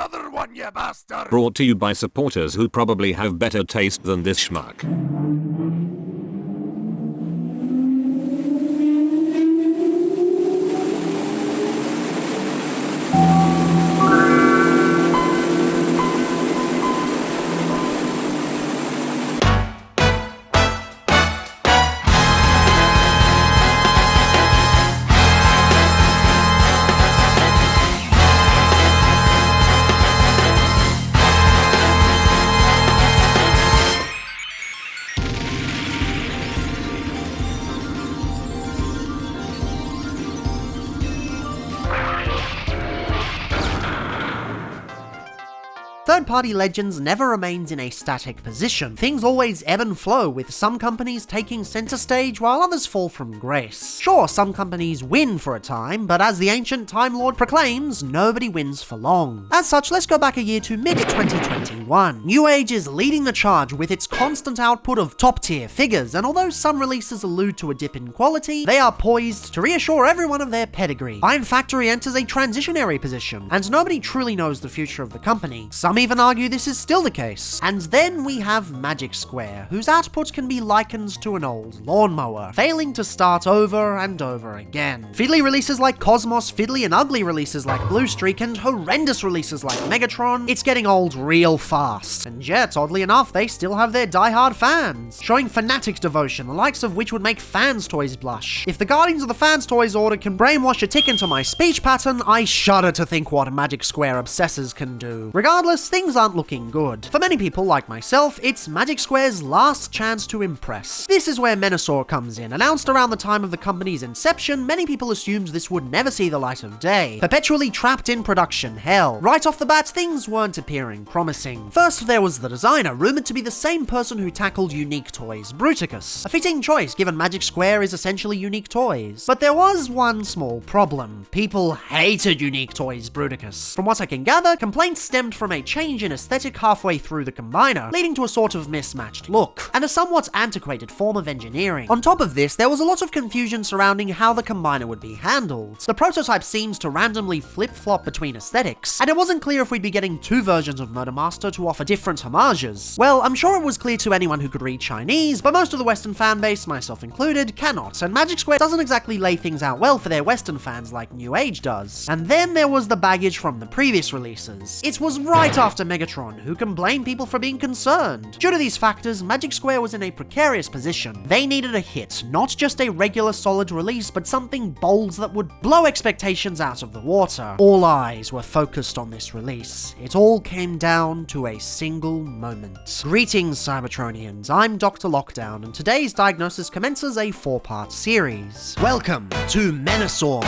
other one, you bastard! Brought to you by supporters who probably have better taste than this schmuck. Third-party Legends never remains in a static position. Things always ebb and flow, with some companies taking center stage while others fall from grace. Sure, some companies win for a time, but as the ancient Time Lord proclaims, nobody wins for long. As such, let's go back a year to mid-2021. New Age is leading the charge with its constant output of top-tier figures, and although some releases allude to a dip in quality, they are poised to reassure everyone of their pedigree. Iron Factory enters a transitionary position, and nobody truly knows the future of the company. Some even argue this is still the case. And then we have Magic Square, whose output can be likened to an old lawnmower, failing to start over and over again. Fiddly releases like Cosmos, fiddly and ugly releases like Blue Streak, and horrendous releases like Megatron, it's getting old real fast. And yet, oddly enough, they still have their die-hard fans, showing fanatic devotion, the likes of which would make fans' toys blush. If the Guardians of the Fans Toys order can brainwash a tick into my speech pattern, I shudder to think what Magic Square obsessors can do. Regardless, things aren't looking good. For many people like myself, it's Magic Square's last chance to impress. This is where Menasor comes in. Announced around the time of the company's inception, many people assumed this would never see the light of day, perpetually trapped in production hell. Right off the bat, things weren't appearing promising. First, there was the designer, rumored to be the same person who tackled Unique Toys, Bruticus. A fitting choice, given Magic Square is essentially Unique Toys. But there was one small problem. People hated Unique Toys Bruticus. From what I can gather, complaints stemmed from a change in aesthetic halfway through the combiner, leading to a sort of mismatched look, and a somewhat antiquated form of engineering. On top of this, there was a lot of confusion surrounding how the combiner would be handled. The prototype seems to randomly flip-flop between aesthetics, and it wasn't clear if we'd be getting two versions of Motormaster to offer different homages. Well, I'm sure it was clear to anyone who could read Chinese, but most of the Western fanbase, myself included, cannot, and Magic Square doesn't exactly lay things out well for their Western fans like New Age does. And then there was the baggage from the previous releases. It was right after Megatron. Who can blame people for being concerned? Due to these factors, Magic Square was in a precarious position. They needed a hit, not just a regular solid release, but something bold that would blow expectations out of the water. All eyes were focused on this release. It all came down to a single moment. Greetings, Cybertronians. I'm Dr. Lockdown, and today's diagnosis commences a 4-part series. Welcome to Menasor.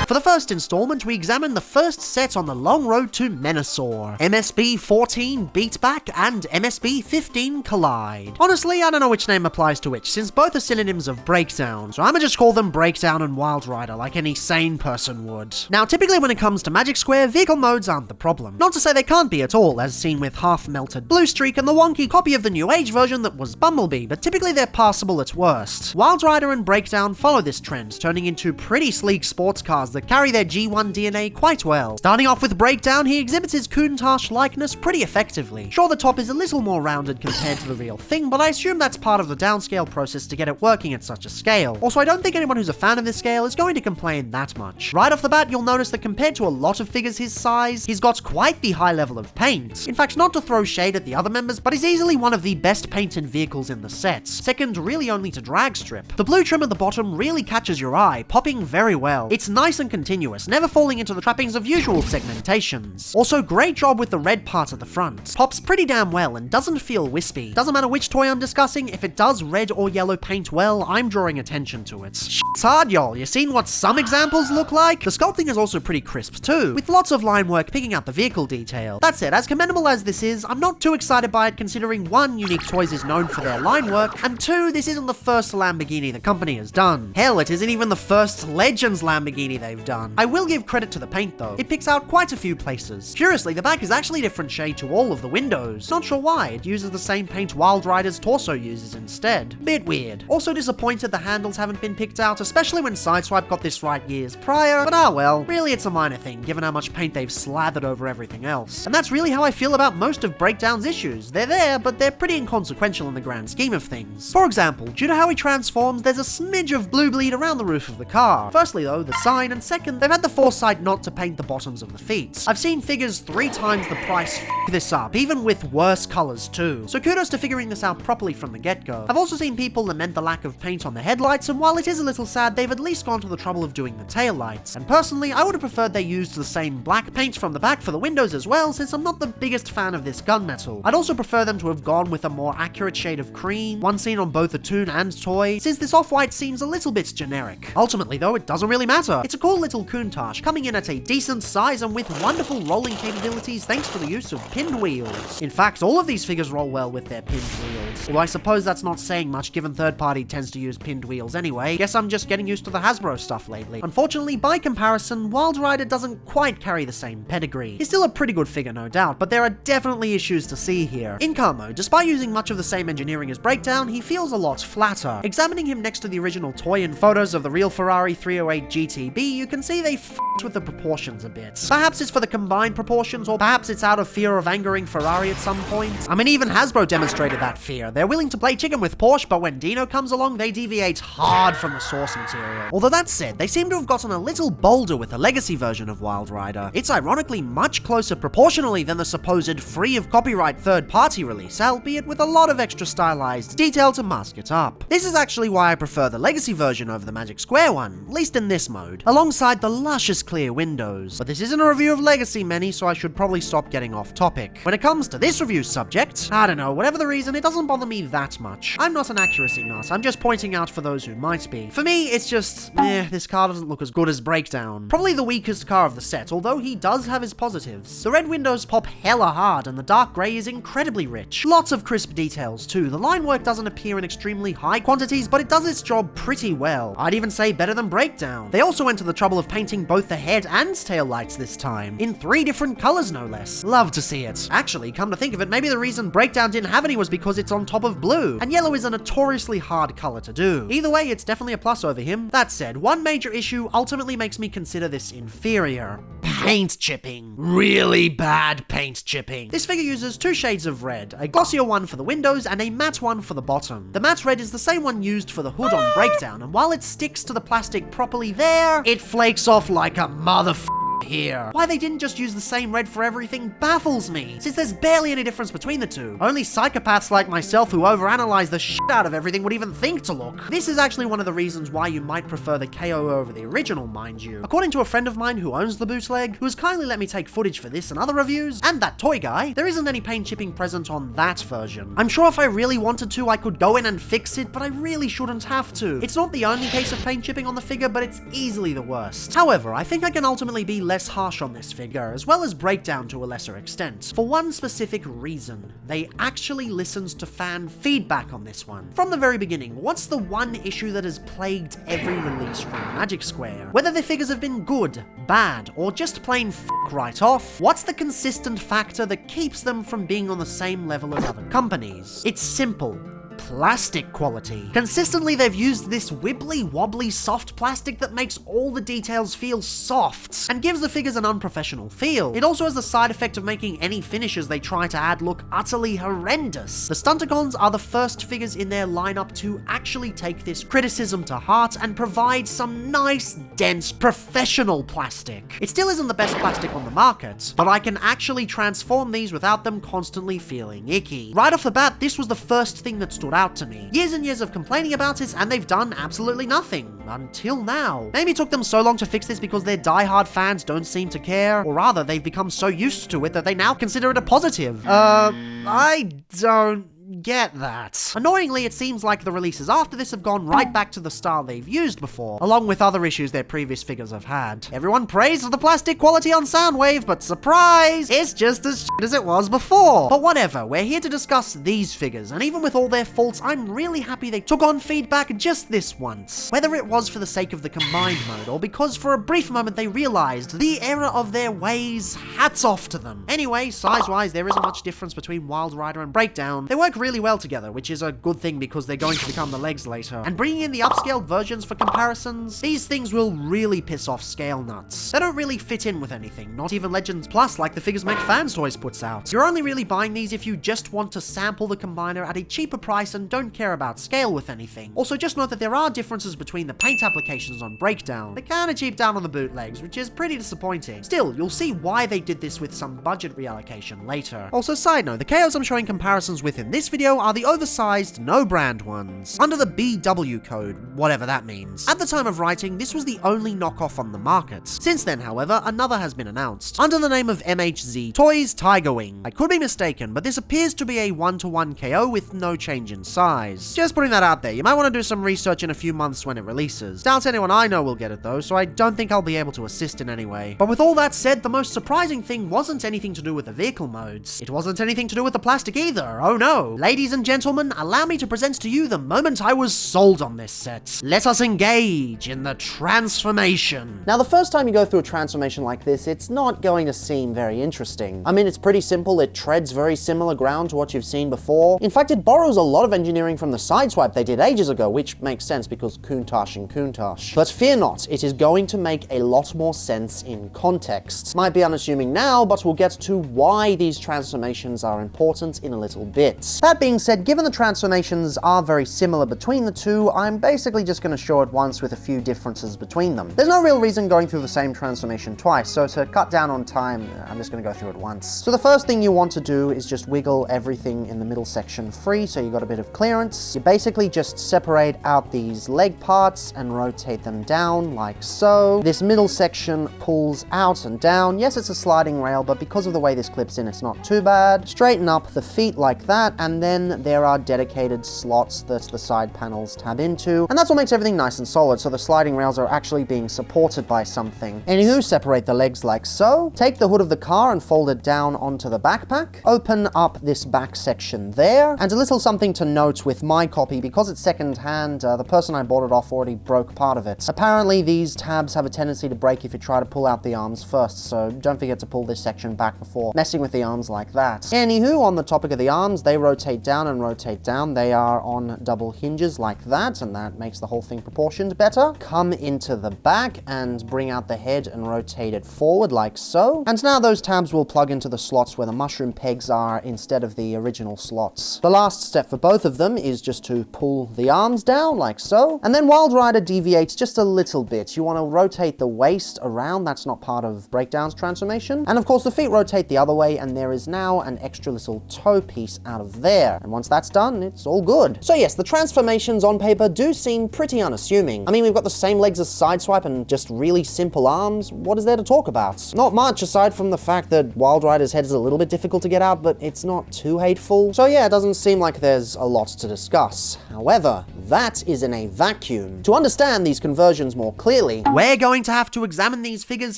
For the first installment, we examine the first set on the long road to Menasor. MSB 14 Beatback and MSB 15 Collide. Honestly, I don't know which name applies to which, since both are synonyms of Breakdown, so I'ma just call them Breakdown and Wildrider like any sane person would. Now, typically when it comes to Magic Square, vehicle modes aren't the problem. Not to say they can't be at all, as seen with half-melted Blue Streak and the wonky copy of the New Age version that was Bumblebee, but typically they're passable at worst. Wildrider and Breakdown follow this trend, turning into pretty sleek sports cars that carry their G1 DNA quite well. Starting off with Breakdown, he exhibits his Countach likeness pretty effectively. Sure, the top is a little more rounded compared to the real thing, but I assume that's part of the downscale process to get it working at such a scale. Also, I don't think anyone who's a fan of this scale is going to complain that much. Right off the bat, you'll notice that compared to a lot of figures his size, he's got quite the high level of paint. In fact, not to throw shade at the other members, but he's easily one of the best painted vehicles in the set, second really only to Dragstrip. The blue trim at the bottom really catches your eye, popping very well. It's nice and continuous, never falling into the trappings of usual segmentations. Also, great job with the red part at the front. Pops pretty damn well and doesn't feel wispy. Doesn't matter which toy I'm discussing, if it does red or yellow paint well, I'm drawing attention to it. Shit's hard, y'all. You seen what some examples look like? The sculpting is also pretty crisp too, with lots of line work picking out the vehicle detail. That said, as commendable as this is, I'm not too excited by it considering 1, Unique Toys is known for their line work, and 2, this isn't the first Lamborghini the company has done. Hell, it isn't even the first Legends Lamborghini they've they've done. I will give credit to the paint though. It picks out quite a few places. Curiously, the back is actually a different shade to all of the windows. Not sure why, it uses the same paint Wildrider's torso uses instead. Bit weird. Also disappointed the handles haven't been picked out, especially when Sideswipe got this right years prior, but well, really it's a minor thing given how much paint they've slathered over everything else. And that's really how I feel about most of Breakdown's issues. They're there, but they're pretty inconsequential in the grand scheme of things. For example, due to how he transforms, there's a smidge of blue bleed around the roof of the car. Firstly though, the sign, and second, they've had the foresight not to paint the bottoms of the feet. I've seen figures 3 times the price f this up, even with worse colors too. So kudos to figuring this out properly from the get-go. I've also seen people lament the lack of paint on the headlights, and while it is a little sad, they've at least gone to the trouble of doing the taillights. And personally, I would have preferred they used the same black paint from the back for the windows as well, since I'm not the biggest fan of this gunmetal. I'd also prefer them to have gone with a more accurate shade of cream, one seen on both the Toon and Toy, since this off-white seems a little bit generic. Ultimately though, it doesn't really matter. It's a cool little Countach, coming in at a decent size and with wonderful rolling capabilities thanks to the use of pinned wheels. In fact, all of these figures roll well with their pinned wheels. Although I suppose that's not saying much given third party tends to use pinned wheels anyway. Guess I'm just getting used to the Hasbro stuff lately. Unfortunately, by comparison, Wildrider doesn't quite carry the same pedigree. He's still a pretty good figure no doubt, but there are definitely issues to see here. In car mode, despite using much of the same engineering as Breakdown, he feels a lot flatter. Examining him next to the original Toy and photos of the real Ferrari 308 GTB, you can see they f***ed with the proportions a bit. Perhaps it's for the combined proportions, or perhaps it's out of fear of angering Ferrari at some point. I mean, even Hasbro demonstrated that fear. They're willing to play chicken with Porsche, but when Dino comes along, they deviate hard from the source material. Although that said, they seem to have gotten a little bolder with the legacy version of Wildrider. It's ironically much closer proportionally than the supposed free of copyright third-party release, albeit with a lot of extra stylized detail to mask it up. This is actually why I prefer the legacy version over the Magic Square one, at least in this mode, alongside the luscious clear windows. But this isn't a review of Legacy many, so I should probably stop getting off topic. When it comes to this review's subject, I don't know, whatever the reason, it doesn't bother me that much. I'm not an accuracy nut, I'm just pointing out for those who might be. For me, it's just, this car doesn't look as good as Breakdown. Probably the weakest car of the set, although he does have his positives. The red windows pop hella hard, and the dark grey is incredibly rich. Lots of crisp details too. The line work doesn't appear in extremely high quantities, but it does its job pretty well. I'd even say better than Breakdown. They also went to the trouble of painting both the head and tail lights this time, in 3 different colors no less. Love to see it. Actually, come to think of it, maybe the reason Breakdown didn't have any was because it's on top of blue, and yellow is a notoriously hard color to do. Either way, it's definitely a plus over him. That said, one major issue ultimately makes me consider this inferior. Paint chipping. Really bad paint chipping. This figure uses 2 shades of red, a glossier one for the windows and a matte one for the bottom. The matte red is the same one used for the hood on Breakdown, and while it sticks to the plastic properly there, it flakes off like a motherfucker here. Why they didn't just use the same red for everything baffles me, since there's barely any difference between the two. Only psychopaths like myself who overanalyze the shit out of everything would even think to look. This is actually one of the reasons why you might prefer the KO over the original, mind you. According to a friend of mine who owns the bootleg, who has kindly let me take footage for this and other reviews, and that toy guy, there isn't any paint chipping present on that version. I'm sure if I really wanted to, I could go in and fix it, but I really shouldn't have to. It's not the only case of paint chipping on the figure, but it's easily the worst. However, I think I can ultimately be less harsh on this figure, as well as Breakdown to a lesser extent, for one specific reason. They actually listened to fan feedback on this one. From the very beginning, what's the one issue that has plagued every release from Magic Square? Whether their figures have been good, bad, or just plain f*** right off, what's the consistent factor that keeps them from being on the same level as other companies? It's simple. Plastic quality. Consistently, they've used this wibbly wobbly soft plastic that makes all the details feel soft and gives the figures an unprofessional feel. It also has the side effect of making any finishes they try to add look utterly horrendous. The Stunticons are the first figures in their lineup to actually take this criticism to heart and provide some nice, dense, professional plastic. It still isn't the best plastic on the market, but I can actually transform these without them constantly feeling icky. Right off the bat, this was the first thing that stood out to me. Years and years of complaining about it, and they've done absolutely nothing. Until now. Maybe it took them so long to fix this because their die-hard fans don't seem to care, or rather, they've become so used to it that they now consider it a positive. I don't get that. Annoyingly, it seems like the releases after this have gone right back to the style they've used before, along with other issues their previous figures have had. Everyone praised the plastic quality on Soundwave, but surprise, it's just as shit as it was before. But whatever, we're here to discuss these figures, and even with all their faults, I'm really happy they took on feedback just this once. Whether it was for the sake of the combined mode, or because for a brief moment they realized the error of their ways, hats off to them. Anyway, size-wise, there isn't much difference between Wildrider and Breakdown. They work really well together, which is a good thing because they're going to become the legs later. And bringing in the upscaled versions for comparisons, these things will really piss off scale nuts. They don't really fit in with anything, not even Legends Plus like the Figures Make Fans Toys puts out. You're only really buying these if you just want to sample the combiner at a cheaper price and don't care about scale with anything. Also, just note that there are differences between the paint applications on Breakdown. They kinda cheap down on the bootlegs, which is pretty disappointing. Still, you'll see why they did this with some budget reallocation later. Also, side note, the KOs I'm showing comparisons with in this video are the oversized, no-brand ones, under the BW code, whatever that means. At the time of writing, this was the only knockoff on the market. Since then, however, another has been announced, under the name of MHZ Toys Tiger Wing. I could be mistaken, but this appears to be a 1-to-1 KO with no change in size. Just putting that out there, you might want to do some research in a few months when it releases. Doubt anyone I know will get it though, so I don't think I'll be able to assist in any way. But with all that said, the most surprising thing wasn't anything to do with the vehicle modes. It wasn't anything to do with the plastic either, oh no. Ladies and gentlemen, allow me to present to you the moment I was sold on this set. Let us engage in the transformation. Now, the first time you go through a transformation like this, it's not going to seem very interesting. I mean, it's pretty simple, it treads very similar ground to what you've seen before. In fact, it borrows a lot of engineering from the sideswipe they did ages ago, which makes sense because Countach and Countach. But fear not, it is going to make a lot more sense in context. Might be unassuming now, but we'll get to why these transformations are important in a little bit. That being said, given the transformations are very similar between the two, I'm basically just going to show it once with a few differences between them. There's no real reason going through the same transformation twice, so to cut down on time, I'm just going to go through it once. So the first thing you want to do is just wiggle everything in the middle section free, so you got a bit of clearance. You basically just separate out these leg parts and rotate them down like so. This middle section pulls out and down. Yes, it's a sliding rail, but because of the way this clips in, it's not too bad. Straighten up the feet like that, and then there are dedicated slots that the side panels tab into, and that's what makes everything nice and solid, so the sliding rails are actually being supported by something. Anywho, separate the legs like so. Take the hood of the car and fold it down onto the backpack. Open up this back section there, and a little something to note with my copy, because it's second hand, the person I bought it off already broke part of it. Apparently these tabs have a tendency to break if you try to pull out the arms first, so don't forget to pull this section back before messing with the arms like that. Anywho, on the topic of the arms, they rotate down and rotate down. They are on double hinges like that, and that makes the whole thing proportioned better. Come into the back and bring out the head and rotate it forward like so. And now those tabs will plug into the slots where the mushroom pegs are instead of the original slots. The last step for both of them is just to pull the arms down like so. And then Wildrider deviates just a little bit. You want to rotate the waist around. That's not part of Breakdown's transformation. And of course the feet rotate the other way, and there is now an extra little toe piece out of there. And once that's done, it's all good. So yes, the transformations on paper do seem pretty unassuming. I mean, we've got the same legs as Sideswipe and just really simple arms. What is there to talk about? Not much, aside from the fact that Wildrider's head is a little bit difficult to get out, but it's not too hateful. So yeah, it doesn't seem like there's a lot to discuss. However, that is in a vacuum. To understand these conversions more clearly, we're going to have to examine these figures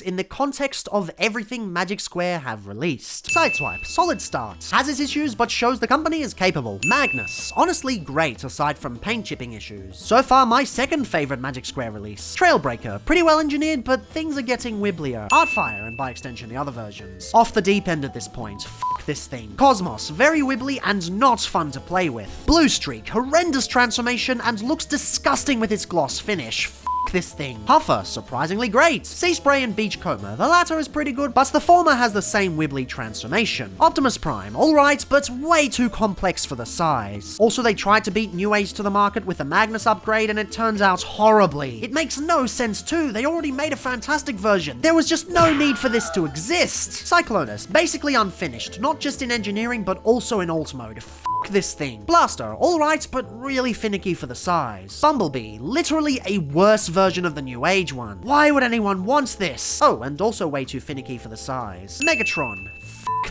in the context of everything Magic Square have released. Sideswipe, solid start. Has its issues, but shows the company is capable. Magnus, honestly great aside from paint chipping issues. So far, my second favorite Magic Square release. Trailbreaker, pretty well engineered, but things are getting wibblier. Artfire, and by extension the other versions. Off the deep end at this point. F this thing. Cosmos, very wibbly and not fun to play with. Blue Streak, horrendous transformation and looks disgusting with its gloss finish. This thing. Huffer, surprisingly great. Sea Spray and Beachcomber, the latter is pretty good, but the former has the same wibbly transformation. Optimus Prime, alright, but way too complex for the size. Also, they tried to beat New Age to the market with the Magnus upgrade, and it turns out horribly. It makes no sense too, they already made a fantastic version. There was just no need for this to exist. Cyclonus, basically unfinished, not just in engineering, but also in alt mode. This thing. Blaster, alright, but really finicky for the size. Bumblebee, literally a worse version of the New Age one. Why would anyone want this? Oh, and also way too finicky for the size. Megatron,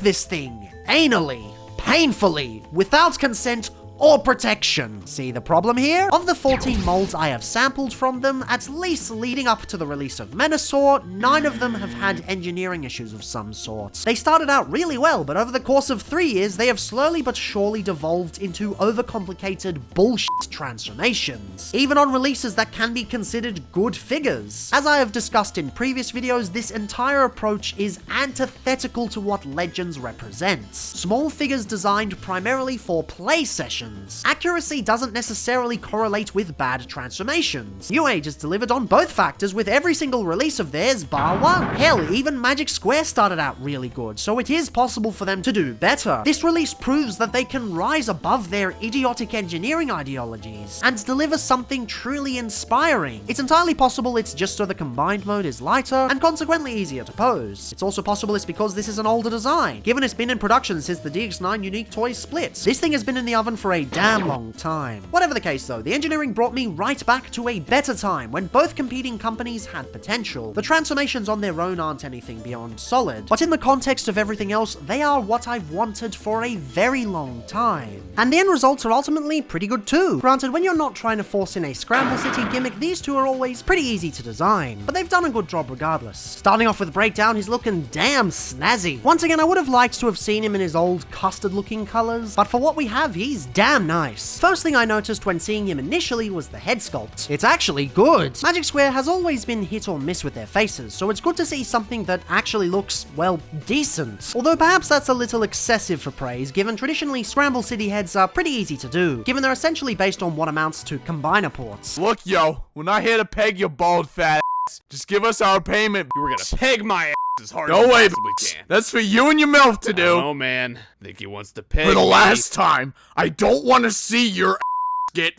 this thing. Anally. painfully, without consent or protection. See the problem here? Of the 14 molds I have sampled from them, at least leading up to the release of Menasor, 9 of them have had engineering issues of some sort. They started out really well, but over the course of 3 years, they have slowly but surely devolved into overcomplicated bullshit transformations, even on releases that can be considered good figures. As I have discussed in previous videos, this entire approach is antithetical to what Legends represents. Small figures designed primarily for play sessions. Accuracy doesn't necessarily correlate with bad transformations. New Age has delivered on both factors with every single release of theirs bar one. Hell, even Magic Square started out really good, so it is possible for them to do better. This release proves that they can rise above their idiotic engineering ideologies and deliver something truly inspiring. It's entirely possible it's just so the combined mode is lighter and consequently easier to pose. It's also possible it's because this is an older design, given it's been in production since the DX9 Unique Toys split. This thing has been in the oven for a damn long time. Whatever the case though, the engineering brought me right back to a better time when both competing companies had potential. The transformations on their own aren't anything beyond solid, but in the context of everything else, they are what I've wanted for a very long time. And the end results are ultimately pretty good too. Granted, when you're not trying to force in a Scramble City gimmick, these two are always pretty easy to design, but they've done a good job regardless. Starting off with Breakdown, he's looking damn snazzy. Once again, I would have liked to have seen him in his old custard looking colors, but for what we have, he's damn nice. First thing I noticed when seeing him initially was the head sculpt. It's actually good. Magic Square has always been hit or miss with their faces, so it's good to see something that actually looks, well, decent. Although perhaps that's a little excessive for praise, given traditionally Scramble City heads are pretty easy to do, given they're essentially based on what amounts to combiner ports. Look, yo, we're not here to peg your bald fat ass. Just give us our payment. You were gonna peg my ass as hard No as way, you possibly can. That's for you and your MILF to do. Oh man, think he wants to peg For the me. last time, I don't want to see your ass get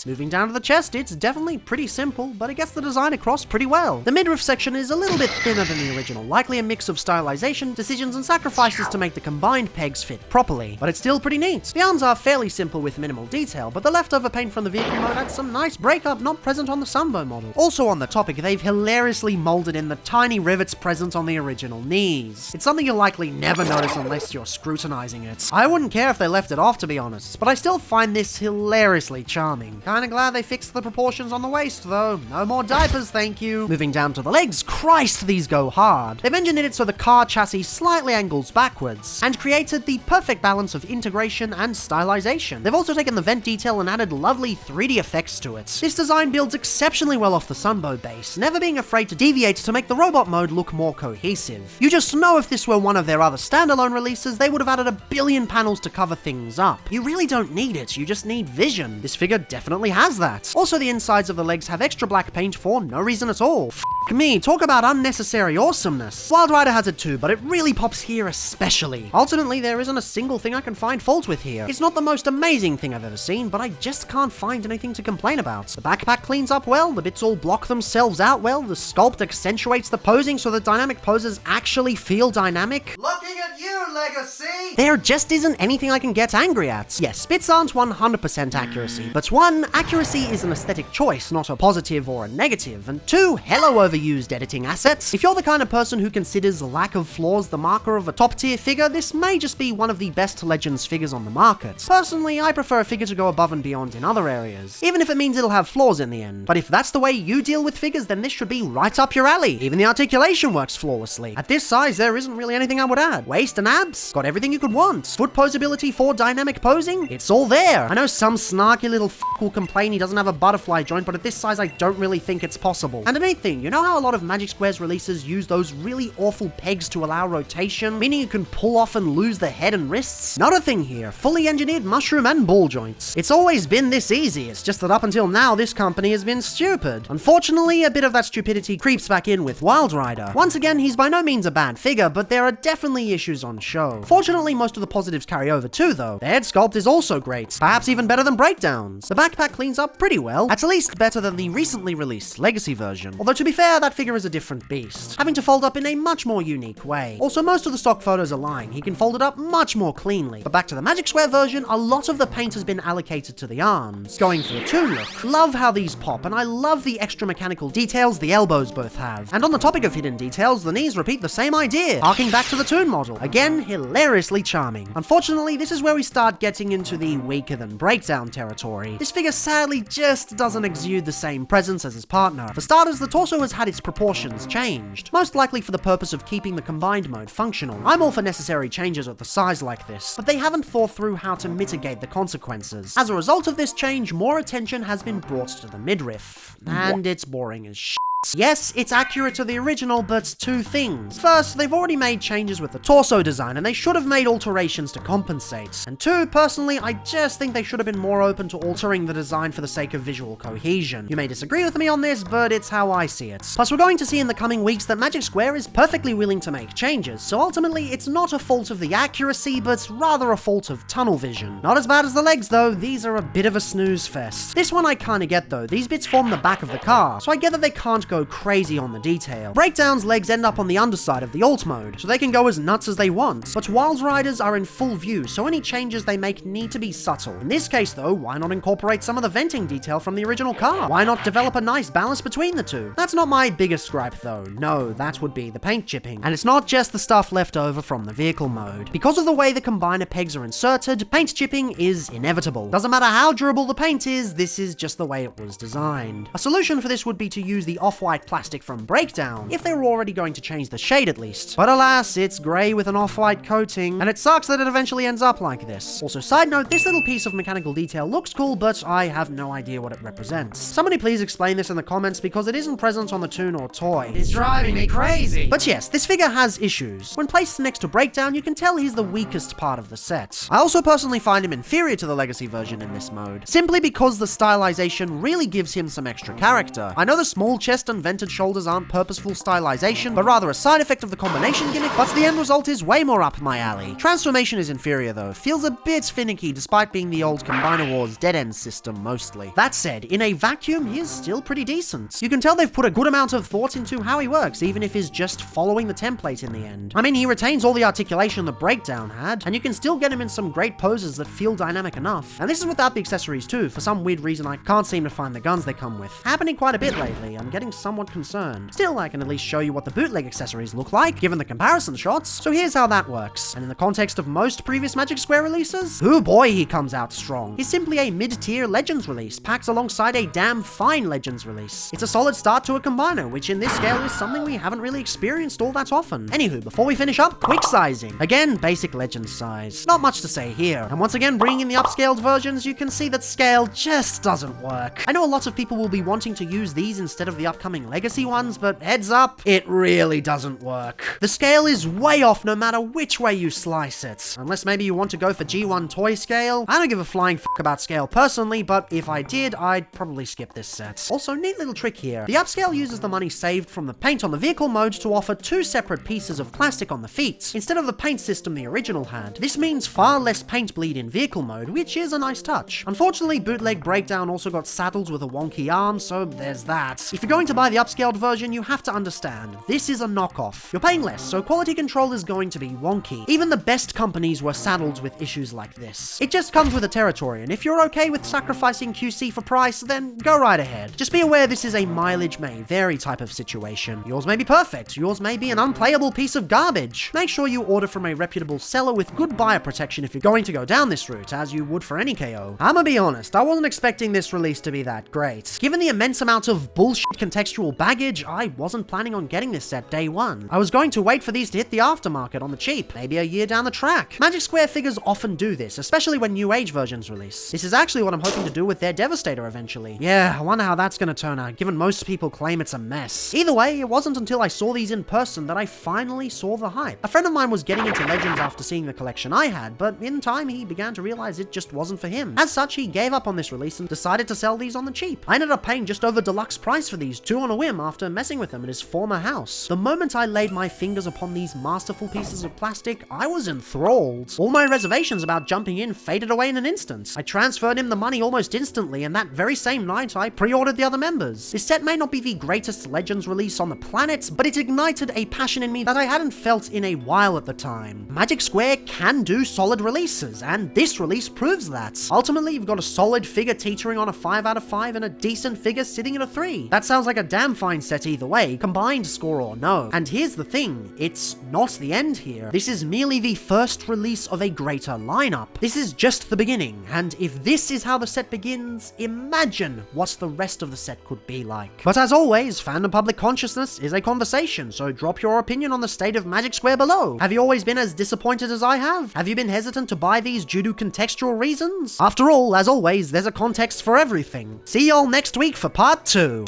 Moving down to the chest, it's definitely pretty simple, but it gets the design across pretty well. The midriff section is a little bit thinner than the original, likely a mix of stylization, decisions, and sacrifices to make the combined pegs fit properly, but it's still pretty neat. The arms are fairly simple with minimal detail, but the leftover paint from the vehicle mode adds some nice breakup not present on the Sunbow model. Also on the topic, they've hilariously molded in the tiny rivets present on the original knees. It's something you'll likely never notice unless you're scrutinizing it. I wouldn't care if they left it off, to be honest, but I still find this hilariously charming. Kinda glad they fixed the proportions on the waist, though. No more diapers, thank you. Moving down to the legs, Christ, these go hard. They've engineered it so the car chassis slightly angles backwards, and created the perfect balance of integration and stylization. They've also taken the vent detail and added lovely 3D effects to it. This design builds exceptionally well off the Sunbow base, never being afraid to deviate to make the robot mode look more cohesive. You just know if this were one of their other standalone releases, they would have added a billion panels to cover things up. You really don't need it, you just need vision. This figure definitely has that. Also, the insides of the legs have extra black paint for no reason at all. F me, talk about unnecessary awesomeness. Wildrider has it too, but it really pops here especially. Ultimately, there isn't a single thing I can find fault with here. It's not the most amazing thing I've ever seen, but I just can't find anything to complain about. The backpack cleans up well, the bits all block themselves out well, the sculpt accentuates the posing so the dynamic poses actually feel dynamic. Looking at you, Legacy! There just isn't anything I can get angry at. Yes, spits aren't 100% accuracy, but 1, accuracy is an aesthetic choice, not a positive or a negative, and 2, hello overused editing assets. If you're the kind of person who considers lack of flaws the marker of a top tier figure, this may just be one of the best Legends figures on the market. Personally, I prefer a figure to go above and beyond in other areas, even if it means it'll have flaws in the end. But if that's the way you deal with figures, then this should be right up your alley. Even the articulation works flawlessly. At this size, there isn't really anything I would add. Waist and abs? Got everything you could want. Foot posability for dynamic posing? It's all there. I know some snarky little f*** will complain he doesn't have a butterfly joint, but at this size I don't really think it's possible. And another thing, you know how a lot of Magic Square's releases use those really awful pegs to allow rotation, meaning you can pull off and lose the head and wrists? Not a thing here. Fully engineered mushroom and ball joints. It's always been this easy, it's just that up until now this company has been stupid. Unfortunately, a bit of that stupidity creeps back in with Wildrider. Once again, he's by no means a bad figure, but there are definitely issues on show. Fortunately, most of the positives carry over too though. The head sculpt is also great, perhaps even better than Breakdown's. The backpack cleans up pretty well, at least better than the recently released Legacy version. Although to be fair, that figure is a different beast, having to fold up in a much more unique way. Also, most of the stock photos are lying, he can fold it up much more cleanly. But back to the Magic Square version, a lot of the paint has been allocated to the arms, going for the toon look. Love how these pop, and I love the extra mechanical details the elbows both have. And on the topic of hidden details, the knees repeat the same idea, harking back to the toon model. Again, and hilariously charming. Unfortunately, this is where we start getting into the weaker than Breakdown territory. This figure sadly just doesn't exude the same presence as his partner. For starters, the torso has had its proportions changed, most likely for the purpose of keeping the combined mode functional. I'm all for necessary changes with the size like this, but they haven't thought through how to mitigate the consequences. As a result of this change, more attention has been brought to the midriff, and it's boring as shit. Yes, it's accurate to the original, but two things. First, they've already made changes with the torso design, and they should have made alterations to compensate. And two, personally, I just think they should have been more open to altering the design for the sake of visual cohesion. You may disagree with me on this, but it's how I see it. Plus, we're going to see in the coming weeks that Magic Square is perfectly willing to make changes, so ultimately, it's not a fault of the accuracy, but rather a fault of tunnel vision. Not as bad as the legs, though. These are a bit of a snooze fest. This one I kinda get, though. These bits form the back of the car, so I get that they can't go crazy on the detail. Breakdown's legs end up on the underside of the alt mode, so they can go as nuts as they want, but Wildriders are in full view, so any changes they make need to be subtle. In this case though, why not incorporate some of the venting detail from the original car? Why not develop a nice balance between the two? That's not my biggest gripe though. No, that would be the paint chipping. And it's not just the stuff left over from the vehicle mode. Because of the way the combiner pegs are inserted, paint chipping is inevitable. Doesn't matter how durable the paint is, this is just the way it was designed. A solution for this would be to use the off-white plastic from Breakdown, if they were already going to change the shade at least. But alas, it's grey with an off-white coating, and it sucks that it eventually ends up like this. Also, side note, this little piece of mechanical detail looks cool, but I have no idea what it represents. Somebody please explain this in the comments because it isn't present on the toon or toy. It's driving me crazy. But yes, this figure has issues. When placed next to Breakdown, you can tell he's the weakest part of the set. I also personally find him inferior to the Legacy version in this mode, simply because the stylization really gives him some extra character. I know the small chest and vented shoulders aren't purposeful stylization, but rather a side effect of the combination gimmick, but the end result is way more up my alley. Transformation is inferior though, feels a bit finicky despite being the old Combiner Wars dead-end system mostly. That said, in a vacuum, he is still pretty decent. You can tell they've put a good amount of thought into how he works, even if he's just following the template in the end. I mean, he retains all the articulation the Breakdown had, and you can still get him in some great poses that feel dynamic enough. And this is without the accessories too. For some weird reason, I can't seem to find the guns they come with. Happening quite a bit lately, I'm getting somewhat concerned. Still, I can at least show you what the bootleg accessories look like, given the comparison shots, so here's how that works. And in the context of most previous Magic Square releases, oh boy, he comes out strong. He's simply a mid-tier Legends release, packed alongside a damn fine Legends release. It's a solid start to a combiner, which in this scale is something we haven't really experienced all that often. Anywho, before we finish up, quick sizing. Again, basic Legends size. Not much to say here. And once again, bringing in the upscaled versions, you can see that scale just doesn't work. I know a lot of people will be wanting to use these instead of the upcoming Legacy ones, but heads up, it really doesn't work. The scale is way off no matter which way you slice it. Unless maybe you want to go for G1 toy scale. I don't give a flying f about scale personally, but if I did, I'd probably skip this set. Also, neat little trick here. The upscale uses the money saved from the paint on the vehicle mode to offer two separate pieces of plastic on the feet, instead of the paint system the original had. This means far less paint bleed in vehicle mode, which is a nice touch. Unfortunately, bootleg Breakdown also got saddled with a wonky arm, so there's that. If you're going to buy the upscaled version, you have to understand, this is a knockoff. You're paying less, so quality control is going to be wonky. Even the best companies were saddled with issues like this. It just comes with the territory, and if you're okay with sacrificing QC for price, then go right ahead. Just be aware this is a mileage may vary type of situation. Yours may be perfect, yours may be an unplayable piece of garbage. Make sure you order from a reputable seller with good buyer protection if you're going to go down this route, as you would for any KO. I'ma be honest, I wasn't expecting this release to be that great. Given the immense amount of bullshit contextual baggage, I wasn't planning on getting this set day one. I was going to wait for these to hit the aftermarket on the cheap, maybe a year down the track. Magic Square figures often do this, especially when new age versions release. This is actually what I'm hoping to do with their Devastator eventually. Yeah, I wonder how that's gonna turn out, given most people claim it's a mess. Either way, it wasn't until I saw these in person that I finally saw the hype. A friend of mine was getting into Legends after seeing the collection I had, but in time he began to realize it just wasn't for him. As such, he gave up on this release and decided to sell these on the cheap. I ended up paying just over deluxe price for these two on a whim after messing with them at his former house. The moment I laid my fingers upon these masterful pieces of plastic, I was enthralled. All my reservations about jumping in faded away in an instant. I transferred him the money almost instantly, and that very same night I pre-ordered the other members. This set may not be the greatest Legends release on the planet, but it ignited a passion in me that I hadn't felt in a while at the time. Magic Square can do solid releases, and this release proves that. Ultimately, you've got a solid figure teetering on a 5 out of 5 and a decent figure sitting at a 3. That sounds like a a damn fine set either way, combined score or no. And here's the thing, it's not the end here. This is merely the first release of a greater lineup. This is just the beginning, and if this is how the set begins, imagine what the rest of the set could be like. But as always, fandom public consciousness is a conversation, so drop your opinion on the state of Magic Square below. Have you always been as disappointed as I have? Have you been hesitant to buy these due to contextual reasons? After all, as always, there's a context for everything. See y'all next week for part 2.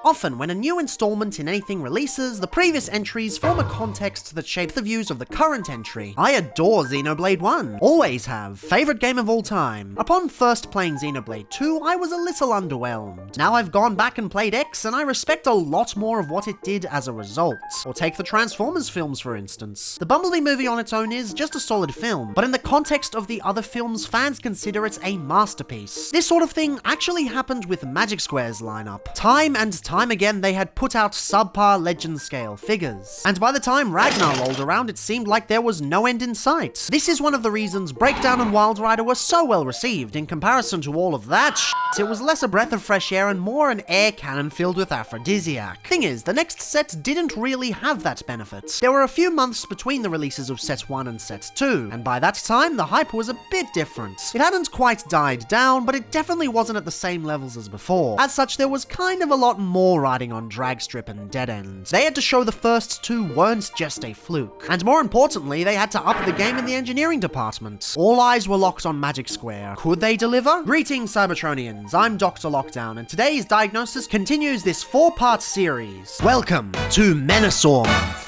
Often, when a new installment in anything releases, the previous entries form a context that shapes the views of the current entry. I adore Xenoblade 1. Always have. Favorite game of all time. Upon first playing Xenoblade 2, I was a little underwhelmed. Now I've gone back and played X, and I respect a lot more of what it did as a result. Or take the Transformers films, for instance. The Bumblebee movie on its own is just a solid film, but in the context of the other films, fans consider it a masterpiece. This sort of thing actually happened with Magic Square's lineup. Time and time again, they had put out subpar legend scale figures. And by the time Ragnar rolled around, it seemed like there was no end in sight. This is one of the reasons Breakdown and Wildrider were so well received. In comparison to all of that shit, it was less a breath of fresh air and more an air cannon filled with aphrodisiac. Thing is, the next set didn't really have that benefit. There were a few months between the releases of Set 1 and Set 2, and by that time, the hype was a bit different. It hadn't quite died down, but it definitely wasn't at the same levels as before. As such, there was kind of a lot more riding on Dragstrip and Dead End. They had to show the first two weren't just a fluke. And more importantly, they had to up the game in the engineering department. All eyes were locked on Magic Square. Could they deliver? Greetings, Cybertronians. I'm Drlockdown, and today's diagnosis continues this 4-part series. Welcome to Menasor Month.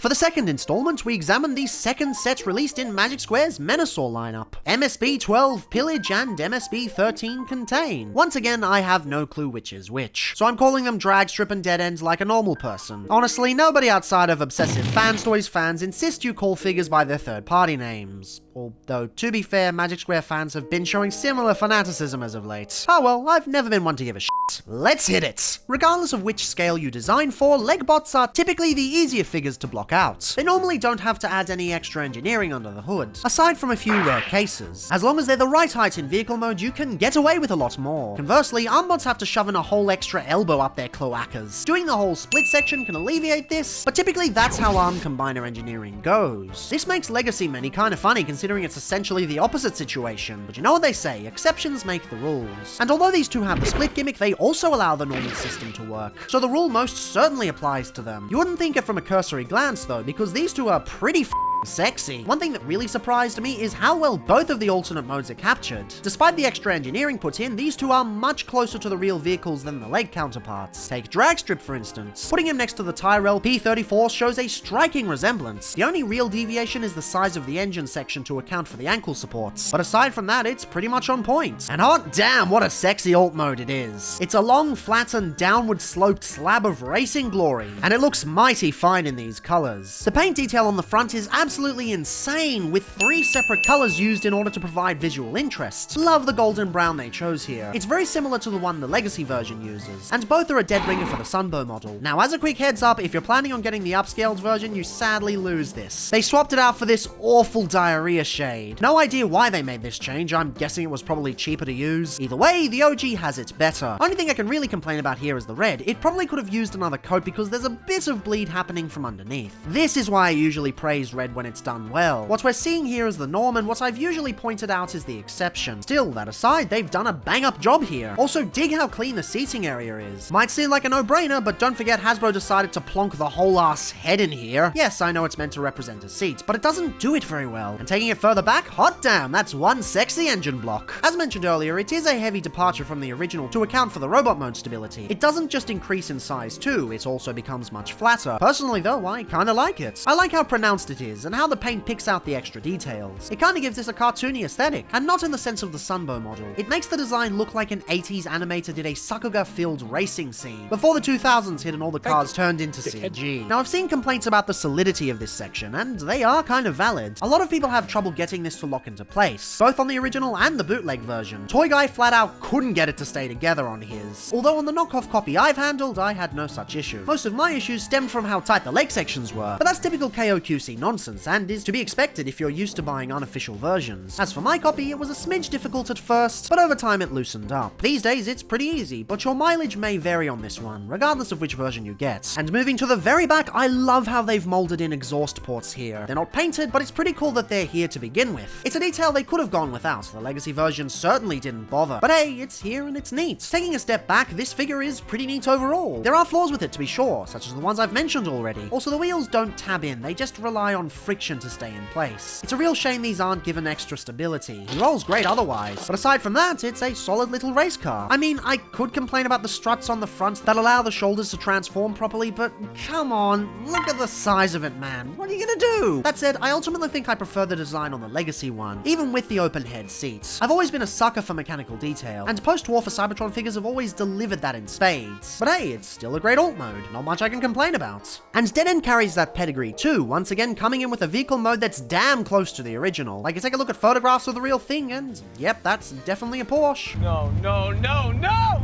For the second installment, we examine the second set released in Magic Square's Menasor lineup. MSB 12 Pillage and MSB 13 Contain. Once again, I have no clue which is which, so I'm calling them Dragstrip and Dead End like a normal person. Honestly, nobody outside of obsessive Fanstoys fans insist you call figures by their third-party names. Although, to be fair, Magic Square fans have been showing similar fanaticism as of late. Oh well, I've never been one to give a shit. Let's hit it! Regardless of which scale you design for, Legbots are typically the easier figures to block out. They normally don't have to add any extra engineering under the hood, aside from a few rare cases. As long as they're the right height in vehicle mode, you can get away with a lot more. Conversely, Armbots have to shove in a whole extra elbow up their cloacas. Doing the whole split section can alleviate this, but typically that's how ARM Combiner engineering goes. This makes Legacy Mini kinda funny considering it's essentially the opposite situation, but you know what they say, exceptions make the rules. And although these two have the split gimmick, they also allow the normal system to work, so the rule most certainly applies to them. You wouldn't think it from a cursory glance though, because these two are pretty sexy. One thing that really surprised me is how well both of the alternate modes are captured. Despite the extra engineering put in, these two are much closer to the real vehicles than the leg counterparts. Take Dragstrip for instance. Putting him next to the Tyrell P34 shows a striking resemblance. The only real deviation is the size of the engine section to account for the ankle supports, but aside from that, it's pretty much on point. And hot damn, what a sexy alt mode it is. It's a long, flattened, downward sloped slab of racing glory, and it looks mighty fine in these colors. The paint detail on the front is absolutely insane, with 3 separate colors used in order to provide visual interest. Love the golden brown they chose here. It's very similar to the one the Legacy version uses, and both are a dead ringer for the Sunbow model. Now, as a quick heads up, if you're planning on getting the upscaled version, you sadly lose this. They swapped it out for this awful diarrhea shade. No idea why they made this change, I'm guessing it was probably cheaper to use. Either way, the OG has it better. Only thing I can really complain about here is the red. It probably could have used another coat because there's a bit of bleed happening from underneath. This is why I usually praise red when it's done well. What we're seeing here is the norm, and what I've usually pointed out is the exception. Still, that aside, they've done a bang-up job here. Also, dig how clean the seating area is. Might seem like a no-brainer, but don't forget Hasbro decided to plonk the whole ass head in here. Yes, I know it's meant to represent a seat, but it doesn't do it very well. And taking it further back, hot damn, that's one sexy engine block. As mentioned earlier, it is a heavy departure from the original to account for the robot mode stability. It doesn't just increase in size too, it also becomes much flatter. Personally though, I kinda like it. I like how pronounced it is, and how the paint picks out the extra details. It kinda gives this a cartoony aesthetic, and not in the sense of the Sunbow model. It makes the design look like an 80s animator did a Sakuga-filled racing scene before the 2000s hit and all the cars turned into CG. Now, I've seen complaints about the solidity of this section, and they are kind of valid. A lot of people have trouble getting this to lock into place, both on the original and the bootleg version. Toy Guy flat out couldn't get it to stay together on his. Although on the knockoff copy I've handled, I had no such issue. Most of my issues stemmed from how tight the leg sections were, but that's typical KOQC nonsense, and is to be expected if you're used to buying unofficial versions. As for my copy, it was a smidge difficult at first, but over time it loosened up. These days it's pretty easy, but your mileage may vary on this one, regardless of which version you get. And moving to the very back, I love how they've molded in exhaust ports here. They're not painted, but it's pretty cool that they're here to begin with. It's a detail they could have gone without. The legacy version certainly didn't bother, but hey, it's here and it's neat. Taking a step back, this figure is pretty neat overall. There are flaws with it to be sure, such as the ones I've mentioned already. Also, the wheels don't tab in, they just rely on friction to stay in place. It's a real shame these aren't given extra stability. He rolls great otherwise, but aside from that, it's a solid little race car. I mean, I could complain about the struts on the front that allow the shoulders to transform properly, but come on, look at the size of it, man. What are you gonna do? That said, I ultimately think I prefer the design on the legacy one, even with the open head seats. I've always been a sucker for mechanical detail, and post-war for Cybertron figures have always delivered that in spades. But hey, it's still a great alt mode, not much I can complain about. And Dead End carries that pedigree too, once again coming in with a vehicle mode that's damn close to the original. Like, you take a look at photographs of the real thing, and yep, that's definitely a Porsche. No,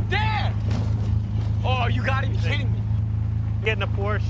Dad! Oh, you gotta be kidding me. Getting a Porsche.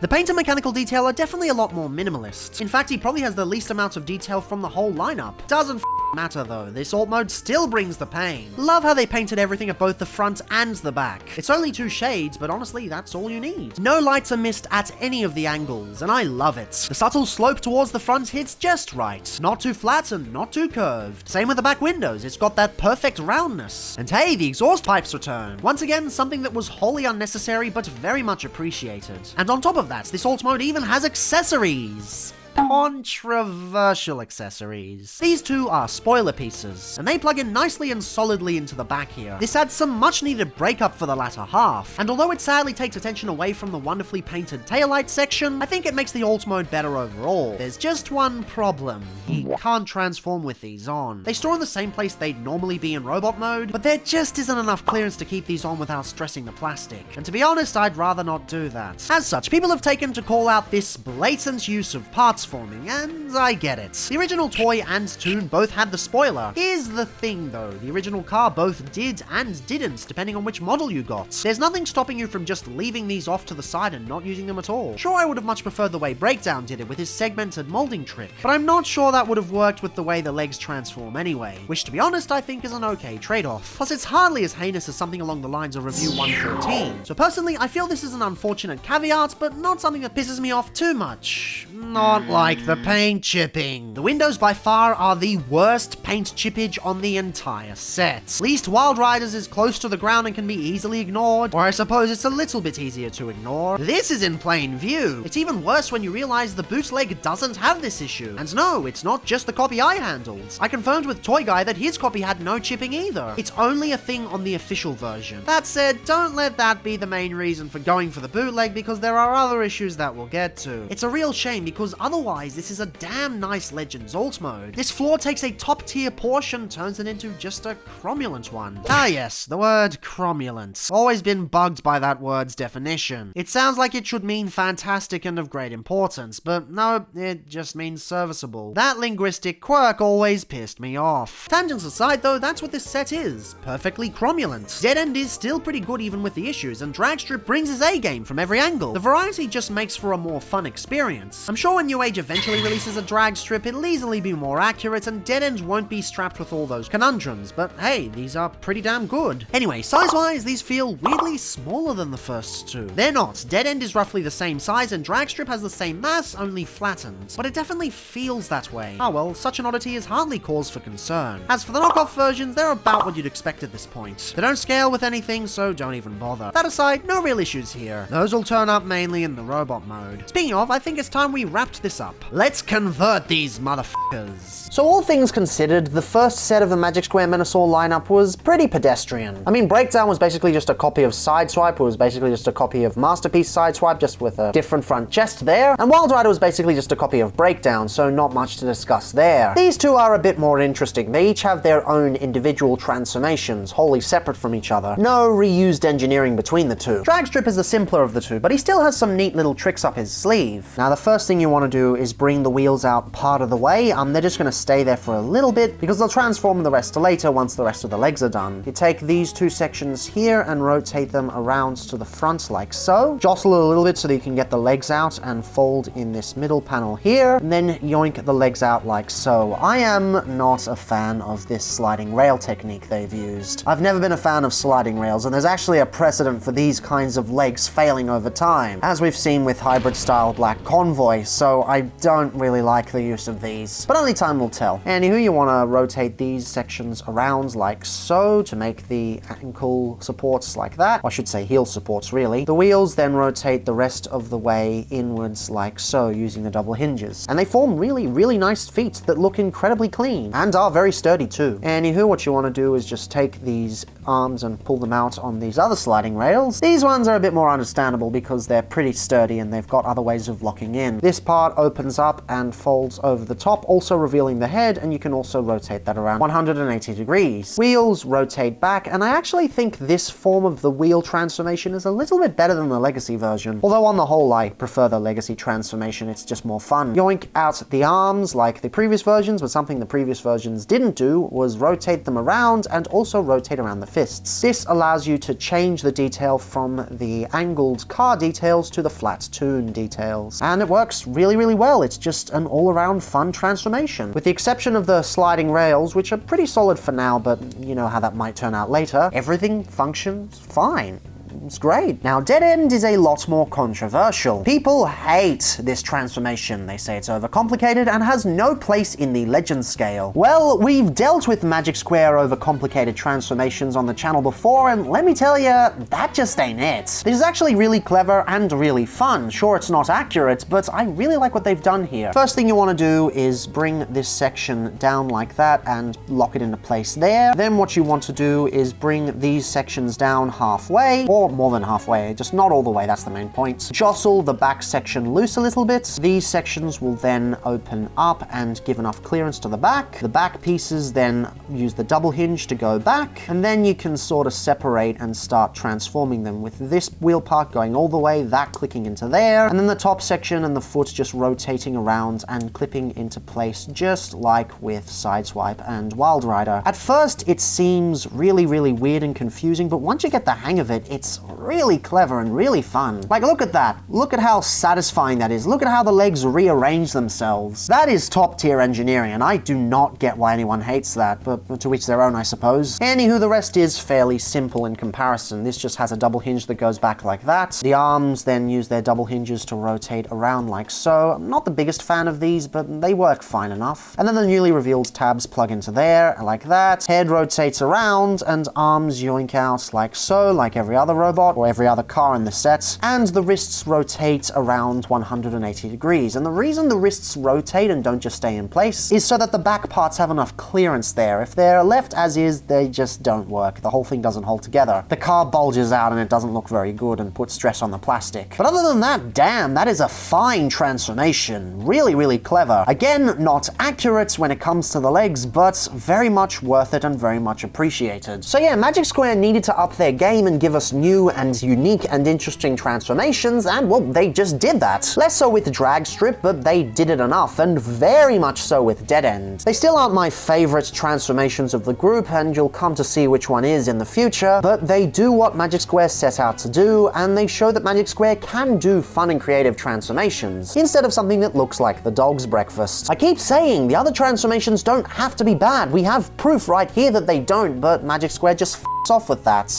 The paint and mechanical detail are definitely a lot more minimalist. In fact, he probably has the least amount of detail from the whole lineup. Doesn't matter though, this alt mode still brings the pain. Love how they painted everything at both the front and the back. It's only 2 shades, but honestly, that's all you need. No lights are missed at any of the angles, and I love it. The subtle slope towards the front hits just right. Not too flat and not too curved. Same with the back windows, it's got that perfect roundness. And hey, the exhaust pipes return. Once again, something that was wholly unnecessary, but very much appreciated. And on top of that, this alt mode even has accessories. Controversial accessories. These two are spoiler pieces, and they plug in nicely and solidly into the back here. This adds some much needed breakup for the latter half, and although it sadly takes attention away from the wonderfully painted taillight section, I think it makes the alt mode better overall. There's just one problem. You can't transform with these on. They store in the same place they'd normally be in robot mode, but there just isn't enough clearance to keep these on without stressing the plastic. And to be honest, I'd rather not do that. As such, people have taken to call out this blatant use of parts forming, and I get it. The original toy and toon both had the spoiler. Here's the thing though, the original car both did and didn't, depending on which model you got. There's nothing stopping you from just leaving these off to the side and not using them at all. Sure, I would have much preferred the way Breakdown did it with his segmented molding trick, but I'm not sure that would have worked with the way the legs transform anyway, which to be honest I think is an okay trade-off. Plus it's hardly as heinous as something along the lines of Review 114, so personally I feel this is an unfortunate caveat, but not something that pisses me off too much. Not like the paint chipping. The windows by far are the worst paint chippage on the entire set. At least Wildriders is close to the ground and can be easily ignored, or I suppose it's a little bit easier to ignore. This is in plain view. It's even worse when you realize the bootleg doesn't have this issue. And no, it's not just the copy I handled. I confirmed with Toy Guy that his copy had no chipping either. It's only a thing on the official version. That said, don't let that be the main reason for going for the bootleg, because there are other issues that we'll get to. It's a real shame, because otherwise this is a damn nice Legends alt mode. This floor takes a top tier Porsche and turns it into just a cromulent one. Ah yes, the word cromulent. Always been bugged by that word's definition. It sounds like it should mean fantastic and of great importance, but no, it just means serviceable. That linguistic quirk always pissed me off. Tangents aside though, that's what this set is. Perfectly cromulent. Dead End is still pretty good even with the issues, and Dragstrip brings his A-game from every angle. The variety just makes for a more fun experience. I'm sure when New Age eventually releases a Dragstrip, it'll easily be more accurate, and Dead End won't be strapped with all those conundrums, but hey, these are pretty damn good. Anyway, size-wise, these feel weirdly smaller than the first two. They're not. Dead End is roughly the same size, and Dragstrip has the same mass, only flattened. But it definitely feels that way. Ah well, such an oddity is hardly cause for concern. As for the knockoff versions, they're about what you'd expect at this point. They don't scale with anything, so don't even bother. That aside, no real issues here. Those will turn up mainly in the robot mode. Speaking of, I think it's time we wrapped this up. Let's convert these motherfuckers. So all things considered, the first set of the Magic Square Menasor lineup was pretty pedestrian. I mean, Breakdown was basically just a copy of Sideswipe, it was basically just a copy of Masterpiece Sideswipe, just with a different front chest there, and Wildrider was basically just a copy of Breakdown, so not much to discuss there. These two are a bit more interesting. They each have their own individual transformations, wholly separate from each other. No reused engineering between the two. Dragstrip is the simpler of the two, but he still has some neat little tricks up his sleeve. Now the first thing you want to do is bring the wheels out part of the way. They're just going to stay there for a little bit because they'll transform the rest to later once the rest of the legs are done. You take these two sections here and rotate them around to the front like so. Jostle it a little bit so that you can get the legs out and fold in this middle panel here, and then yoink the legs out like so. I am not a fan of this sliding rail technique they've used. I've never been a fan of sliding rails, and there's actually a precedent for these kinds of legs failing over time, as we've seen with hybrid style Black Convoy, so I don't really like the use of these. But only time will tell. Anywho, you want to rotate these sections around like so to make the ankle supports like that. Or I should say heel supports, really. The wheels then rotate the rest of the way inwards like so, using the double hinges. And they form really, really nice feet that look incredibly clean, and are very sturdy too. Anywho, what you want to do is just take these arms and pull them out on these other sliding rails. These ones are a bit more understandable because they're pretty sturdy and they've got other ways of locking in. This part opens up and folds over the top, also revealing the head, and you can also rotate that around 180 degrees. Wheels rotate back, and I actually think this form of the wheel transformation is a little bit better than the Legacy version. Although on the whole, I prefer the Legacy transformation, it's just more fun. Yoink out the arms like the previous versions, but something the previous versions didn't do was rotate them around and also rotate around the fists. This allows you to change the detail from the angled car details to the flat toon details. And it works really, really well. It's just an all-around fun transformation. With the exception of the sliding rails, which are pretty solid for now, but you know how that might turn out later, everything functions fine. It's great. Now, Dead End is a lot more controversial. People hate this transformation. They say it's overcomplicated and has no place in the Legend scale. Well, we've dealt with Magic Square overcomplicated transformations on the channel before, and let me tell you, that just ain't it. This is actually really clever and really fun. Sure, it's not accurate, but I really like what they've done here. First thing you want to do is bring this section down like that and lock it into place there. Then what you want to do is bring these sections down halfway, or more than halfway, just not all the way, that's the main point. Jostle the back section loose a little bit. These sections will then open up and give enough clearance to the back. The back pieces then use the double hinge to go back, and then you can sort of separate and start transforming them with this wheel part going all the way, that clicking into there, and then the top section and the foot just rotating around and clipping into place just like with Sideswipe and Wildrider. At first, it seems really, really weird and confusing, but once you get the hang of it, it's really clever and really fun. Like, look at that. Look at how satisfying that is. Look at how the legs rearrange themselves. That is top tier engineering, and I do not get why anyone hates that, but to each their own, I suppose. Anywho, the rest is fairly simple in comparison. This just has a double hinge that goes back like that. The arms then use their double hinges to rotate around like so. I'm not the biggest fan of these, but they work fine enough. And then the newly revealed tabs plug into there, like that. Head rotates around, and arms yoink out like so, like every other robot or every other car in the set, and the wrists rotate around 180 degrees. And the reason the wrists rotate and don't just stay in place is so that the back parts have enough clearance there. If they're left as is, they just don't work. The whole thing doesn't hold together. The car bulges out and it doesn't look very good and puts stress on the plastic. But other than that, damn, that is a fine transformation. Really, really clever. Again, not accurate when it comes to the legs, but very much worth it and very much appreciated. So yeah, Magic Square needed to up their game and give us new and unique and interesting transformations, and well, they just did that. Less so with Dragstrip, but they did it enough, and very much so with Dead End. They still aren't my favorite transformations of the group, and you'll come to see which one is in the future, but they do what Magic Square set out to do, and they show that Magic Square can do fun and creative transformations, instead of something that looks like the dog's breakfast. I keep saying, the other transformations don't have to be bad. We have proof right here that they don't, but Magic Square just f***s off with that.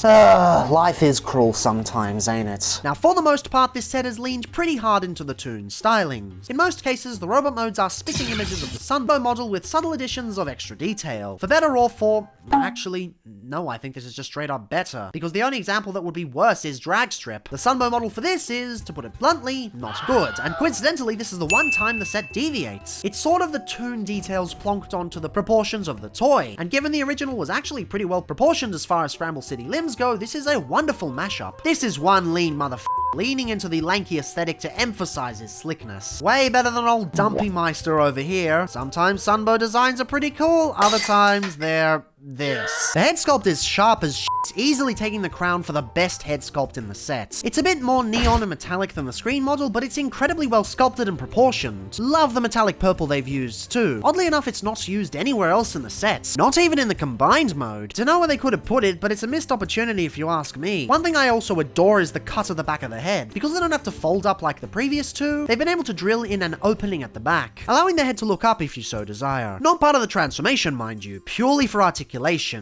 Life is cruel. cruel sometimes, ain't it? Now, for the most part, this set has leaned pretty hard into the toon stylings. In most cases, the robot modes are spitting images of the Sunbow model with subtle additions of extra detail. For better or for... actually, no, I think this is just straight up better, because the only example that would be worse is Dragstrip. The Sunbow model for this is, to put it bluntly, not good, and coincidentally, this is the one time the set deviates. It's sort of the toon details plonked onto the proportions of the toy, and given the original was actually pretty well proportioned as far as Scramble City limbs go, this is a wonderful mashup. This is one lean leaning into the lanky aesthetic to emphasize his slickness. Way better than old Dumpy Meister over here. Sometimes Sunbow designs are pretty cool, other times they're this. The head sculpt is sharp as shit, easily taking the crown for the best head sculpt in the set. It's a bit more neon and metallic than the screen model, but it's incredibly well sculpted and proportioned. Love the metallic purple they've used too. Oddly enough, it's not used anywhere else in the set, not even in the combined mode. Don't know where they could have put it, but it's a missed opportunity if you ask me. One thing I also adore is the cut of the back of the head. Because they don't have to fold up like the previous two, they've been able to drill in an opening at the back, allowing the head to look up if you so desire. Not part of the transformation, mind you, purely for articulation.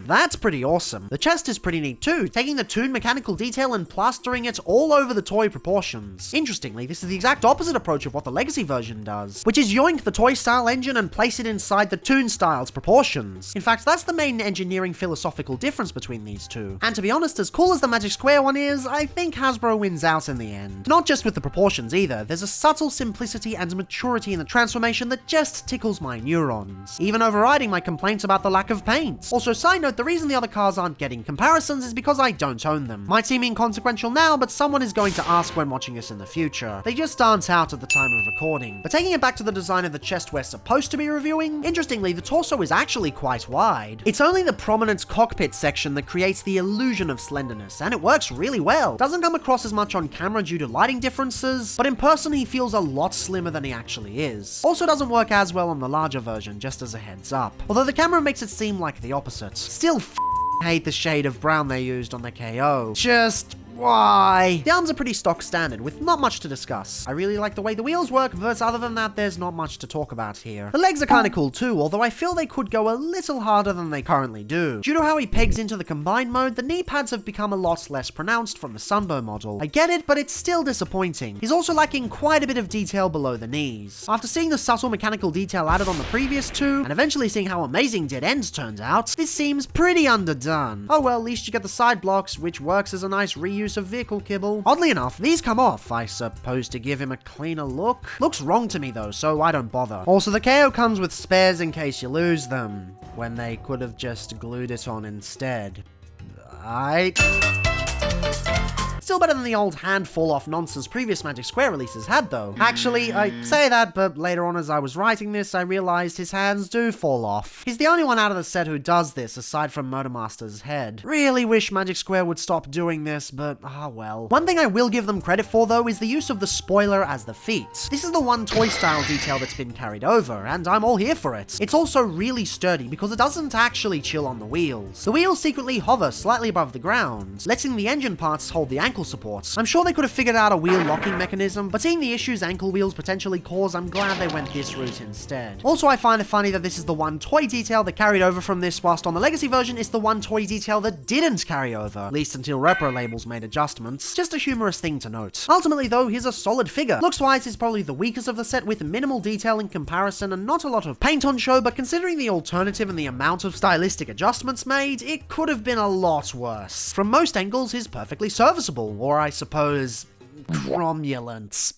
That's pretty awesome. The chest is pretty neat too, taking the toon mechanical detail and plastering it all over the toy proportions. Interestingly, this is the exact opposite approach of what the Legacy version does, which is yoink the toy style engine and place it inside the toon style's proportions. In fact, that's the main engineering philosophical difference between these two. And to be honest, as cool as the Magic Square one is, I think Hasbro wins out in the end. Not just with the proportions either, there's a subtle simplicity and maturity in the transformation that just tickles my neurons, even overriding my complaints about the lack of paint. Also, side note, the reason the other cars aren't getting comparisons is because I don't own them. Might seem inconsequential now, but someone is going to ask when watching this in the future. They just aren't out at the time of recording. But taking it back to the design of the chest we're supposed to be reviewing, interestingly, the torso is actually quite wide. It's only the prominent cockpit section that creates the illusion of slenderness, and it works really well. Doesn't come across as much on camera due to lighting differences, but in person he feels a lot slimmer than he actually is. Also doesn't work as well on the larger version, just as a heads up. Although the camera makes it seem like the opposite. Still hate the shade of brown they used on the KO. Just... why? The arms are pretty stock standard, with not much to discuss. I really like the way the wheels work, but other than that, there's not much to talk about here. The legs are kinda cool too, although I feel they could go a little harder than they currently do. Due to how he pegs into the combined mode, the knee pads have become a lot less pronounced from the Sunbow model. I get it, but it's still disappointing. He's also lacking quite a bit of detail below the knees. After seeing the subtle mechanical detail added on the previous two, and eventually seeing how amazing Dead Ends turned out, this seems pretty underdone. Oh well, at least you get the side blocks, which works as a nice reuse of vehicle kibble. Oddly enough, these come off, I suppose, to give him a cleaner look. Looks wrong to me though, so I don't bother. Also, the KO comes with spares in case you lose them, when they could have just glued it on instead. Still better than the old hand fall off nonsense previous Magic Square releases had though. Actually, I say that, but later on as I was writing this, I realized his hands do fall off. He's the only one out of the set who does this, aside from Motormaster's head. Really wish Magic Square would stop doing this, but well. One thing I will give them credit for though is the use of the spoiler as the feet. This is the one toy style detail that's been carried over, and I'm all here for it. It's also really sturdy because it doesn't actually chill on the wheels. The wheels secretly hover slightly above the ground, letting the engine parts hold the ankle supports. I'm sure they could have figured out a wheel locking mechanism, but seeing the issues ankle wheels potentially cause, I'm glad they went this route instead. Also, I find it funny that this is the one toy detail that carried over from this, whilst on the Legacy version it's the one toy detail that didn't carry over, at least until repro labels made adjustments. Just a humorous thing to note. Ultimately though, here's a solid figure. Looks-wise, he's probably the weakest of the set with minimal detail in comparison and not a lot of paint on show, but considering the alternative and the amount of stylistic adjustments made, it could have been a lot worse. From most angles, he's perfectly serviceable, or I suppose, cromulent.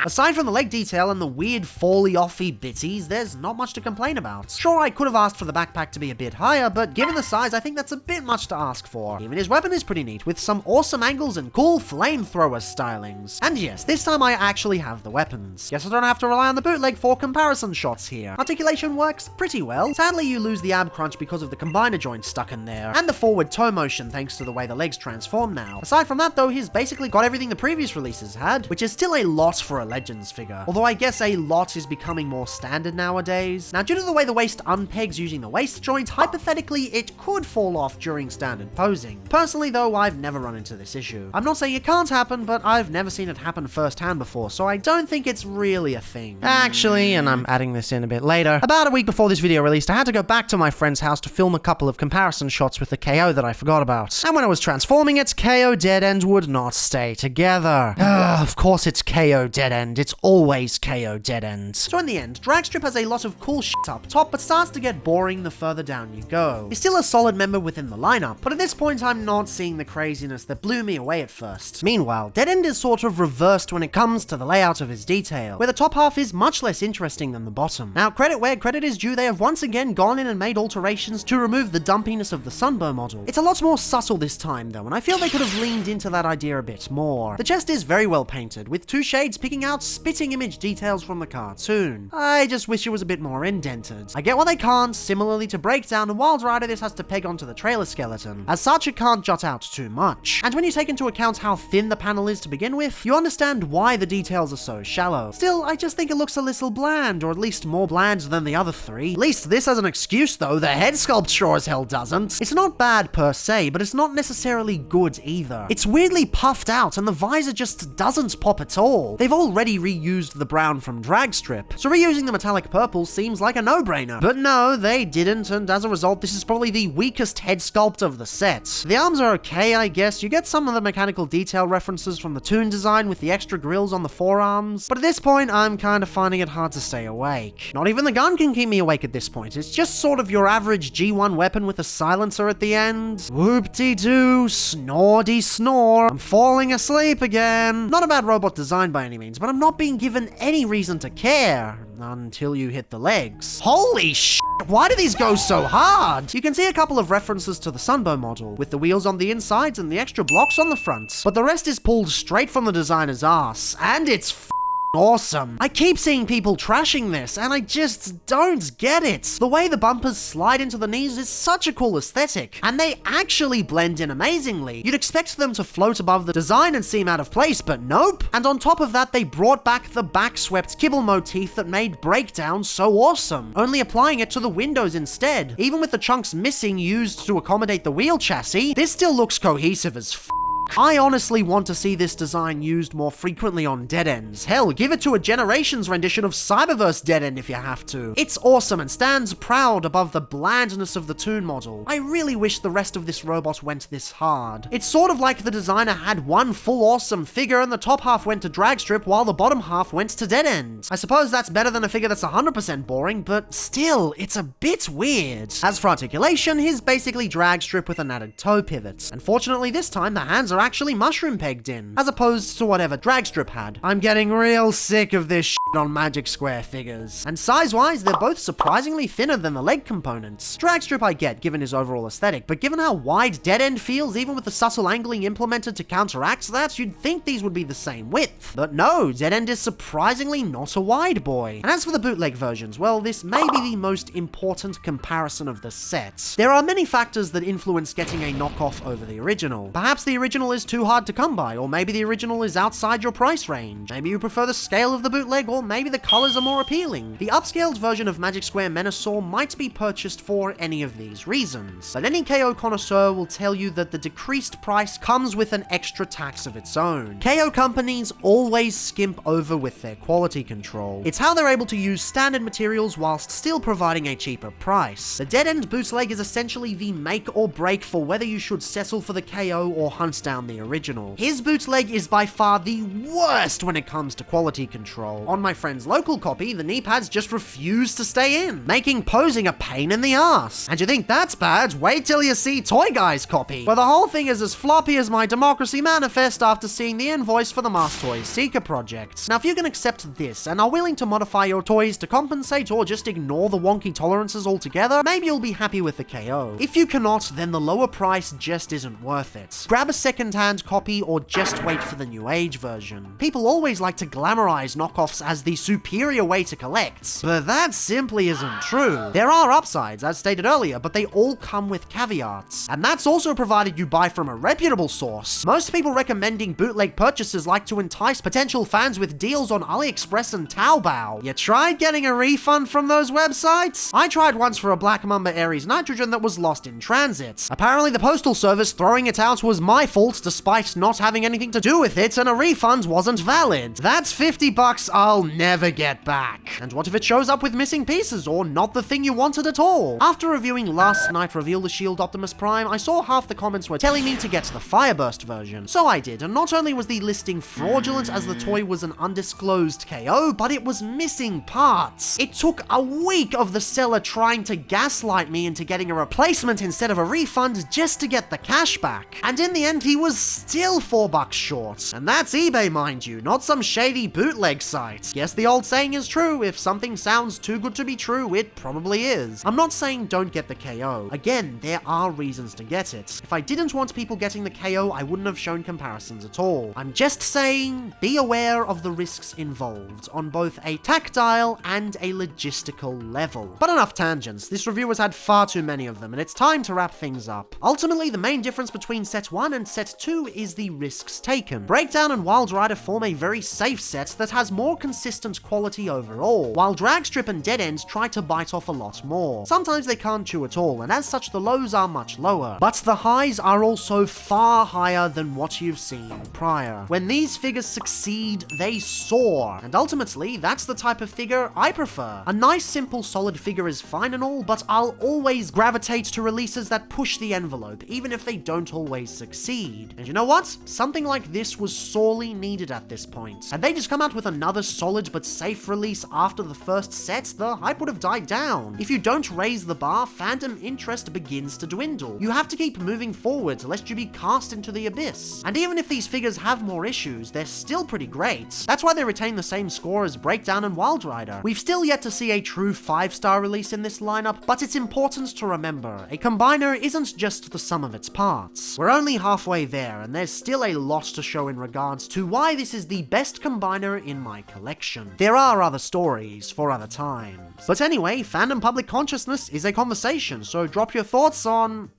Aside from the leg detail and the weird fally-offy bitties, there's not much to complain about. Sure, I could have asked for the backpack to be a bit higher, but given the size, I think that's a bit much to ask for. Even his weapon is pretty neat, with some awesome angles and cool flamethrower stylings. And yes, this time I actually have the weapons. Guess I don't have to rely on the bootleg for comparison shots here. Articulation works pretty well. Sadly, you lose the ab crunch because of the combiner joint stuck in there, and the forward toe motion thanks to the way the legs transform now. Aside from that though, he's basically got everything the previous releases had, which is still a lot for a Legends figure. Although I guess a lot is becoming more standard nowadays. Now, due to the way the waist unpegs using the waist joint, hypothetically, it could fall off during standard posing. Personally, though, I've never run into this issue. I'm not saying it can't happen, but I've never seen it happen firsthand before, so I don't think it's really a thing. Actually, and I'm adding this in a bit later, about a week before this video released, I had to go back to my friend's house to film a couple of comparison shots with the KO that I forgot about. And when I was transforming it, KO dead end would not stay together. Of course it's KO dead end. It's always KO dead end. So in the end, Dragstrip has a lot of cool shit up top, but starts to get boring the further down you go. He's still a solid member within the lineup, but at this point I'm not seeing the craziness that blew me away at first. Meanwhile, Dead End is sort of reversed when it comes to the layout of his detail, where the top half is much less interesting than the bottom. Now, credit where credit is due, they have once again gone in and made alterations to remove the dumpiness of the Sunbow model. It's a lot more subtle this time though, and I feel they could have leaned into that idea a bit more. The chest is very well painted, with two shades picking out spitting image details from the cartoon. I just wish it was a bit more indented. I get why they can't. Similarly to Breakdown and Wildrider, this has to peg onto the trailer skeleton. As such, it can't jut out too much. And when you take into account how thin the panel is to begin with, you understand why the details are so shallow. Still, I just think it looks a little bland, or at least more bland than the other three. At least this has an excuse though, the head sculpt sure as hell doesn't. It's not bad per se, but it's not necessarily good either. It's weirdly puffed out, and the visor just doesn't pop at all. They've already reused the brown from Dragstrip, so reusing the metallic purple seems like a no-brainer. But no, they didn't, and as a result, this is probably the weakest head sculpt of the set. The arms are okay, I guess. You get some of the mechanical detail references from the toon design with the extra grills on the forearms, but at this point, I'm kind of finding it hard to stay awake. Not even the gun can keep me awake at this point. It's just sort of your average G1 weapon with a silencer at the end. Whoop-de-doo, snore-de-snore. I'm falling asleep again. Not a bad robot design by any means, but I'm not being given any reason to care. Until you hit the legs. Holy shit, why do these go so hard? You can see a couple of references to the Sunbow model, with the wheels on the insides and the extra blocks on the front, but the rest is pulled straight from the designer's ass, and it's awesome. I keep seeing people trashing this, and I just don't get it. The way the bumpers slide into the knees is such a cool aesthetic, and they actually blend in amazingly. You'd expect them to float above the design and seem out of place, but nope. And on top of that, they brought back the back-swept kibble motif that made Breakdown so awesome, only applying it to the windows instead. Even with the chunks missing used to accommodate the wheel chassis, this still looks cohesive as f***. I honestly want to see this design used more frequently on Dead Ends. Hell, give it to a Generations rendition of Cyberverse Dead End if you have to. It's awesome and stands proud above the blandness of the toon model. I really wish the rest of this robot went this hard. It's sort of like the designer had one full awesome figure and the top half went to Dragstrip while the bottom half went to Dead End. I suppose that's better than a figure that's 100% boring, but still, it's a bit weird. As for articulation, he's basically Dragstrip with an added toe pivot. Unfortunately, this time the hands are actually mushroom pegged in, as opposed to whatever Dragstrip had. I'm getting real sick of this shit on Magic Square figures. And size-wise, they're both surprisingly thinner than the leg components. Dragstrip I get, given his overall aesthetic, but given how wide Dead End feels, even with the subtle angling implemented to counteract that, you'd think these would be the same width. But no, Dead End is surprisingly not a wide boy. And as for the bootleg versions, well, this may be the most important comparison of the set. There are many factors that influence getting a knockoff over the original. Perhaps the original is too hard to come by, or maybe the original is outside your price range. Maybe you prefer the scale of the bootleg, or maybe the colors are more appealing. The upscaled version of Magic Square Menasor might be purchased for any of these reasons, but any KO connoisseur will tell you that the decreased price comes with an extra tax of its own. KO companies always skimp over with their quality control. It's how they're able to use standard materials whilst still providing a cheaper price. The Dead End bootleg is essentially the make or break for whether you should settle for the KO or hunt down the original. His bootleg is by far the worst when it comes to quality control. On my friend's local copy, the knee pads just refuse to stay in, making posing a pain in the ass. And you think that's bad? Wait till you see Toy Guy's copy, where the whole thing is as floppy as my Democracy Manifest after seeing the invoice for the Mass Toys Seeker project. Now, if you can accept this and are willing to modify your toys to compensate or just ignore the wonky tolerances altogether, maybe you'll be happy with the KO. If you cannot, then the lower price just isn't worth it. Grab a second-hand copy or just wait for the new age version. People always like to glamorize knockoffs as as the superior way to collect. But that simply isn't true. There are upsides, as stated earlier, but they all come with caveats. And that's also provided you buy from a reputable source. Most people recommending bootleg purchases like to entice potential fans with deals on AliExpress and Taobao. You tried getting a refund from those websites? I tried once for a Black Mamba Ares nitrogen that was lost in transit. Apparently the postal service throwing it out was my fault despite not having anything to do with it, and a refund wasn't valid. That's $50 I'll never get back. And what if it shows up with missing pieces or not the thing you wanted at all? After reviewing Last Night Reveal the Shield Optimus Prime, I saw half the comments were telling me to get the Fireburst version. So I did, and not only was the listing fraudulent as the toy was an undisclosed KO, but it was missing parts. It took a week of the seller trying to gaslight me into getting a replacement instead of a refund just to get the cash back. And in the end, he was still $4 short. And that's eBay, mind you, not some shady bootleg site. Yes, the old saying is true, if something sounds too good to be true, it probably is. I'm not saying don't get the KO. Again, there are reasons to get it. If I didn't want people getting the KO, I wouldn't have shown comparisons at all. I'm just saying, be aware of the risks involved on both a tactile and a logistical level. But enough tangents, this review has had far too many of them, and it's time to wrap things up. Ultimately, the main difference between set 1 and set 2 is the risks taken. Breakdown and Wildrider form a very safe set that has more consistent quality overall, while Dragstrip and Dead End try to bite off a lot more. Sometimes they can't chew at all, and as such the lows are much lower, but the highs are also far higher than what you've seen prior. When these figures succeed, they soar, and ultimately that's the type of figure I prefer. A nice simple solid figure is fine and all, but I'll always gravitate to releases that push the envelope, even if they don't always succeed. And you know what? Something like this was sorely needed at this point. Had they just come out with another solid but safe release after the first set, the hype would have died down. If you don't raise the bar, fandom interest begins to dwindle. You have to keep moving forward lest you be cast into the abyss. And even if these figures have more issues, they're still pretty great. That's why they retain the same score as Breakdown and Wildrider. We've still yet to see a true 5-star release in this lineup, but it's important to remember, a combiner isn't just the sum of its parts. We're only halfway there, and there's still a lot to show in regards to why this is the best combiner in my collection. There are other stories for other times. But anyway, fandom public consciousness is a conversation, so drop your thoughts on...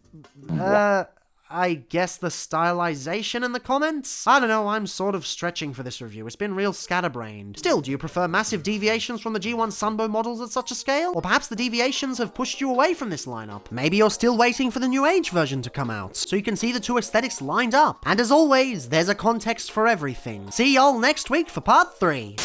I guess the stylization in the comments? I don't know, I'm sort of stretching for this review. It's been real scatterbrained. Still, do you prefer massive deviations from the G1 Sunbow models at such a scale? Or perhaps the deviations have pushed you away from this lineup? Maybe you're still waiting for the New Age version to come out, so you can see the two aesthetics lined up. And as always, there's a context for everything. See y'all next week for part 3.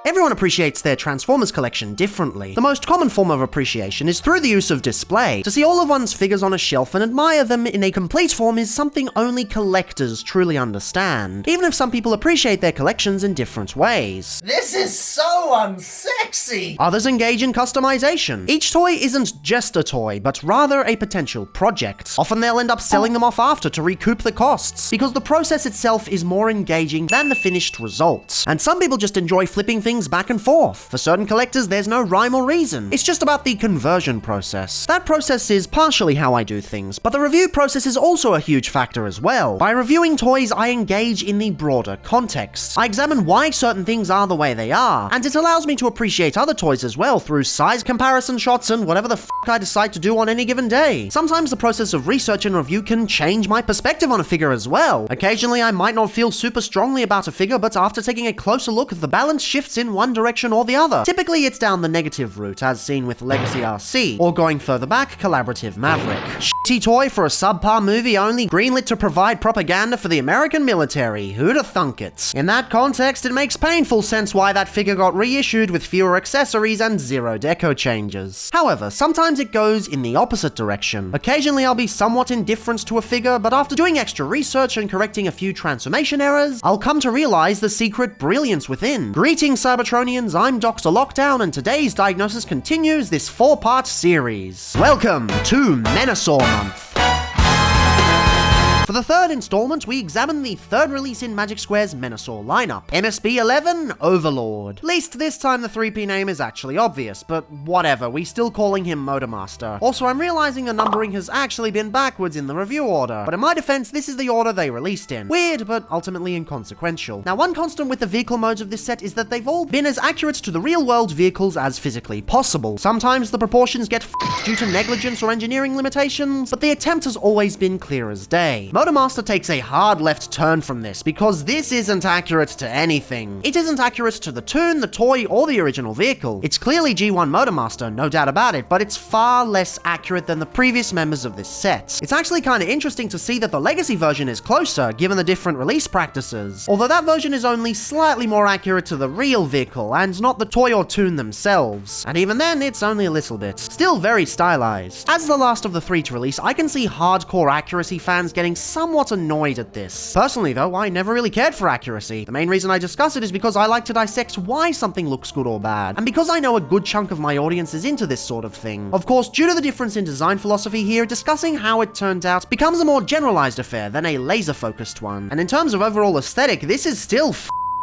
Everyone appreciates their Transformers collection differently. The most common form of appreciation is through the use of display. To see all of one's figures on a shelf and admire them in a complete form is something only collectors truly understand, even if some people appreciate their collections in different ways. This is so unsexy! Others engage in customization. Each toy isn't just a toy, but rather a potential project. Often they'll end up selling them off after to recoup the costs, because the process itself is more engaging than the finished result. And some people just enjoy flipping things back and forth. For certain collectors, there's no rhyme or reason. It's just about the conversion process. That process is partially how I do things, but the review process is also a huge factor as well. By reviewing toys, I engage in the broader context. I examine why certain things are the way they are, and it allows me to appreciate other toys as well through size comparison shots and whatever the f*** I decide to do on any given day. Sometimes the process of research and review can change my perspective on a figure as well. Occasionally, I might not feel super strongly about a figure, but after taking a closer look, the balance shifts in one direction or the other. Typically, it's down the negative route, as seen with Legacy RC, or going further back, Collaborative Maverick. Shitty toy for a subpar movie only greenlit to provide propaganda for the American military. Who'da thunk it? In that context, it makes painful sense why that figure got reissued with fewer accessories and zero deco changes. However, sometimes it goes in the opposite direction. Occasionally, I'll be somewhat indifferent to a figure, but after doing extra research and correcting a few transformation errors, I'll come to realize the secret brilliance within. Greetings, Cybertronians, I'm Drlockdown, and today's diagnosis continues this 4-part series. Welcome to Menasor Month. For the third installment, we examine the third release in Magic Square's Menasor lineup, MSB 11 Overlord. At least this time the 3P name is actually obvious, but whatever, we still calling him Motormaster. Also, I'm realizing the numbering has actually been backwards in the review order, but in my defense, this is the order they released in. Weird, but ultimately inconsequential. Now, one constant with the vehicle modes of this set is that they've all been as accurate to the real-world vehicles as physically possible. Sometimes the proportions get f***ed due to negligence or engineering limitations, but the attempt has always been clear as day. Motormaster takes a hard left turn from this, because this isn't accurate to anything. It isn't accurate to the toon, the toy, or the original vehicle. It's clearly G1 Motormaster, no doubt about it, but it's far less accurate than the previous members of this set. It's actually kind of interesting to see that the Legacy version is closer, given the different release practices, although that version is only slightly more accurate to the real vehicle, and not the toy or toon themselves. And even then, it's only a little bit. Still very stylized. As the last of the three to release, I can see hardcore accuracy fans getting somewhat annoyed at this. Personally though, I never really cared for accuracy. The main reason I discuss it is because I like to dissect why something looks good or bad, and because I know a good chunk of my audience is into this sort of thing. Of course, due to the difference in design philosophy here, discussing how it turned out becomes a more generalized affair than a laser-focused one. And in terms of overall aesthetic, this is still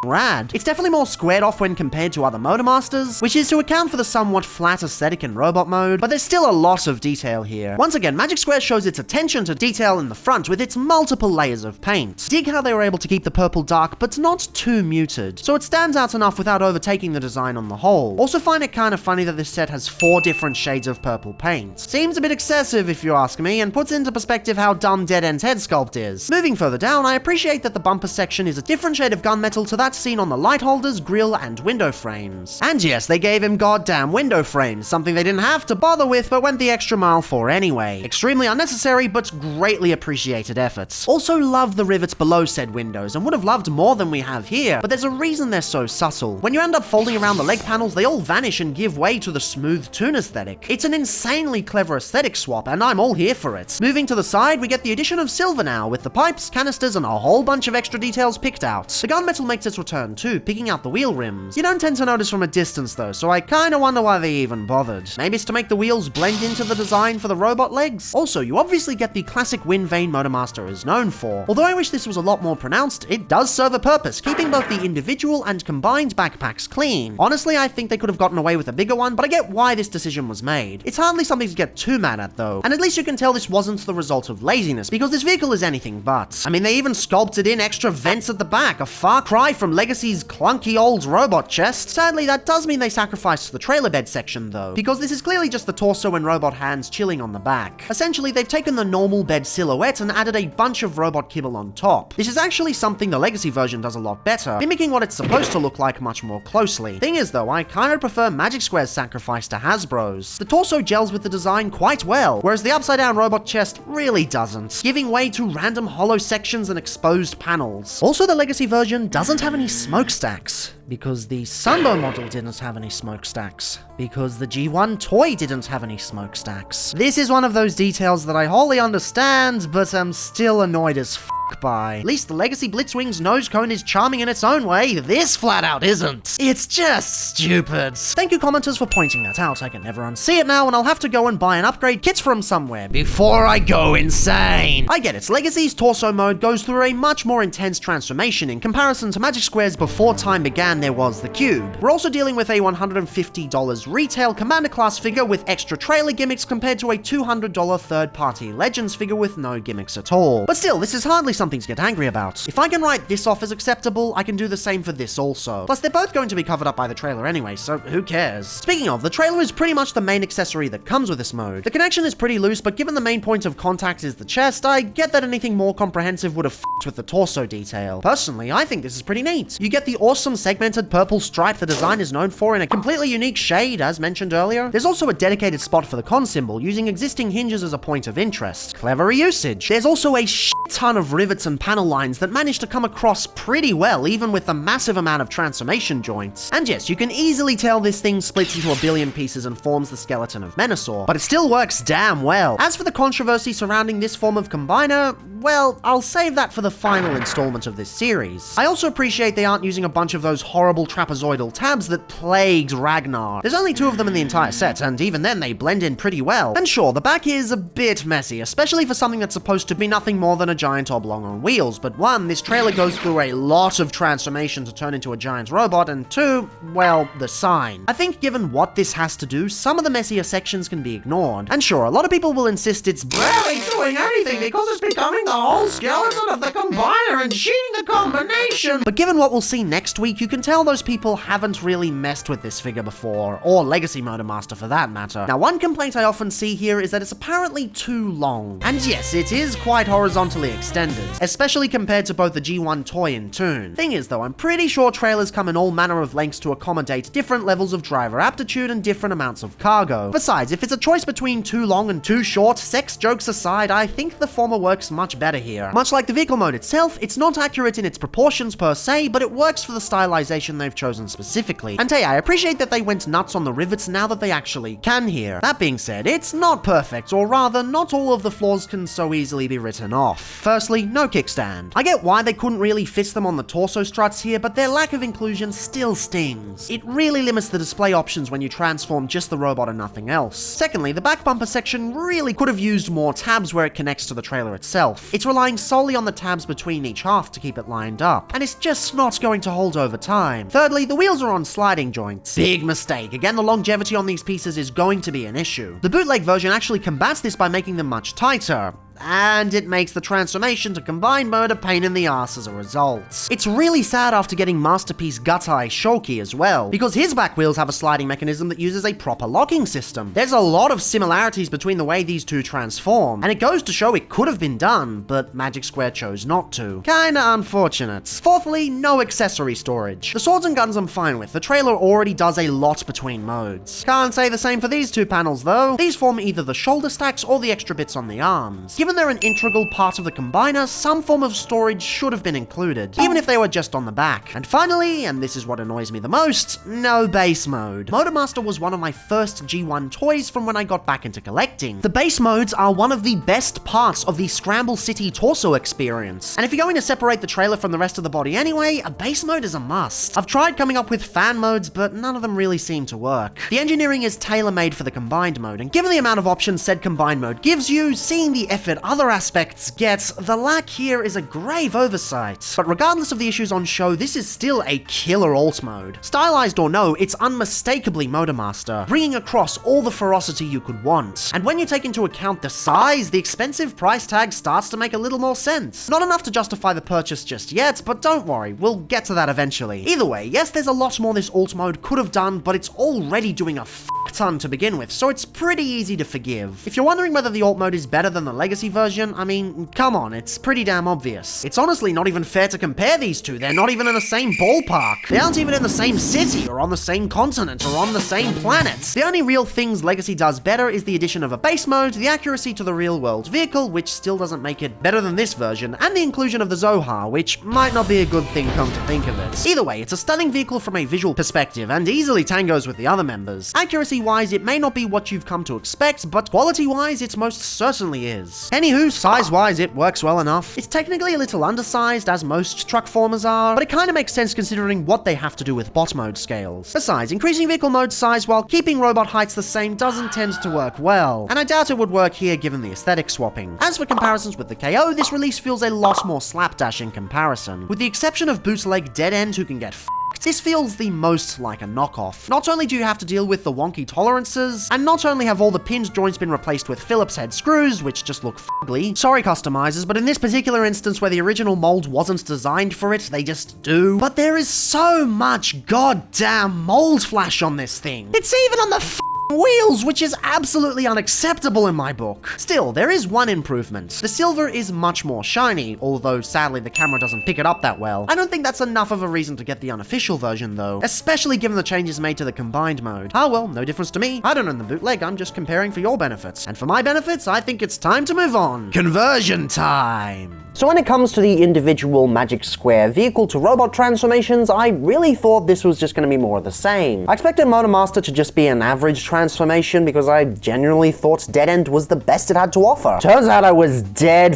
rad. It's definitely more squared off when compared to other Motormasters, which is to account for the somewhat flat aesthetic in robot mode, but there's still a lot of detail here. Once again, Magic Square shows its attention to detail in the front with its multiple layers of paint. Dig how they were able to keep the purple dark, but not too muted, so it stands out enough without overtaking the design on the whole. Also find it kind of funny that this set has 4 different shades of purple paint. Seems a bit excessive if you ask me, and puts into perspective how dumb Dead End's head sculpt is. Moving further down, I appreciate that the bumper section is a different shade of gunmetal to that seen on the light holders, grille, and window frames. And yes, they gave him goddamn window frames, something they didn't have to bother with but went the extra mile for anyway. Extremely unnecessary but greatly appreciated efforts. Also love the rivets below said windows and would have loved more than we have here, but there's a reason they're so subtle. When you end up folding around the leg panels, they all vanish and give way to the smooth toon aesthetic. It's an insanely clever aesthetic swap, and I'm all here for it. Moving to the side, we get the addition of silver now, with the pipes, canisters, and a whole bunch of extra details picked out. The gunmetal makes its return too, picking out the wheel rims. You don't tend to notice from a distance though, so I kinda wonder why they even bothered. Maybe it's to make the wheels blend into the design for the robot legs? Also, you obviously get the classic wind vane Motormaster is known for. Although I wish this was a lot more pronounced, it does serve a purpose, keeping both the individual and combined backpacks clean. Honestly, I think they could have gotten away with a bigger one, but I get why this decision was made. It's hardly something to get too mad at though, and at least you can tell this wasn't the result of laziness, because this vehicle is anything but. I mean, they even sculpted in extra vents at the back, a far cry from Legacy's clunky old robot chest. Sadly, that does mean they sacrificed the trailer bed section though, because this is clearly just the torso and robot hands chilling on the back. Essentially, they've taken the normal bed silhouette and added a bunch of robot kibble on top. This is actually something the Legacy version does a lot better, mimicking what it's supposed to look like much more closely. Thing is though, I kinda prefer Magic Square's sacrifice to Hasbro's. The torso gels with the design quite well, whereas the upside down robot chest really doesn't, giving way to random hollow sections and exposed panels. Also, the Legacy version doesn't have any smokestacks, because the Sunbow model didn't have any smokestacks, because the G1 toy didn't have any smokestacks. This is one of those details that I wholly understand, but I'm still annoyed as by. At least the Legacy Blitzwing's nose cone is charming in its own way, this flat out isn't. It's just stupid. Thank you commenters for pointing that out. I can never unsee it now, and I'll have to go and buy and upgrade kits from somewhere before I go insane. I get it, Legacy's torso mode goes through a much more intense transformation in comparison to Magic Square's before time began there was the cube. We're also dealing with a $150 retail Commander class figure with extra trailer gimmicks compared to a $200 third-party Legends figure with no gimmicks at all. But still, this is hardly something to get angry about. If I can write this off as acceptable, I can do the same for this also. Plus, they're both going to be covered up by the trailer anyway, so who cares? Speaking of, the trailer is pretty much the main accessory that comes with this mode. The connection is pretty loose, but given the main point of contact is the chest, I get that anything more comprehensive would have f***ed with the torso detail. Personally, I think this is pretty neat. You get the awesome segmented purple stripe the design is known for in a completely unique shade, as mentioned earlier. There's also a dedicated spot for the con symbol, using existing hinges as a point of interest. Clever usage. There's also a ton of rivets and panel lines that manage to come across pretty well, even with the massive amount of transformation joints. And yes, you can easily tell this thing splits into a billion pieces and forms the skeleton of Menasor, but it still works damn well. As for the controversy surrounding this form of combiner, well, I'll save that for the final installment of this series. I also appreciate they aren't using a bunch of those horrible trapezoidal tabs that plagued Ragnar. There's only 2 of them in the entire set, and even then they blend in pretty well. And sure, the back is a bit messy, especially for something that's supposed to be nothing more than a giant oblong on wheels, but 1, this trailer goes through a lot of transformation to turn into a giant robot, and 2, well, the sign. I think given what this has to do, some of the messier sections can be ignored. And sure, a lot of people will insist it's barely doing anything because it's becoming the whole skeleton of the combiner and cheating the combination. But given what we'll see next week, you can tell those people haven't really messed with this figure before, or Legacy Motormaster for that matter. Now, one complaint I often see here is that it's apparently too long. And yes, it is quite horizontally extended, especially compared to both the G1 toy and Toon. Thing is though, I'm pretty sure trailers come in all manner of lengths to accommodate different levels of driver aptitude and different amounts of cargo. Besides, if it's a choice between too long and too short, sex jokes aside, I think the former works much better here. Much like the vehicle mode itself, it's not accurate in its proportions per se, but it works for the stylization they've chosen specifically. And hey, I appreciate that they went nuts on the rivets now that they actually can here. That being said, it's not perfect, or rather, not all of the flaws can so easily be written off. Firstly, no kickstand. I get why they couldn't really fit them on the torso struts here, but their lack of inclusion still stings. It really limits the display options when you transform just the robot and nothing else. Secondly, the back bumper section really could have used more tabs where it connects to the trailer itself. It's relying solely on the tabs between each half to keep it lined up, and it's just not going to hold over time. Thirdly, the wheels are on sliding joints. Big mistake. Again, the longevity on these pieces is going to be an issue. The bootleg version actually combats this by making them much tighter, and it makes the transformation to combined mode a pain in the ass as a result. It's really sad after getting Masterpiece Gut-Eye Shulky as well, because his back wheels have a sliding mechanism that uses a proper locking system. There's a lot of similarities between the way these two transform, and it goes to show it could have been done, but Magic Square chose not to. Kinda unfortunate. Fourthly, no accessory storage. The swords and guns I'm fine with. The trailer already does a lot between modes. Can't say the same for these 2 panels though. These form either the shoulder stacks or the extra bits on the arms. Given they're an integral part of the combiner, some form of storage should have been included, even if they were just on the back. And finally, and this is what annoys me the most, no base mode. Motormaster was one of my first G1 toys from when I got back into collecting. The base modes are one of the best parts of the Scramble City torso experience, and if you're going to separate the trailer from the rest of the body anyway, a base mode is a must. I've tried coming up with fan modes, but none of them really seem to work. The engineering is tailor-made for the combined mode, and given the amount of options said combined mode gives you, seeing the effort other aspects get, the lack here is a grave oversight. But regardless of the issues on show, this is still a killer alt mode. Stylized or no, it's unmistakably Motormaster, bringing across all the ferocity you could want. And when you take into account the size, the expensive price tag starts to make a little more sense. Not enough to justify the purchase just yet, but don't worry, we'll get to that eventually. Either way, yes, there's a lot more this alt mode could have done, but it's already doing a ton to begin with, so it's pretty easy to forgive. If you're wondering whether the alt mode is better than the Legacy version, I mean, come on, it's pretty damn obvious. It's honestly not even fair to compare these two. They're not even in the same ballpark. They aren't even in the same city, or on the same continent, or on the same planet. The only real things Legacy does better is the addition of a base mode, the accuracy to the real-world vehicle, which still doesn't make it better than this version, and the inclusion of the Zohar, which might not be a good thing come to think of it. Either way, it's a stunning vehicle from a visual perspective, and easily tangos with the other members. Accuracy-wise, it may not be what you've come to expect, but quality-wise, it most certainly is. Anywho, size-wise, it works well enough. It's technically a little undersized, as most truck formers are, but it kinda makes sense considering what they have to do with bot mode scales. Besides, increasing vehicle mode size while keeping robot heights the same doesn't tend to work well, and I doubt it would work here given the aesthetic swapping. As for comparisons with the KO, this release feels a lot more slapdash in comparison. With the exception of bootleg dead end who can get this feels the most like a knockoff. Not only do you have to deal with the wonky tolerances, and not only have all the pinned joints been replaced with Phillips head screws, which just look ugly. Sorry customizers, but in this particular instance where the original mold wasn't designed for it, they just do. But there is so much goddamn mold flash on this thing. It's even on the wheels, which is absolutely unacceptable in my book. Still, there is one improvement. The silver is much more shiny, although sadly the camera doesn't pick it up that well. I don't think that's enough of a reason to get the unofficial version though, especially given the changes made to the combined mode. Ah well, no difference to me. I don't own the bootleg, I'm just comparing for your benefits. And for my benefits, I think it's time to move on. Conversion time! So when it comes to the individual Magic Square vehicle to robot transformations, I really thought this was just going to be more of the same. I expected Motormaster to just be an average transformation because I genuinely thought Dead End was the best it had to offer. Turns out I was dead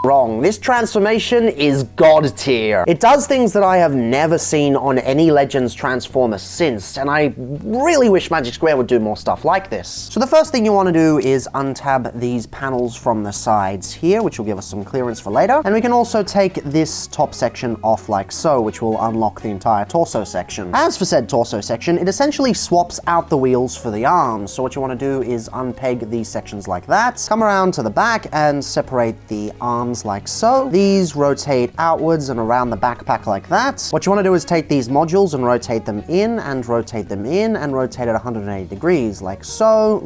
wrong. This transformation is god tier. It does things that I have never seen on any Legends Transformer since, and I really wish Magic Square would do more stuff like this. So the first thing you want to do is untab these panels from the sides here, which will give us some clearance for later. And we can also take this top section off like so, which will unlock the entire torso section. As for said torso section, it essentially swaps out the wheels for the arms. So what you want to do is unpeg these sections like that, come around to the back and separate the arms like so. These rotate outwards and around the backpack like that. What you want to do is take these modules and rotate them in and rotate them in and rotate at 180 degrees like so,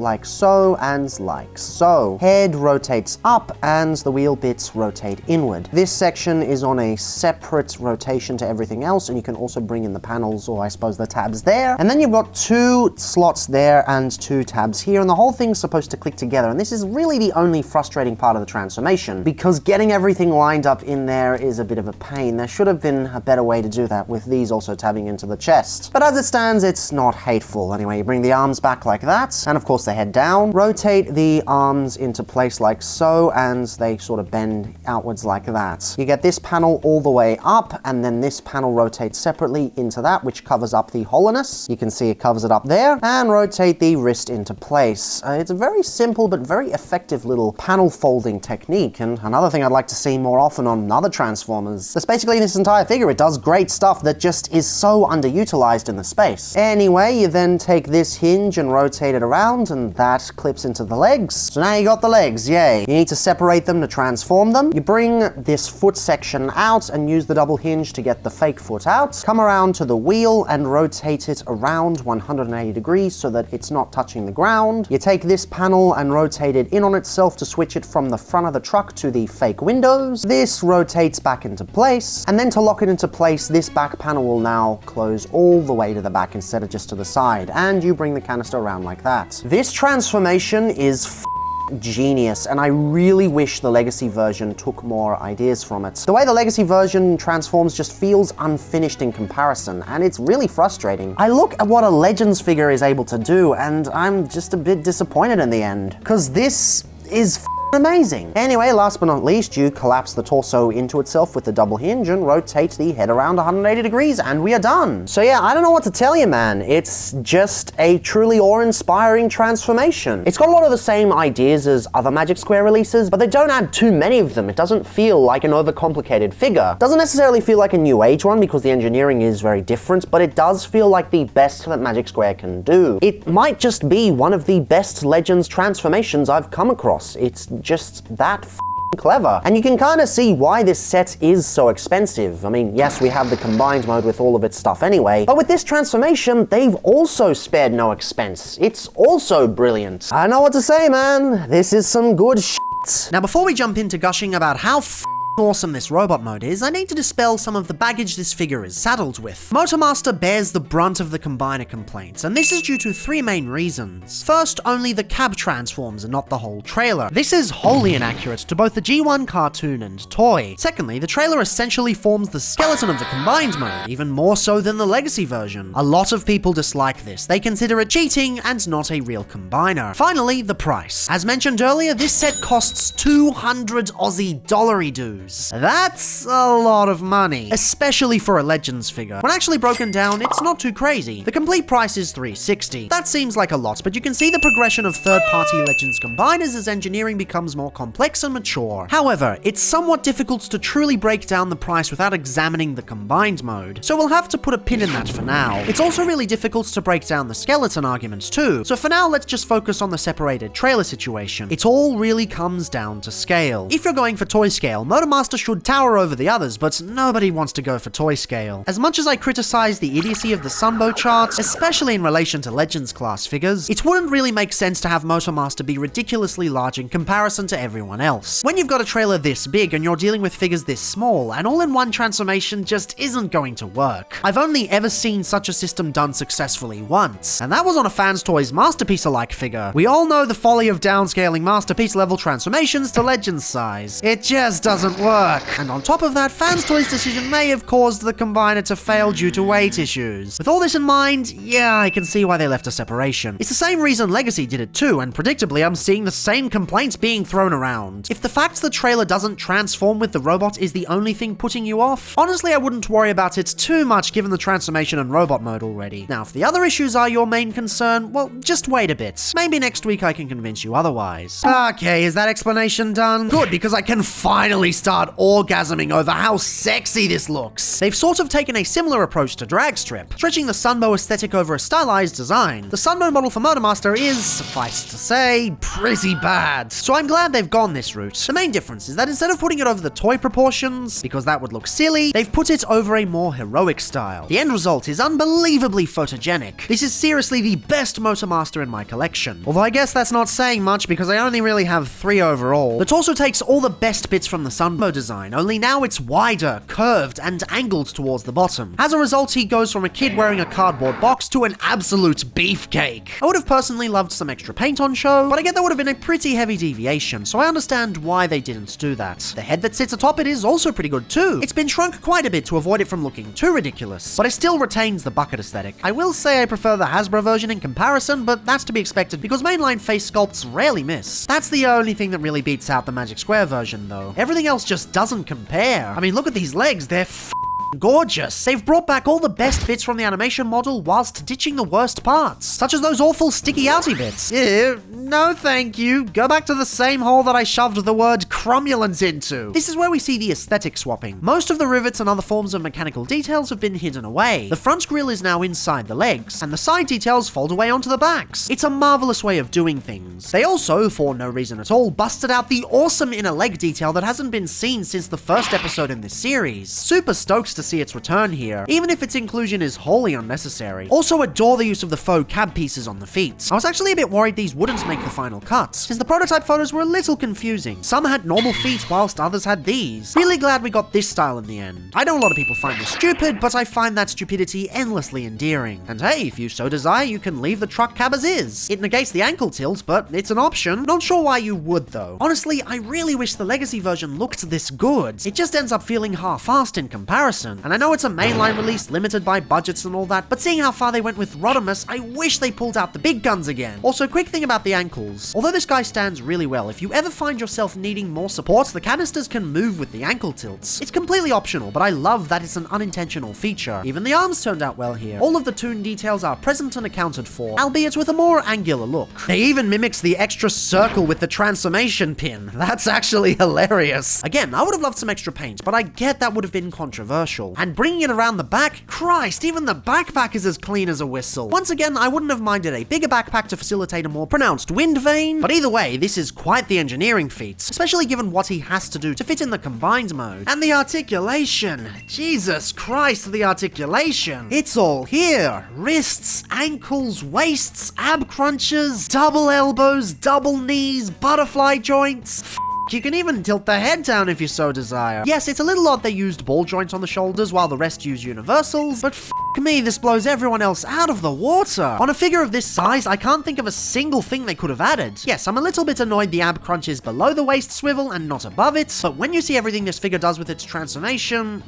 and like so. Head rotates up and the wheel bits rotate inward. This section is on a separate rotation to everything else, and you can also bring in the panels, or I suppose the tabs there. And then you've got 2 slots there and 2 tabs here, and the whole thing's supposed to click together. And this is really the only frustrating part of the transformation, because getting everything lined up in there is a bit of a pain. There should have been a better way to do that, with these also tabbing into the chest. But as it stands, it's not hateful. Anyway, you bring the arms back like that, and of course the head down. Rotate the arms into place like so, and they sort of bend outwards like that. You get this panel all the way up, and then this panel rotates separately into that, which covers up the hollowness. You can see it covers it up there, and rotate the wrist into place. It's a very simple but very effective little panel folding technique, and another thing I'd like to see more often on other Transformers. That's basically this entire figure. It does great stuff that just is so underutilized in the space. Anyway, you then take this hinge and rotate it around, and that clips into the legs. So now you got the legs, yay. You need to separate them to transform them. You bring this foot section out and use the double hinge to get the fake foot out. Come around to the wheel and rotate it around 180 degrees so that it's not touching the ground. You take this panel and rotate it in on itself to switch it from the front of the truck to the fake windows. This rotates back into place, and then to lock it into place, this back panel will now close all the way to the back instead of just to the side, and you bring the canister around like that. This transformation is genius, and I really wish the Legacy version took more ideas from it. The way the Legacy version transforms just feels unfinished in comparison, and it's really frustrating. I look at what a Legends figure is able to do, and I'm just a bit disappointed in the end, because this is amazing. Anyway, last but not least, you collapse the torso into itself with the double hinge and rotate the head around 180 degrees, and we are done. So yeah, I don't know what to tell you, man. It's just a truly awe-inspiring transformation. It's got a lot of the same ideas as other Magic Square releases, but they don't add too many of them. It doesn't feel like an overcomplicated figure. Doesn't necessarily feel like a new age one because the engineering is very different, but it does feel like the best that Magic Square can do. It might just be one of the best Legends transformations I've come across. It's just that clever. And you can kind of see why this set is so expensive. I mean, yes, we have the combined mode with all of its stuff anyway, but with this transformation, they've also spared no expense. It's also brilliant. I know what to say, man. This is some good shit. Now, before we jump into gushing about how awesome this robot mode is, I need to dispel some of the baggage this figure is saddled with. Motormaster bears the brunt of the combiner complaints, and this is due to 3 main reasons. First, only the cab transforms and not the whole trailer. This is wholly inaccurate to both the G1 cartoon and toy. Secondly, the trailer essentially forms the skeleton of the combined mode, even more so than the Legacy version. A lot of people dislike this. They consider it cheating and not a real combiner. Finally, the price. As mentioned earlier, this set costs 200 Aussie dollary dues. That's a lot of money, especially for a Legends figure. When actually broken down, it's not too crazy. The complete price is $360. That seems like a lot, but you can see the progression of third-party Legends combiners as engineering becomes more complex and mature. However, it's somewhat difficult to truly break down the price without examining the combined mode, so we'll have to put a pin in that for now. It's also really difficult to break down the skeleton arguments too, so for now let's just focus on the separated trailer situation. It all really comes down to scale. If you're going for toy scale, Motormaster should tower over the others, but nobody wants to go for toy scale. As much as I criticize the idiocy of the Sunbow chart, especially in relation to Legends class figures, it wouldn't really make sense to have Motormaster be ridiculously large in comparison to everyone else. When you've got a trailer this big and you're dealing with figures this small, an all-in-one transformation just isn't going to work. I've only ever seen such a system done successfully once, and that was on a Fans Toys Masterpiece-alike figure. We all know the folly of downscaling Masterpiece level transformations to Legends size. It just doesn't work. And on top of that, Fans Toys' decision may have caused the combiner to fail due to weight issues. With all this in mind, yeah, I can see why they left a separation. It's the same reason Legacy did it too, and predictably I'm seeing the same complaints being thrown around. If the fact the trailer doesn't transform with the robot is the only thing putting you off, honestly I wouldn't worry about it too much given the transformation and robot mode already. Now if the other issues are your main concern, well, just wait a bit. Maybe next week I can convince you otherwise. Okay, is that explanation done? Good, because I can finally start orgasming over how sexy this looks. They've sort of taken a similar approach to Dragstrip, stretching the Sunbow aesthetic over a stylized design. The Sunbow model for Motormaster is, suffice to say, pretty bad. So I'm glad they've gone this route. The main difference is that instead of putting it over the toy proportions, because that would look silly, they've put it over a more heroic style. The end result is unbelievably photogenic. This is seriously the best Motormaster in my collection. Although I guess that's not saying much because I only really have 3 overall. The torso takes all the best bits from the Sunbow design, only now it's wider, curved, and angled towards the bottom. As a result, he goes from a kid wearing a cardboard box to an absolute beefcake. I would have personally loved some extra paint on show, but I get that would have been a pretty heavy deviation, so I understand why they didn't do that. The head that sits atop it is also pretty good too. It's been shrunk quite a bit to avoid it from looking too ridiculous, but it still retains the bucket aesthetic. I will say I prefer the Hasbro version in comparison, but that's to be expected because mainline face sculpts rarely miss. That's the only thing that really beats out the Magic Square version though. Everything else just doesn't compare. I mean, look at these legs, they're gorgeous. They've brought back all the best bits from the animation model whilst ditching the worst parts, such as those awful sticky outy bits. Ew, no thank you. Go back to the same hole that I shoved the word cromulence into. This is where we see the aesthetic swapping. Most of the rivets and other forms of mechanical details have been hidden away. The front grille is now inside the legs, and the side details fold away onto the backs. It's a marvelous way of doing things. They also, for no reason at all, busted out the awesome inner leg detail that hasn't been seen since the first episode in this series. Super stoked to see its return here, even if its inclusion is wholly unnecessary. Also adore the use of the faux cab pieces on the feet. I was actually a bit worried these wouldn't make the final cut, since the prototype photos were a little confusing. Some had normal feet whilst others had these. Really glad we got this style in the end. I know a lot of people find this stupid, but I find that stupidity endlessly endearing. And hey, if you so desire, you can leave the truck cab as is. It negates the ankle tilt, but it's an option. Not sure why you would though. Honestly, I really wish the Legacy version looked this good. It just ends up feeling half-assed in comparison. And I know it's a mainline release limited by budgets and all that, but seeing how far they went with Rodimus, I wish they pulled out the big guns again. Also, quick thing about the ankles. Although this guy stands really well, if you ever find yourself needing more support, the canisters can move with the ankle tilts. It's completely optional, but I love that it's an unintentional feature. Even the arms turned out well here. All of the toon details are present and accounted for, albeit with a more angular look. They even mimics the extra circle with the transformation pin. That's actually hilarious. Again, I would have loved some extra paint, but I get that would have been controversial. And bringing it around the back, Christ, even the backpack is as clean as a whistle. Once again, I wouldn't have minded a bigger backpack to facilitate a more pronounced wind vein, but either way, this is quite the engineering feat, especially given what he has to do to fit in the combined mode. And the articulation. Jesus Christ, the articulation. It's all here. Wrists, ankles, waists, ab crunches, double elbows, double knees, butterfly joints. You can even tilt the head down if you so desire. Yes, it's a little odd they used ball joints on the shoulders while the rest use universals, but me, this blows everyone else out of the water. On a figure of this size, I can't think of a single thing they could have added. Yes, I'm a little bit annoyed the ab crunch is below the waist swivel and not above it, but when you see everything this figure does with its transformation,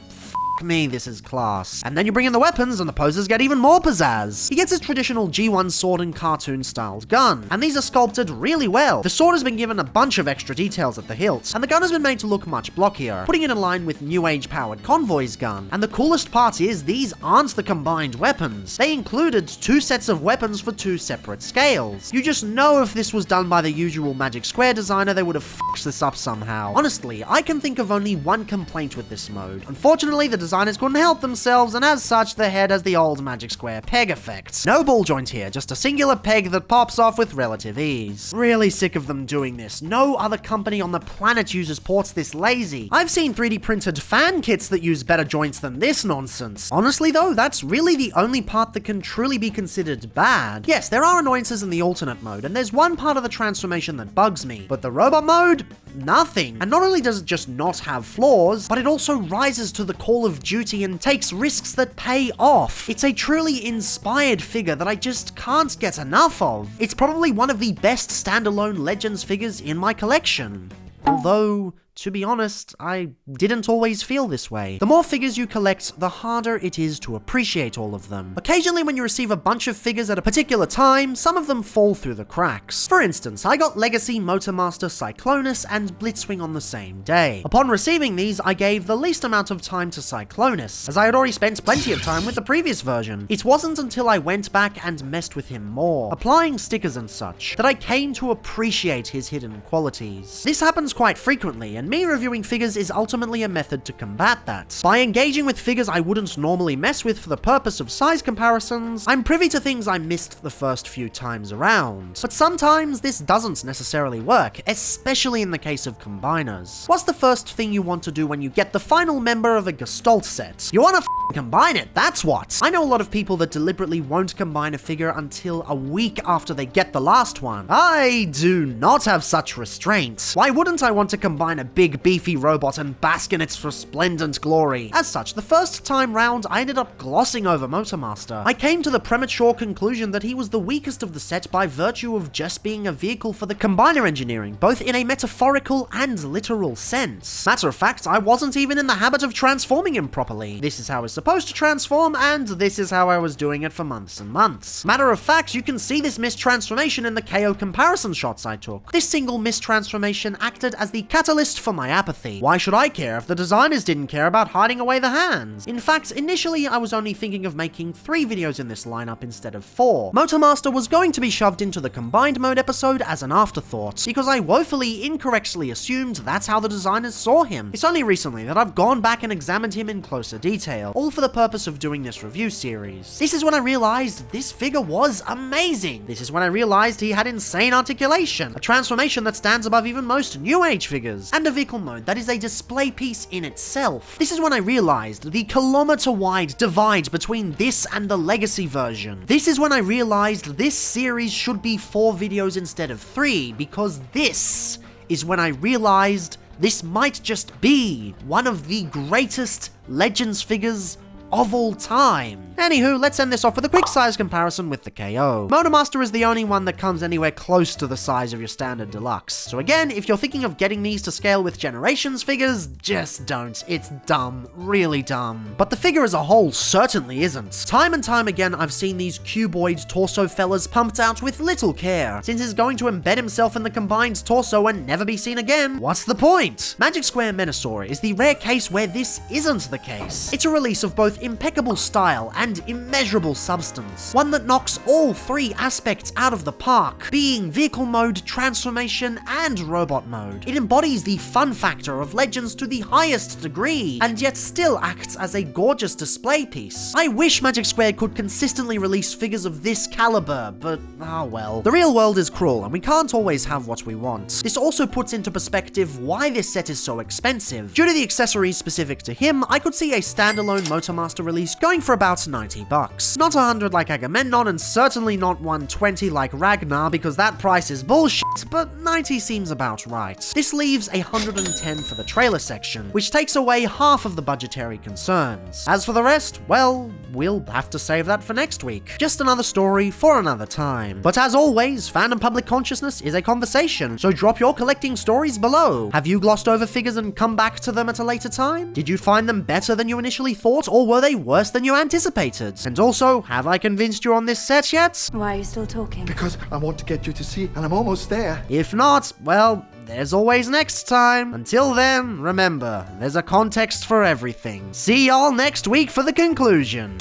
me, this is class. And then you bring in the weapons and the poses get even more pizzazz. He gets his traditional G1 sword and cartoon styled gun, and these are sculpted really well. The sword has been given a bunch of extra details at the hilt, and the gun has been made to look much blockier, putting it in line with New Age powered Convoy's gun. And the coolest part is these aren't the combined weapons. They included 2 sets of weapons for 2 separate scales. You just know if this was done by the usual Magic Square designer, they would have fucked this up somehow. Honestly, I can think of only one complaint with this mode. Unfortunately, the designers couldn't help themselves, and as such, the head has the old Magic Square peg effect. No ball joint here, just a singular peg that pops off with relative ease. Really sick of them doing this. No other company on the planet uses ports this lazy. I've seen 3D printed fan kits that use better joints than this nonsense. Honestly though, that's really the only part that can truly be considered bad. Yes, there are annoyances in the alternate mode, and there's one part of the transformation that bugs me, but the robot mode? Nothing. And not only does it just not have flaws, but it also rises to the call of duty and takes risks that pay off. It's a truly inspired figure that I just can't get enough of. It's probably one of the best standalone Legends figures in my collection. Although, to be honest, I didn't always feel this way. The more figures you collect, the harder it is to appreciate all of them. Occasionally when you receive a bunch of figures at a particular time, some of them fall through the cracks. For instance, I got Legacy, Motormaster, Cyclonus, and Blitzwing on the same day. Upon receiving these, I gave the least amount of time to Cyclonus, as I had already spent plenty of time with the previous version. It wasn't until I went back and messed with him more, applying stickers and such, that I came to appreciate his hidden qualities. This happens quite frequently, and me reviewing figures is ultimately a method to combat that. By engaging with figures I wouldn't normally mess with for the purpose of size comparisons, I'm privy to things I missed the first few times around. But sometimes this doesn't necessarily work, especially in the case of combiners. What's the first thing you want to do when you get the final member of a Gestalt set? You wanna combine it, that's what! I know a lot of people that deliberately won't combine a figure until a week after they get the last one. I do not have such restraint. Why wouldn't I want to combine a big beefy robot and bask in its resplendent glory? As such, the first time round I ended up glossing over Motormaster. I came to the premature conclusion that he was the weakest of the set by virtue of just being a vehicle for the combiner engineering, both in a metaphorical and literal sense. Matter of fact, I wasn't even in the habit of transforming him properly. This is how he's supposed to transform, and this is how I was doing it for months and months. Matter of fact, you can see this mistransformation in the KO comparison shots I took. This single mistransformation acted as the catalyst for my apathy. Why should I care if the designers didn't care about hiding away the hands? In fact, initially I was only thinking of making 3 videos in this lineup instead of 4. Motormaster was going to be shoved into the combined mode episode as an afterthought, because I woefully incorrectly assumed that's how the designers saw him. It's only recently that I've gone back and examined him in closer detail, all for the purpose of doing this review series. This is when I realized this figure was amazing. This is when I realized he had insane articulation, a transformation that stands above even most new age figures, and a vehicle mode that is a display piece in itself. This is when I realized the kilometer-wide divide between this and the Legacy version. This is when I realized this series should be 4 videos instead of 3, because this is when I realized this might just be one of the greatest Legends figures of all time. Anywho, let's end this off with a quick size comparison with the KO. Motormaster is the only one that comes anywhere close to the size of your standard deluxe. So again, if you're thinking of getting these to scale with Generations figures, just don't. It's dumb. Really dumb. But the figure as a whole certainly isn't. Time and time again, I've seen these cuboid torso fellas pumped out with little care, since he's going to embed himself in the combined torso and never be seen again. What's the point? Magic Square Menasor is the rare case where this isn't the case. It's a release of both impeccable style and immeasurable substance, one that knocks all 3 aspects out of the park, being vehicle mode, transformation, and robot mode. It embodies the fun factor of Legends to the highest degree, and yet still acts as a gorgeous display piece. I wish Magic Square could consistently release figures of this caliber, but ah well. The real world is cruel, and we can't always have what we want. This also puts into perspective why this set is so expensive. Due to the accessories specific to him, I could see a standalone Motormaster release going for about $90. Not 100 like Agamemnon, and certainly not 120 like Ragnar, because that price is bullshit, but 90 seems about right. This leaves 110 for the trailer section, which takes away half of the budgetary concerns. As for the rest, well, we'll have to save that for next week. Just another story for another time. But as always, fandom public consciousness is a conversation, so drop your collecting stories below. Have you glossed over figures and come back to them at a later time? Did you find them better than you initially thought, or were they worse than you anticipated? And also, have I convinced you on this set yet? Why are you still talking? Because I want to get you to see, and I'm almost there. If not, well, there's always next time. Until then, remember, there's a context for everything. See y'all next week for the conclusion.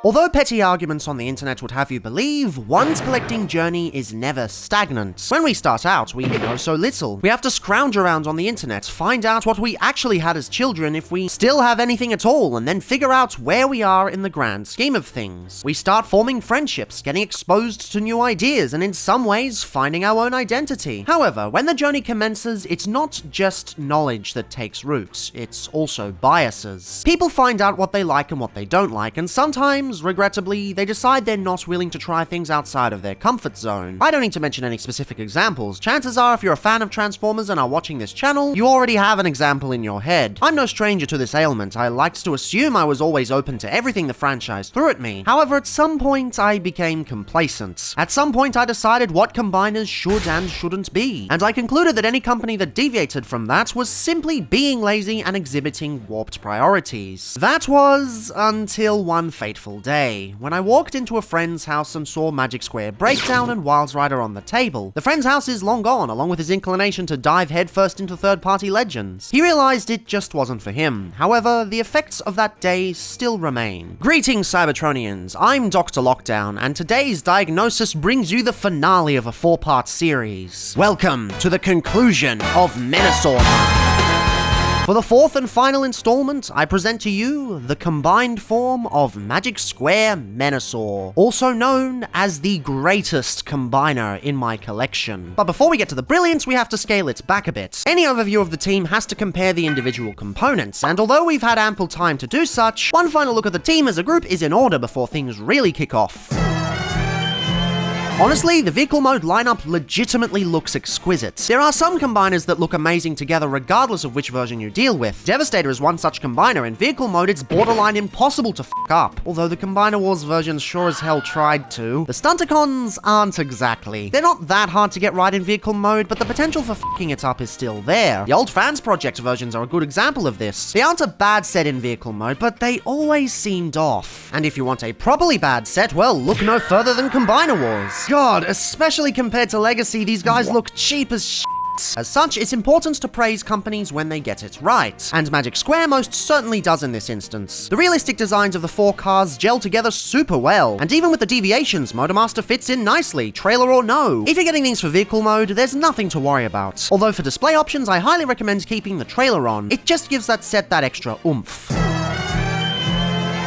Although petty arguments on the internet would have you believe, one's collecting journey is never stagnant. When we start out, we know so little. We have to scrounge around on the internet, find out what we actually had as children if we still have anything at all, and then figure out where we are in the grand scheme of things. We start forming friendships, getting exposed to new ideas, and in some ways, finding our own identity. However, when the journey commences, it's not just knowledge that takes root, it's also biases. People find out what they like and what they don't like, and sometimes sometimes, regrettably, they decide they're not willing to try things outside of their comfort zone. I don't need to mention any specific examples. Chances are, if you're a fan of Transformers and are watching this channel, you already have an example in your head. I'm no stranger to this ailment. I liked to assume I was always open to everything the franchise threw at me. However, at some point, I became complacent. At some point, I decided what combiners should and shouldn't be, and I concluded that any company that deviated from that was simply being lazy and exhibiting warped priorities. That was until one fateful day, when I walked into a friend's house and saw Magic Square Breakdown and Wildrider on the table. The friend's house is long gone, along with his inclination to dive headfirst into third-party legends. He realized it just wasn't for him. However, the effects of that day still remain. Greetings, Cybertronians. I'm Dr. Lockdown, and today's diagnosis brings you the finale of a 4-part series. Welcome to the conclusion of Menasor. For the 4th and final installment, I present to you the combined form of Magic Square Menasor, also known as the greatest combiner in my collection. But before we get to the brilliance, we have to scale it back a bit. Any overview of the team has to compare the individual components, and although we've had ample time to do such, one final look at the team as a group is in order before things really kick off. Honestly, the vehicle mode lineup legitimately looks exquisite. There are some combiners that look amazing together regardless of which version you deal with. Devastator is one such combiner. In vehicle mode, it's borderline impossible to f*** up, although the Combiner Wars version sure as hell tried to. The Stunticons aren't exactly. They're not that hard to get right in vehicle mode, but the potential for f***ing it up is still there. The old Fans Project versions are a good example of this. They aren't a bad set in vehicle mode, but they always seemed off. And if you want a properly bad set, well, look no further than Combiner Wars. God, especially compared to Legacy, these guys look cheap as shit. As such, it's important to praise companies when they get it right, and Magic Square most certainly does in this instance. The realistic designs of the 4 cars gel together super well, and even with the deviations, Motormaster fits in nicely, trailer or no. If you're getting these for vehicle mode, there's nothing to worry about. Although for display options, I highly recommend keeping the trailer on. It just gives that set that extra oomph.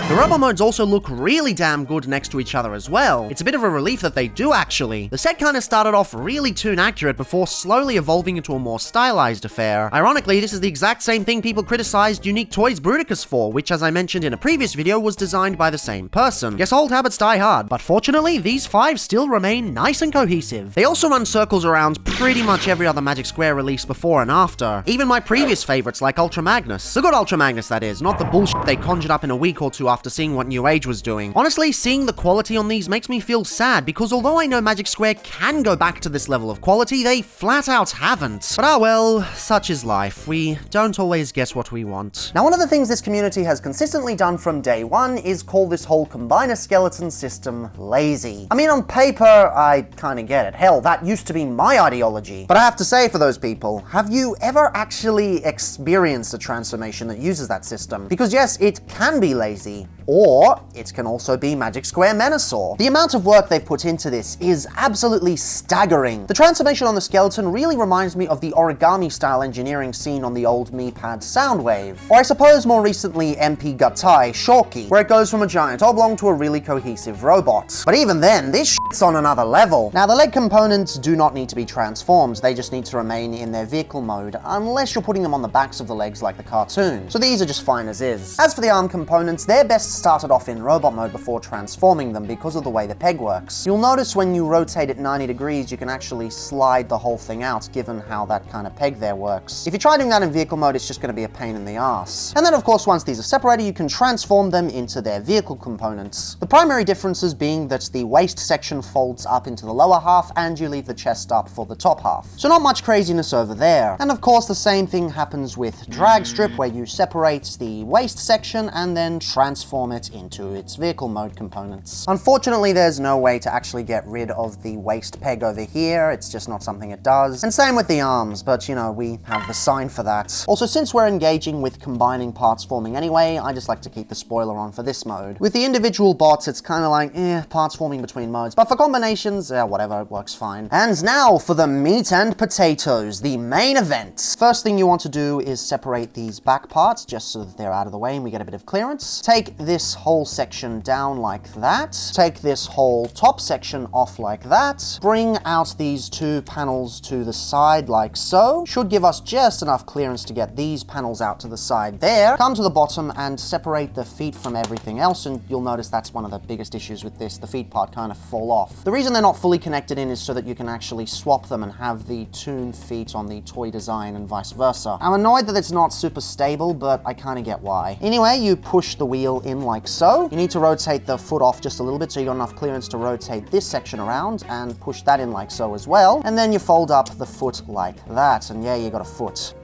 The Robo modes also look really damn good next to each other as well. It's a bit of a relief that they do actually. The set kinda started off really toon accurate before slowly evolving into a more stylized affair. Ironically, this is the exact same thing people criticized Unique Toys Bruticus for, which as I mentioned in a previous video was designed by the same person. Guess old habits die hard, but fortunately these 5 still remain nice and cohesive. They also run circles around pretty much every other Magic Square release before and after. Even my previous favorites like Ultra Magnus. The good Ultra Magnus that is, not the bullshit they conjured up in a week or two after seeing what New Age was doing. Honestly, seeing the quality on these makes me feel sad, because although I know Magic Square can go back to this level of quality, they flat out haven't. But ah well, such is life. We don't always get what we want. Now, one of the things this community has consistently done from day one is call this whole combiner skeleton system lazy. I mean, on paper, I kinda get it. Hell, that used to be my ideology. But I have to say for those people, have you ever actually experienced a transformation that uses that system? Because yes, it can be lazy, or it can also be Magic Square Menasor. The amount of work they've put into this is absolutely staggering. The transformation on the skeleton really reminds me of the origami-style engineering seen on the old MiPad Soundwave. Or I suppose more recently MP Gatai Shoki, where it goes from a giant oblong to a really cohesive robot. But even then, this shit's on another level. Now, the leg components do not need to be transformed, they just need to remain in their vehicle mode, unless you're putting them on the backs of the legs like the cartoon. So these are just fine as is. As for the arm components, they're best started off in robot mode before transforming them because of the way the peg works. You'll notice when you rotate it 90 degrees, you can actually slide the whole thing out, given how that kind of peg there works. If you try doing that in vehicle mode, it's just going to be a pain in the ass. And then of course, once these are separated, you can transform them into their vehicle components. The primary differences being that the waist section folds up into the lower half and you leave the chest up for the top half. So not much craziness over there. And of course, the same thing happens with Dragstrip, where you separate the waist section and then transform it into its vehicle mode components. Unfortunately, there's no way to actually get rid of the waist peg over here. It's just not something it does. And same with the arms, but you know, we have the sign for that. Also, since we're engaging with combining parts forming anyway, I just like to keep the spoiler on for this mode. With the individual bots, it's kind of like, parts forming between modes, but for combinations, whatever, it works fine. And now for the meat and potatoes, the main event. First thing you want to do is separate these back parts just so that they're out of the way and we get a bit of clearance. Take this this whole section down like that, take this whole top section off like that, bring out these two panels to the side like so, should give us just enough clearance to get these panels out to the side there, come to the bottom and separate the feet from everything else, and you'll notice that's one of the biggest issues with this, the feet part kind of fall off. The reason they're not fully connected in is so that you can actually swap them and have the tuned feet on the toy design and vice versa. I'm annoyed that it's not super stable, but I kind of get why. Anyway, you push the wheel in like so. You need to rotate the foot off just a little bit so you got enough clearance to rotate this section around and push that in like so as well. And then you fold up the foot like that, and yeah, you got a foot.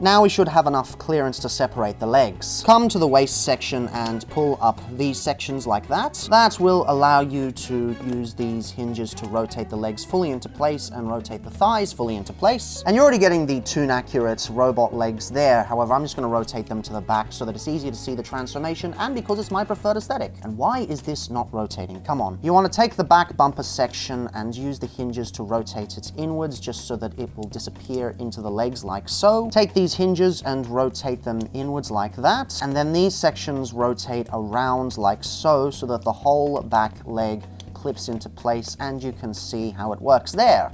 Now we should have enough clearance to separate the legs. Come to the waist section and pull up these sections like that. That will allow you to use these hinges to rotate the legs fully into place and rotate the thighs fully into place. And you're already getting the tune-accurate robot legs there. However, I'm just going to rotate them to the back so that it's easier to see the transformation and because it's my preferred aesthetic. And why is this not rotating? Come on. You want to take the back bumper section and use the hinges to rotate it inwards just so that it will disappear into the legs like so. Take these hinges and rotate them inwards like that, and then these sections rotate around like so that the whole back leg clips into place, and you can see how it works there.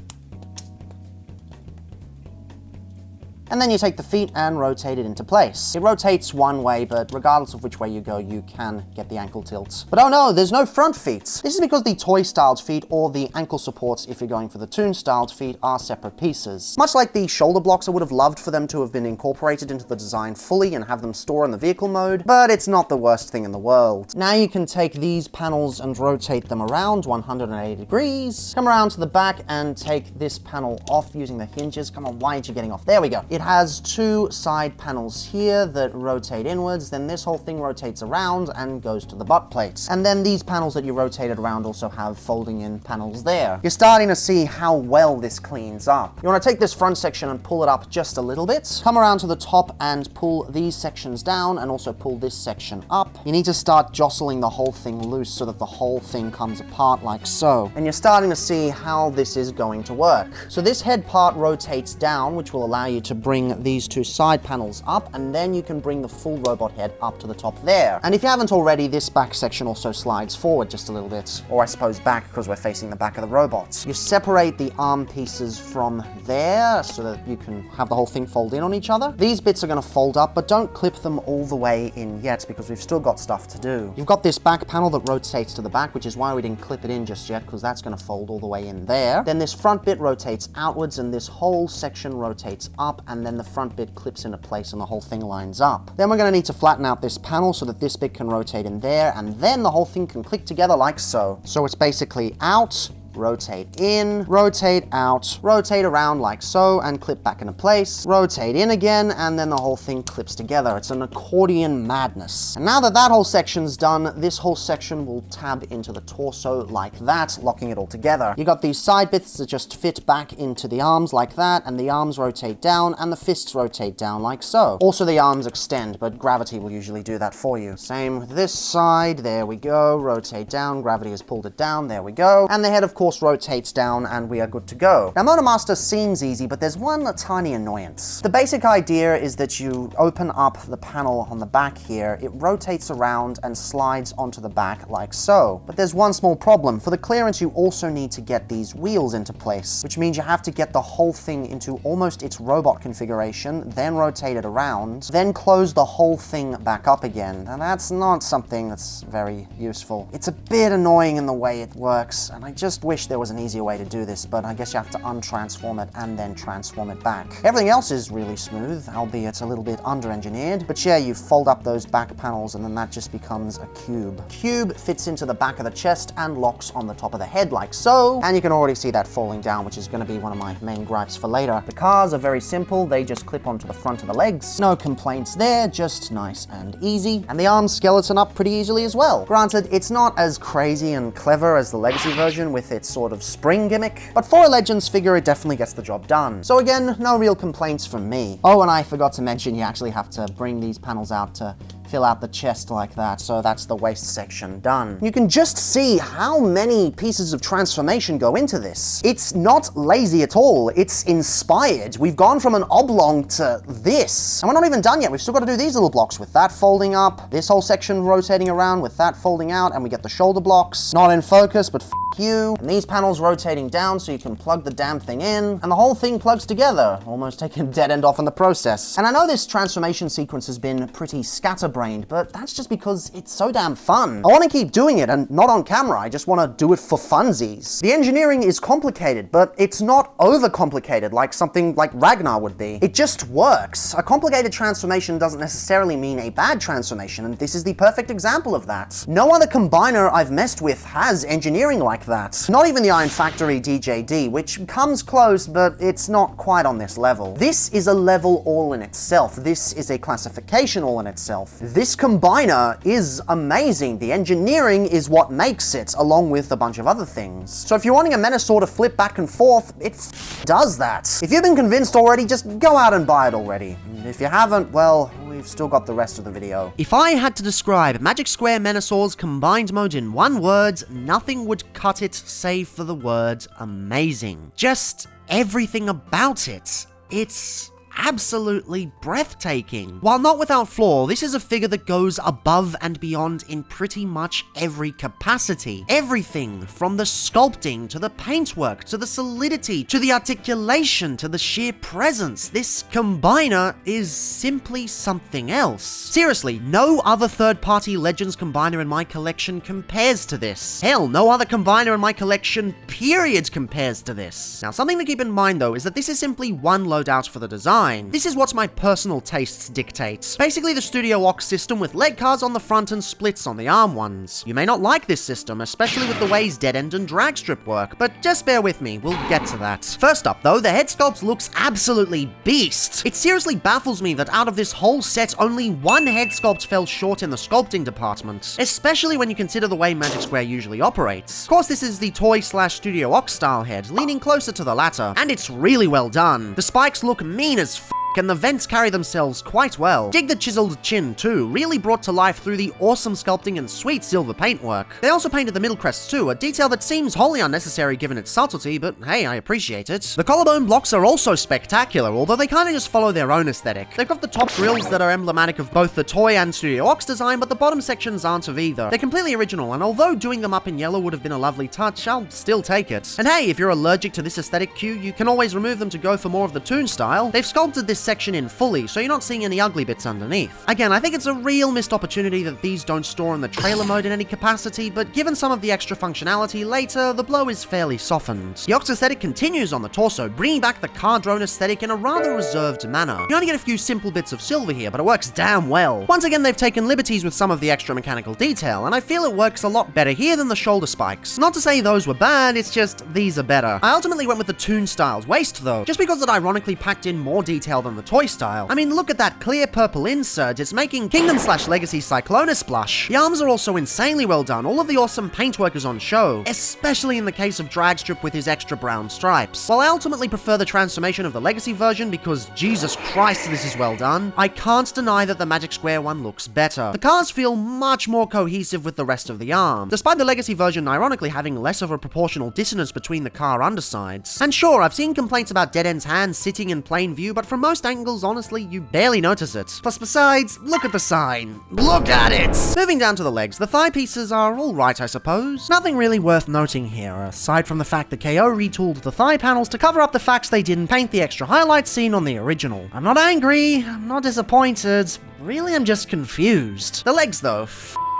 And then you take the feet and rotate it into place. It rotates one way, but regardless of which way you go, you can get the ankle tilt. But oh no, there's no front feet. This is because the toy-styled feet or the ankle supports, if you're going for the toon-styled feet, are separate pieces. Much like the shoulder blocks, I would have loved for them to have been incorporated into the design fully and have them store in the vehicle mode, but it's not the worst thing in the world. Now you can take these panels and rotate them around 180 degrees. Come around to the back and take this panel off using the hinges. Come on, why aren't you getting off? There we go. It has two side panels here that rotate inwards, then this whole thing rotates around and goes to the butt plates. And then these panels that you rotated around also have folding in panels there. You're starting to see how well this cleans up. You want to take this front section and pull it up just a little bit. Come around to the top and pull these sections down and also pull this section up. You need to start jostling the whole thing loose so that the whole thing comes apart like so. And you're starting to see how this is going to work. So this head part rotates down, which will allow you to bring these two side panels up, and then you can bring the full robot head up to the top there. And if you haven't already, this back section also slides forward just a little bit, or I suppose back because we're facing the back of the robot. You separate the arm pieces from there so that you can have the whole thing fold in on each other. These bits are going to fold up, but don't clip them all the way in yet because we've still got stuff to do. You've got this back panel that rotates to the back, which is why we didn't clip it in just yet, because that's going to fold all the way in there. Then this front bit rotates outwards and this whole section rotates up, and then the front bit clips into place and the whole thing lines up. Then we're going to need to flatten out this panel so that this bit can rotate in there, and then the whole thing can click together like so. So it's basically out, rotate in, rotate out, rotate around like so, and clip back into place, rotate in again, and then the whole thing clips together. It's an accordion madness. And now that that whole section's done, this whole section will tab into the torso like that, locking it all together. You got these side bits that just fit back into the arms like that, and the arms rotate down, and the fists rotate down like so. Also the arms extend, but gravity will usually do that for you. Same with this side, there we go, rotate down, gravity has pulled it down, there we go. And the head, of course, rotates down and we are good to go. Now, Motormaster seems easy, but there's one tiny annoyance. The basic idea is that you open up the panel on the back here, it rotates around and slides onto the back like so. But there's one small problem. For the clearance, you also need to get these wheels into place, which means you have to get the whole thing into almost its robot configuration, then rotate it around, then close the whole thing back up again. And that's not something that's very useful. It's a bit annoying in the way it works, and I just wish there was an easier way to do this, but I guess you have to untransform it and then transform it back. Everything else is really smooth, albeit a little bit under-engineered, but yeah, you fold up those back panels and then that just becomes a cube. Cube fits into the back of the chest and locks on the top of the head like so, and you can already see that falling down, which is going to be one of my main gripes for later. The cars are very simple, they just clip onto the front of the legs. No complaints there, just nice and easy. And the arms skeleton up pretty easily as well. Granted, it's not as crazy and clever as the Legacy version with its sort of spring gimmick, but for a Legends figure, it definitely gets the job done. So again, no real complaints from me. Oh, and I forgot to mention you actually have to bring these panels out to fill out the chest like that. So that's the waist section done. You can just see how many pieces of transformation go into this. It's not lazy at all. It's inspired. We've gone from an oblong to this. And we're not even done yet. We've still got to do these little blocks with that folding up, this whole section rotating around with that folding out, and we get the shoulder blocks. Not in focus, but f you. And these panels rotating down so you can plug the damn thing in, and the whole thing plugs together, almost taking a dead end off in the process. And I know this transformation sequence has been pretty scatterbrained, but that's just because it's so damn fun. I want to keep doing it, and not on camera. I just want to do it for funsies. The engineering is complicated, but it's not overcomplicated like something like Ragnar would be. It just works. A complicated transformation doesn't necessarily mean a bad transformation, and this is the perfect example of that. No other combiner I've messed with has engineering like that. Not even the Iron Factory DJD, which comes close, but it's not quite on this level. This is a level all in itself. This is a classification all in itself. This combiner is amazing. The engineering is what makes it, along with a bunch of other things. So if you're wanting a Menasor to flip back and forth, it does that. If you've been convinced already, just go out and buy it already. And if you haven't, well, we've still got the rest of the video. If I had to describe Magic Square Menasor's combined mode in one word, nothing would cut it save for the word amazing. Just everything about it. It's absolutely breathtaking. While not without flaw, this is a figure that goes above and beyond in pretty much every capacity. Everything from the sculpting, to the paintwork, to the solidity, to the articulation, to the sheer presence. This combiner is simply something else. Seriously, no other third-party Legends combiner in my collection compares to this. Hell, no other combiner in my collection, period, compares to this. Now, something to keep in mind though is that this is simply one loadout for the design. This is what my personal tastes dictate. Basically the Studio Ox system with leg cars on the front and splits on the arm ones. You may not like this system, especially with the ways Dead End and Dragstrip work, but just bear with me, we'll get to that. First up though, the head sculpt looks absolutely beast. It seriously baffles me that out of this whole set, only one head sculpt fell short in the sculpting department, especially when you consider the way Magic Square usually operates. Of course, this is the toy/Studio Ox style head, leaning closer to the latter, and it's really well done. The spikes look mean as f, and the vents carry themselves quite well. Dig the chiseled chin too, really brought to life through the awesome sculpting and sweet silver paintwork. They also painted the middle crest too, a detail that seems wholly unnecessary given its subtlety, but hey, I appreciate it. The collarbone blocks are also spectacular, although they kinda just follow their own aesthetic. They've got the top grills that are emblematic of both the toy and Studio Ox design, but the bottom sections aren't of either. They're completely original, and although doing them up in yellow would have been a lovely touch, I'll still take it. And hey, if you're allergic to this aesthetic cue, you can always remove them to go for more of the toon style. They've sculpted this section in fully, so you're not seeing any ugly bits underneath. Again, I think it's a real missed opportunity that these don't store in the trailer mode in any capacity, but given some of the extra functionality later, the blow is fairly softened. The Ox aesthetic continues on the torso, bringing back the car drone aesthetic in a rather reserved manner. You only get a few simple bits of silver here, but it works damn well. Once again, they've taken liberties with some of the extra mechanical detail, and I feel it works a lot better here than the shoulder spikes. Not to say those were bad, it's just these are better. I ultimately went with the toon style's waist though, just because it ironically packed in more detail than the toy style. I mean, look at that clear purple insert, it's making Kingdom/Legacy Cyclonus blush. The arms are also insanely well done, all of the awesome paintwork is on show, especially in the case of Dragstrip with his extra brown stripes. While I ultimately prefer the transformation of the Legacy version because Jesus Christ this is well done, I can't deny that the Magic Square one looks better. The cars feel much more cohesive with the rest of the arm, despite the Legacy version ironically having less of a proportional dissonance between the car undersides. And sure, I've seen complaints about Dead End's hands sitting in plain view, but from most angles, honestly, you barely notice it. Plus, besides, look at the sign. Look at it! Moving down to the legs, the thigh pieces are alright, I suppose. Nothing really worth noting here, aside from the fact that KO retooled the thigh panels to cover up the facts they didn't paint the extra highlights seen on the original. I'm not angry, I'm not disappointed, really I'm just confused. The legs though,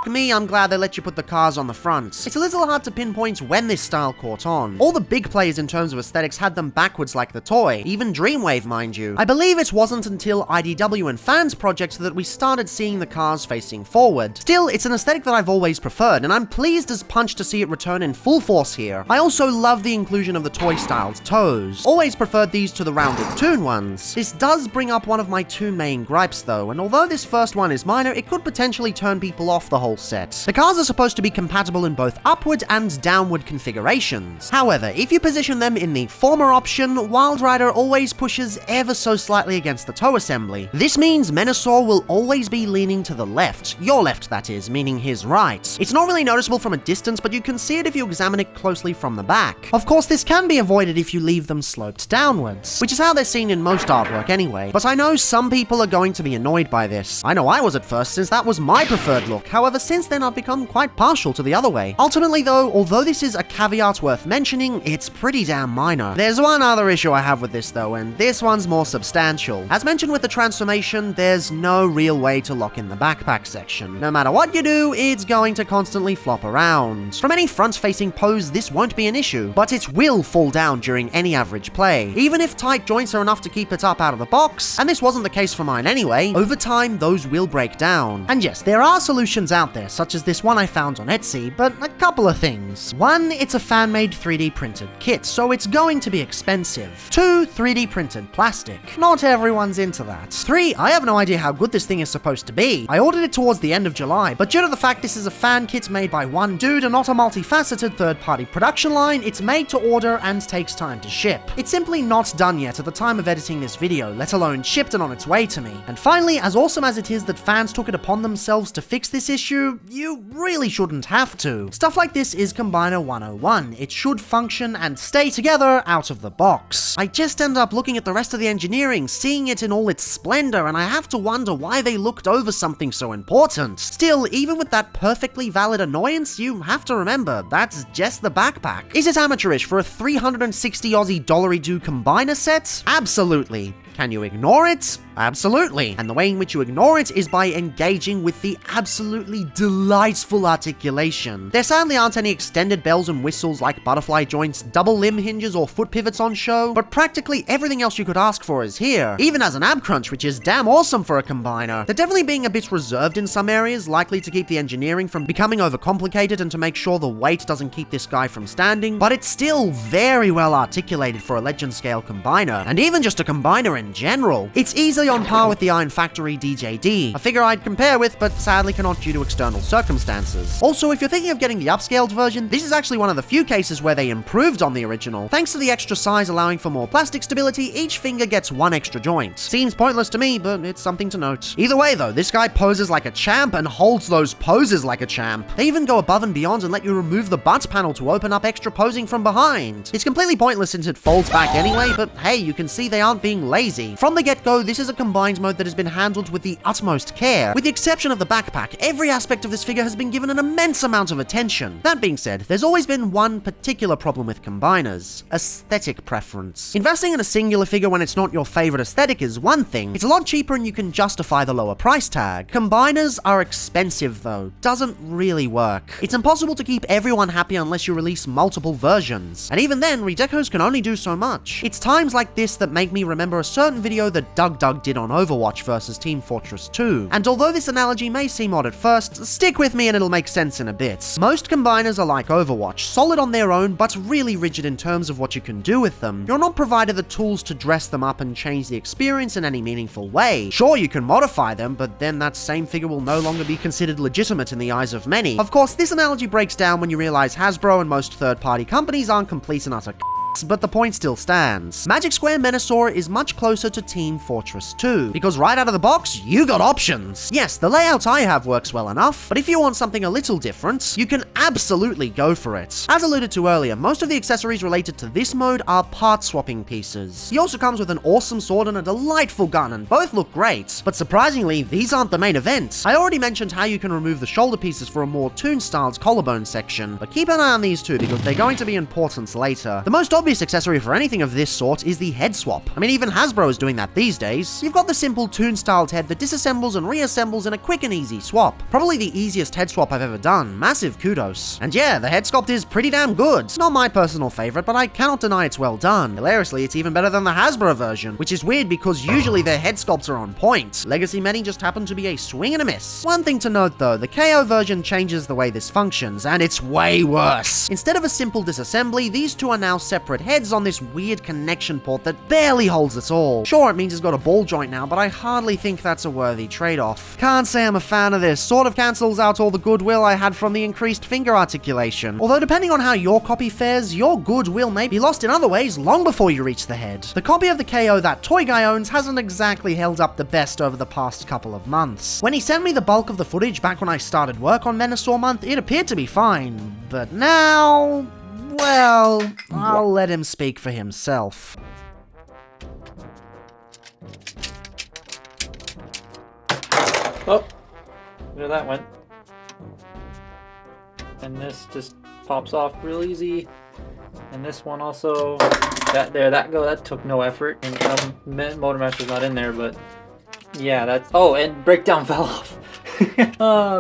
me, I'm glad they let you put the cars on the front. It's a little hard to pinpoint when this style caught on. All the big players in terms of aesthetics had them backwards like the toy, even Dreamwave mind you. I believe it wasn't until IDW and Fans Project that we started seeing the cars facing forward. Still, it's an aesthetic that I've always preferred, and I'm pleased as punch to see it return in full force here. I also love the inclusion of the toy style's toes. Always preferred these to the rounded toon ones. This does bring up one of my two main gripes though, and although this first one is minor, it could potentially turn people off the whole whole set. The cars are supposed to be compatible in both upward and downward configurations. However, if you position them in the former option, Wildrider always pushes ever so slightly against the toe assembly. This means Menasor will always be leaning to the left. Your left, that is, meaning his right. It's not really noticeable from a distance, but you can see it if you examine it closely from the back. Of course, this can be avoided if you leave them sloped downwards, which is how they're seen in most artwork anyway. But I know some people are going to be annoyed by this. I know I was at first, since that was my preferred look. However, since then I've become quite partial to the other way. Ultimately though, although this is a caveat worth mentioning, it's pretty damn minor. There's one other issue I have with this though, and this one's more substantial. As mentioned with the transformation, there's no real way to lock in the backpack section. No matter what you do, it's going to constantly flop around. From any front-facing pose, this won't be an issue, but it will fall down during any average play. Even if tight joints are enough to keep it up out of the box, and this wasn't the case for mine anyway, over time those will break down. And yes, there are solutions out there, such as this one I found on Etsy, but a couple of things. One, it's a fan-made 3D printed kit, so it's going to be expensive. Two, 3D printed plastic. Not everyone's into that. Three, I have no idea how good this thing is supposed to be. I ordered it towards the end of July, but due to the fact this is a fan kit made by one dude and not a multifaceted third-party production line, it's made to order and takes time to ship. It's simply not done yet at the time of editing this video, let alone shipped and on its way to me. And finally, as awesome as it is that fans took it upon themselves to fix this issue, you really shouldn't have to. Stuff like this is Combiner 101. It should function and stay together out of the box. I just end up looking at the rest of the engineering, seeing it in all its splendor, and I have to wonder why they looked over something so important. Still, even with that perfectly valid annoyance, you have to remember, that's just the backpack. Is it amateurish for a 360 Aussie dollary-do combiner set? Absolutely. Can you ignore it? Absolutely. And the way in which you ignore it is by engaging with the absolutely delightful articulation. There sadly aren't any extended bells and whistles like butterfly joints, double limb hinges, or foot pivots on show, but practically everything else you could ask for is here. Even as an ab crunch, which is damn awesome for a combiner. They're definitely being a bit reserved in some areas, likely to keep the engineering from becoming overcomplicated and to make sure the weight doesn't keep this guy from standing, but it's still very well articulated for a legend scale combiner, and even just a combiner in general. It's easily on par with the Iron Factory DJD, a figure I'd compare with, but sadly cannot due to external circumstances. Also, if you're thinking of getting the upscaled version, this is actually one of the few cases where they improved on the original. Thanks to the extra size allowing for more plastic stability, each finger gets one extra joint. Seems pointless to me, but it's something to note. Either way though, this guy poses like a champ and holds those poses like a champ. They even go above and beyond and let you remove the butt panel to open up extra posing from behind. It's completely pointless since it folds back anyway, but hey, you can see they aren't being lazy. From the get-go, this is a combined mode that has been handled with the utmost care. With the exception of the backpack, every aspect of this figure has been given an immense amount of attention. That being said, there's always been one particular problem with combiners: aesthetic preference. Investing in a singular figure when it's not your favorite aesthetic is one thing. It's a lot cheaper and you can justify the lower price tag. Combiners are expensive though. Doesn't really work. It's impossible to keep everyone happy unless you release multiple versions. And even then, redecos can only do so much. It's times like this that make me remember a certain video that Doug did on Overwatch versus Team Fortress 2. And although this analogy may seem odd at first, stick with me and it'll make sense in a bit. Most combiners are like Overwatch, solid on their own, but really rigid in terms of what you can do with them. You're not provided the tools to dress them up and change the experience in any meaningful way. Sure, you can modify them, but then that same figure will no longer be considered legitimate in the eyes of many. Of course, this analogy breaks down when you realize Hasbro and most third-party companies aren't complete and utter but the point still stands. Magic Square Menasor is much closer to Team Fortress 2, because right out of the box, you got options. Yes, the layout I have works well enough, but if you want something a little different, you can absolutely go for it. As alluded to earlier, most of the accessories related to this mode are part-swapping pieces. He also comes with an awesome sword and a delightful gun, and both look great, but surprisingly, these aren't the main event. I already mentioned how you can remove the shoulder pieces for a more toon-styled collarbone section, but keep an eye on these two because they're going to be important later. The most obvious accessory for anything of this sort is the head swap. I mean, even Hasbro is doing that these days. You've got the simple toon-styled head that disassembles and reassembles in a quick and easy swap. Probably the easiest head swap I've ever done. Massive kudos. And yeah, the head sculpt is pretty damn good. It's not my personal favorite, but I cannot deny it's well done. Hilariously, it's even better than the Hasbro version, which is weird because usually their head sculpts are on point. Legacy many just happen to be a swing and a miss. One thing to note though, the KO version changes the way this functions, and it's way worse. Instead of a simple disassembly, these two are now separate separate heads on this weird connection port that barely holds at all. Sure, it means it's got a ball joint now, but I hardly think that's a worthy trade-off. Can't say I'm a fan of this. Sort of cancels out all the goodwill I had from the increased finger articulation. Although depending on how your copy fares, your goodwill may be lost in other ways long before you reach the head. The copy of the KO that Toy Guy owns hasn't exactly held up the best over the past couple of months. When he sent me the bulk of the footage back when I started work on Menasor month, it appeared to be fine, but now, well, I'll let him speak for himself. Oh, there that went. And this just pops off real easy. And this one also, that took no effort. And Motormaster's not in there, but yeah, that's, oh, and Breakdown fell off.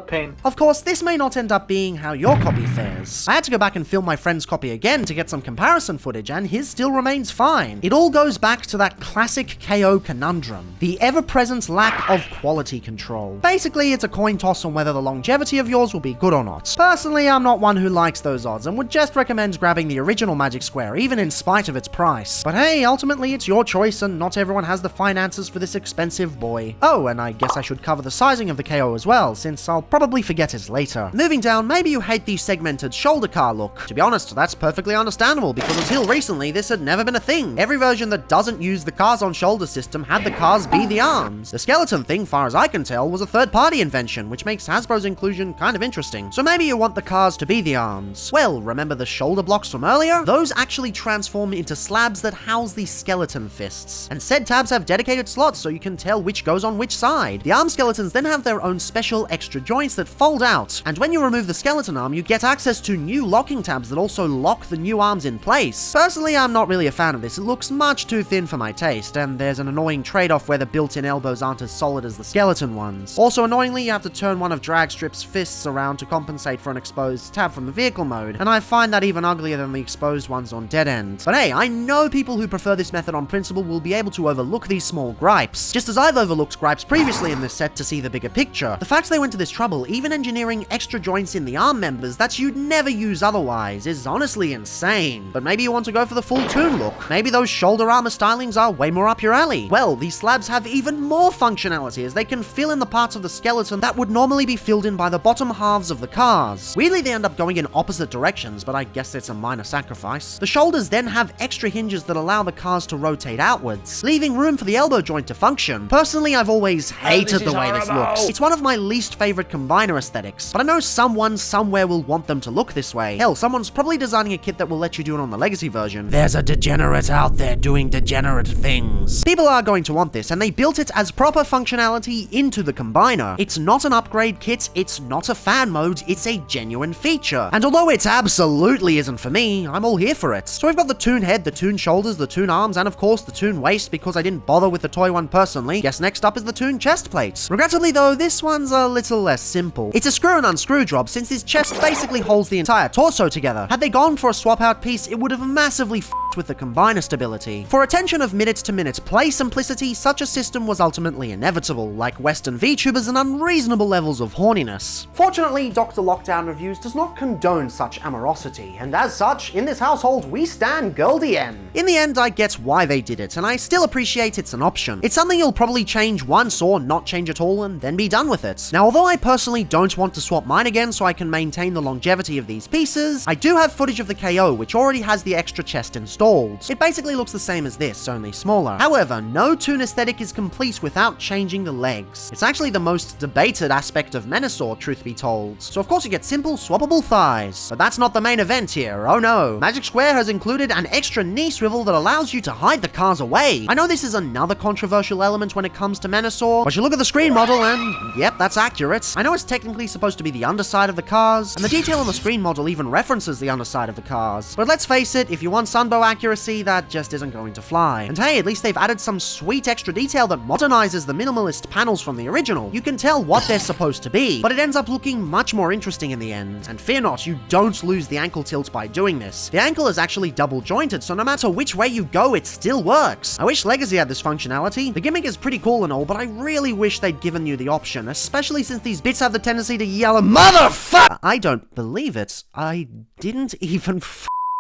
Pain. Of course, this may not end up being how your copy fares. I had to go back and film my friend's copy again to get some comparison footage, and his still remains fine. It all goes back to that classic KO conundrum, the ever-present lack of quality control. Basically, it's a coin toss on whether the longevity of yours will be good or not. Personally, I'm not one who likes those odds, and would just recommend grabbing the original Magic Square, even in spite of its price. But hey, ultimately it's your choice, and not everyone has the finances for this expensive boy. Oh, and I guess I should cover the sizing of the KO as well, since I'll probably forget it later. Moving down, maybe you hate the segmented shoulder car look. To be honest, that's perfectly understandable, because until recently, this had never been a thing. Every version that doesn't use the cars on shoulder system had the cars be the arms. The skeleton thing, far as I can tell, was a third-party invention, which makes Hasbro's inclusion kind of interesting. So maybe you want the cars to be the arms. Well, remember the shoulder blocks from earlier? Those actually transform into slabs that house the skeleton fists. And said tabs have dedicated slots so you can tell which goes on which side. The arm skeletons then have their own special extra joints that fold out, and when you remove the skeleton arm, you get access to new locking tabs that also lock the new arms in place. Personally, I'm not really a fan of this. It looks much too thin for my taste, and there's an annoying trade-off where the built-in elbows aren't as solid as the skeleton ones. Also annoyingly, you have to turn one of Dragstrip's fists around to compensate for an exposed tab from the vehicle mode, and I find that even uglier than the exposed ones on Dead End. But hey, I know people who prefer this method on principle will be able to overlook these small gripes, just as I've overlooked gripes previously in this set to see the bigger picture. The fact they went to this trouble, even engineering extra joints in the arm members that you'd never use otherwise, is honestly insane. But maybe you want to go for the full toon look. Maybe those shoulder armor stylings are way more up your alley. Well, these slabs have even more functionality, as they can fill in the parts of the skeleton that would normally be filled in by the bottom halves of the cars. Weirdly, they end up going in opposite directions, but I guess it's a minor sacrifice. The shoulders then have extra hinges that allow the cars to rotate outwards, leaving room for the elbow joint to function. Personally, I've always hated the way this looks. It's one of my least favorite combiner aesthetics, but I know someone somewhere will want them to look this way. Hell, someone's probably designing a kit that will let you do it on the Legacy version. There's a degenerate out there doing degenerate things. People are going to want this, and they built it as proper functionality into the combiner. It's not an upgrade kit, it's not a fan mode, it's a genuine feature. And although it absolutely isn't for me, I'm all here for it. So we've got the toon head, the toon shoulders, the toon arms, and of course the toon waist, because I didn't bother with the toy one personally. Guess next up is the toon chest plate. Regrettably though, this one's a little less simple. It's a screw and unscrew job, since his chest basically holds the entire torso together. Had they gone for a swap out piece, it would have massively f***ed with the combiner stability. For attention of minute-to-minute play simplicity, such a system was ultimately inevitable, like Western VTubers and unreasonable levels of horniness. Fortunately, Drlockdown Reviews does not condone such amorosity, and as such, in this household, we stand Girl DM. In the end, I get why they did it, and I still appreciate it's an option. It's something you'll probably change once or not change at all, and then be done with it. Now, although I personally don't want to swap mine again so I can maintain the longevity of these pieces, I do have footage of the KO, which already has the extra chest installed. It basically looks the same as this, only smaller. However, no toon aesthetic is complete without changing the legs. It's actually the most debated aspect of Menasor, truth be told. So of course you get simple, swappable thighs. But that's not the main event here, oh no. Magic Square has included an extra knee swivel that allows you to hide the cars away. I know this is another controversial element when it comes to Menasor, but you look at the screen model and, yep, that's accurate. I know it's technically supposed to be the underside of the cars, and the detail on the screen model even references the underside of the cars. But let's face it, if you want sunbow accuracy, that just isn't going to fly. And hey, at least they've added some sweet extra detail that modernizes the minimalist panels from the original. You can tell what they're supposed to be, but it ends up looking much more interesting in the end. And fear not, you don't lose the ankle tilt by doing this. The ankle is actually double jointed, so no matter which way you go, it still works. I wish Legacy had this functionality. The gimmick is pretty cool and all, but I really wish they'd given you the option, especially since these bits have the tendency to yell, "Motherfucker!" I don't believe it. I didn't even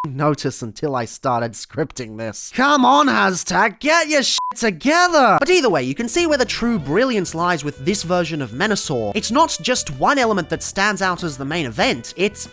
notice until I started scripting this. Come on, Hashtag, get your shit together! But either way, you can see where the true brilliance lies with this version of Menasor. It's not just one element that stands out as the main event, it's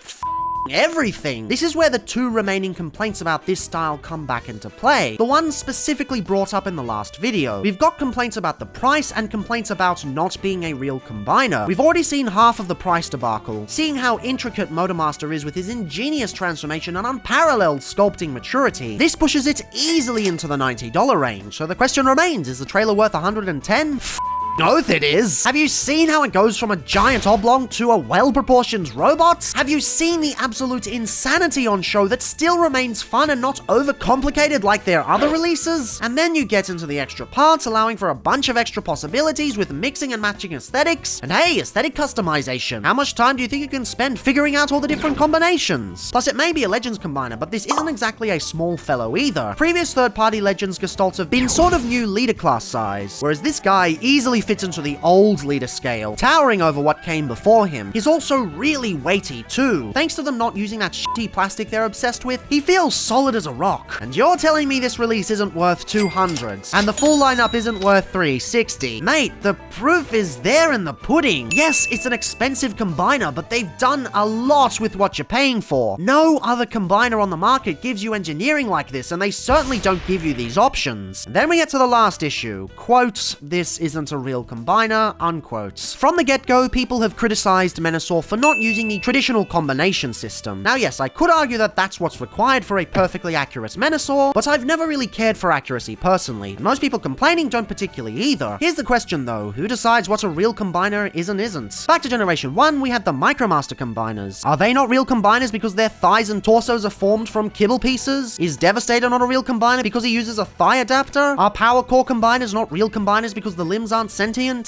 everything. This is where the two remaining complaints about this style come back into play. The ones specifically brought up in the last video. We've got complaints about the price and complaints about not being a real combiner. We've already seen half of the price debacle, seeing how intricate Motormaster is with his ingenious transformation and unparalleled sculpting maturity. This pushes it easily into the $90 range, so the question remains, is the trailer worth $110? Oath it is! Have you seen how it goes from a giant oblong to a well-proportioned robot? Have you seen the absolute insanity on show that still remains fun and not overcomplicated like their other releases? And then you get into the extra parts, allowing for a bunch of extra possibilities with mixing and matching aesthetics, and hey, aesthetic customization. How much time do you think you can spend figuring out all the different combinations? Plus, it may be a Legends combiner, but this isn't exactly a small fellow either. Previous third-party Legends gestalts have been sort of new leader class size, whereas this guy easily fits into the old leader scale, towering over what came before him. He's also really weighty too. Thanks to them not using that shitty plastic they're obsessed with, he feels solid as a rock. And you're telling me this release isn't worth 200s, and the full lineup isn't worth 360? Mate, the proof is there in the pudding. Yes, it's an expensive combiner, but they've done a lot with what you're paying for. No other combiner on the market gives you engineering like this, and they certainly don't give you these options. And then we get to the last issue. Quote, this isn't a real combiner, unquote. From the get-go, people have criticized Menasor for not using the traditional combination system. Now yes, I could argue that that's what's required for a perfectly accurate Menasor, but I've never really cared for accuracy personally, and most people complaining don't particularly either. Here's the question though, who decides what a real combiner is and isn't? Back to Generation 1, we had the Micromaster combiners. Are they not real combiners because their thighs and torsos are formed from kibble pieces? Is Devastator not a real combiner because he uses a thigh adapter? Are Power Core combiners not real combiners because the limbs aren't sentient?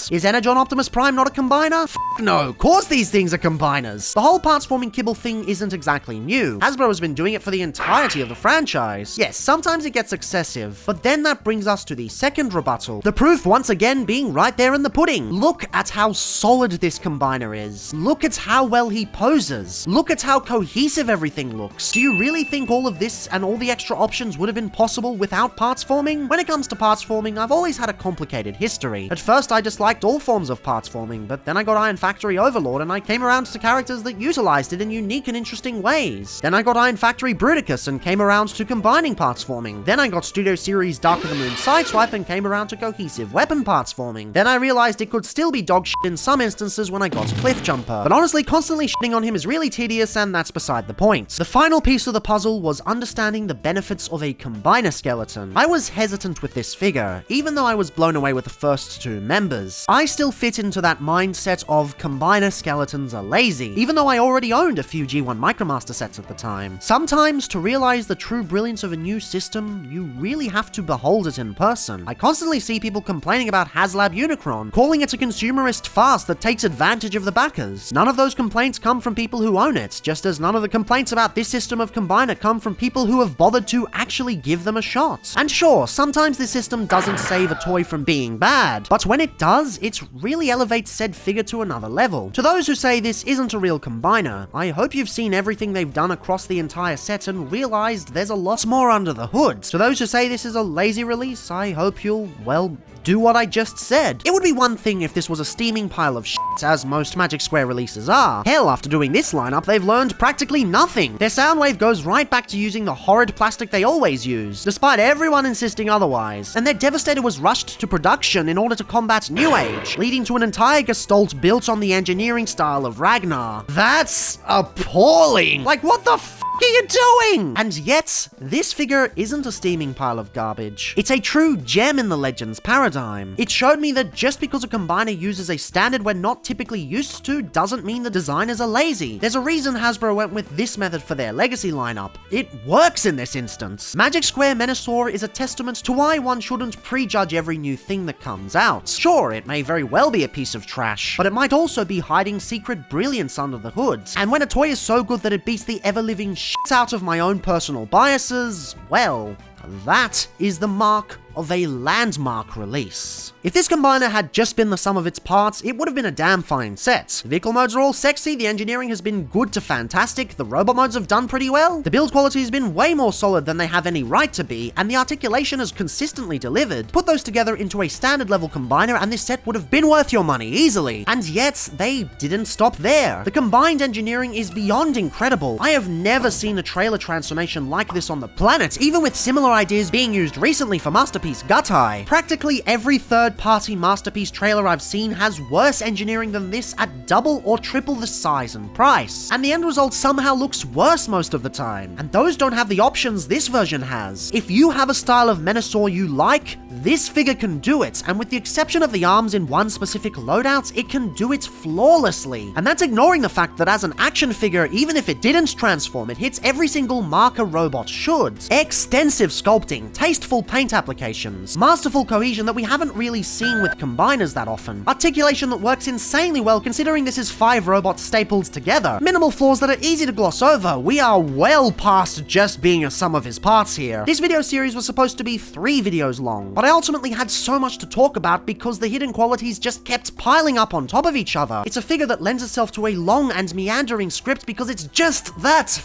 Is Energon Optimus Prime not a combiner? F no, of course these things are combiners. The whole parts forming kibble thing isn't exactly new. Hasbro has been doing it for the entirety of the franchise. Yes, sometimes it gets excessive, but then that brings us to the second rebuttal. The proof once again being right there in the pudding. Look at how solid this combiner is. Look at how well he poses. Look at how cohesive everything looks. Do you really think all of this and all the extra options would have been possible without parts forming? When it comes to parts forming, I've always had a complicated history. At first I disliked all forms of parts forming, but then I got Iron Factory Overlord and I came around to characters that utilized it in unique and interesting ways. Then I got Iron Factory Bruticus and came around to combining parts forming. Then I got Studio Series Dark of the Moon Sideswipe and came around to cohesive weapon parts forming. Then I realized it could still be dog shit in some instances when I got Cliff Jumper. But honestly, constantly shitting on him is really tedious, and that's beside the point. The final piece of the puzzle was understanding the benefits of a combiner skeleton. I was hesitant with this figure, even though I was blown away with the first two members. I still fit into that mindset of combiner skeletons are lazy, even though I already owned a few G1 Micromaster sets at the time. Sometimes, to realize the true brilliance of a new system, you really have to behold it in person. I constantly see people complaining about HasLab Unicron, calling it a consumerist farce that takes advantage of the backers. None of those complaints come from people who own it, just as none of the complaints about this system of combiner come from people who have bothered to actually give them a shot. And sure, sometimes this system doesn't save a toy from being bad, but when it does, it really elevates said figure to another level. To those who say this isn't a real combiner, I hope you've seen everything they've done across the entire set and realized there's a lot more under the hood. To those who say this is a lazy release, I hope you'll, well, do what I just said. It would be one thing if this was a steaming pile of shit, as most Magic Square releases are. Hell, after doing this lineup, they've learned practically nothing. Their sound wave goes right back to using the horrid plastic they always use, despite everyone insisting otherwise. And their Devastator was rushed to production in order to combat New Age, leading to an entire gestalt built on the engineering style of Ragnar. That's appalling! Like, what the f are you doing? And yet, this figure isn't a steaming pile of garbage. It's a true gem in the Legends paradigm. It showed me that just because a combiner uses a standard we're not typically used to doesn't mean the designers are lazy. There's a reason Hasbro went with this method for their Legacy lineup. It works in this instance. Magic Square Menasor is a testament to why one shouldn't prejudge every new thing that comes out. Sure, it may very well be a piece of trash, but it might also be hiding secret brilliance under the hood. And when a toy is so good that it beats the ever-living shit out of my own personal biases, well, that is the mark of a landmark release. If this combiner had just been the sum of its parts, it would have been a damn fine set. The vehicle modes are all sexy, the engineering has been good to fantastic, the robot modes have done pretty well, the build quality has been way more solid than they have any right to be, and the articulation has consistently delivered. Put those together into a standard level combiner and this set would have been worth your money easily. And yet, they didn't stop there. The combined engineering is beyond incredible. I have never seen a trailer transformation like this on the planet, even with similar ideas being used recently for Masterpiece Gutai. Practically every third-party Masterpiece trailer I've seen has worse engineering than this at double or triple the size and price. And the end result somehow looks worse most of the time. And those don't have the options this version has. If you have a style of Menasor you like, this figure can do it, and with the exception of the arms in one specific loadout, it can do it flawlessly. And that's ignoring the fact that as an action figure, even if it didn't transform, it hits every single mark a robot should. Extensive sculpting, tasteful paint applications, masterful cohesion that we haven't really seen with combiners that often, articulation that works insanely well considering this is 5 robots stapled together, minimal flaws that are easy to gloss over. We are well past just being a sum of his parts here. This video series was supposed to be 3 videos long, but I ultimately had so much to talk about because the hidden qualities just kept piling up on top of each other. It's a figure that lends itself to a long and meandering script because it's just that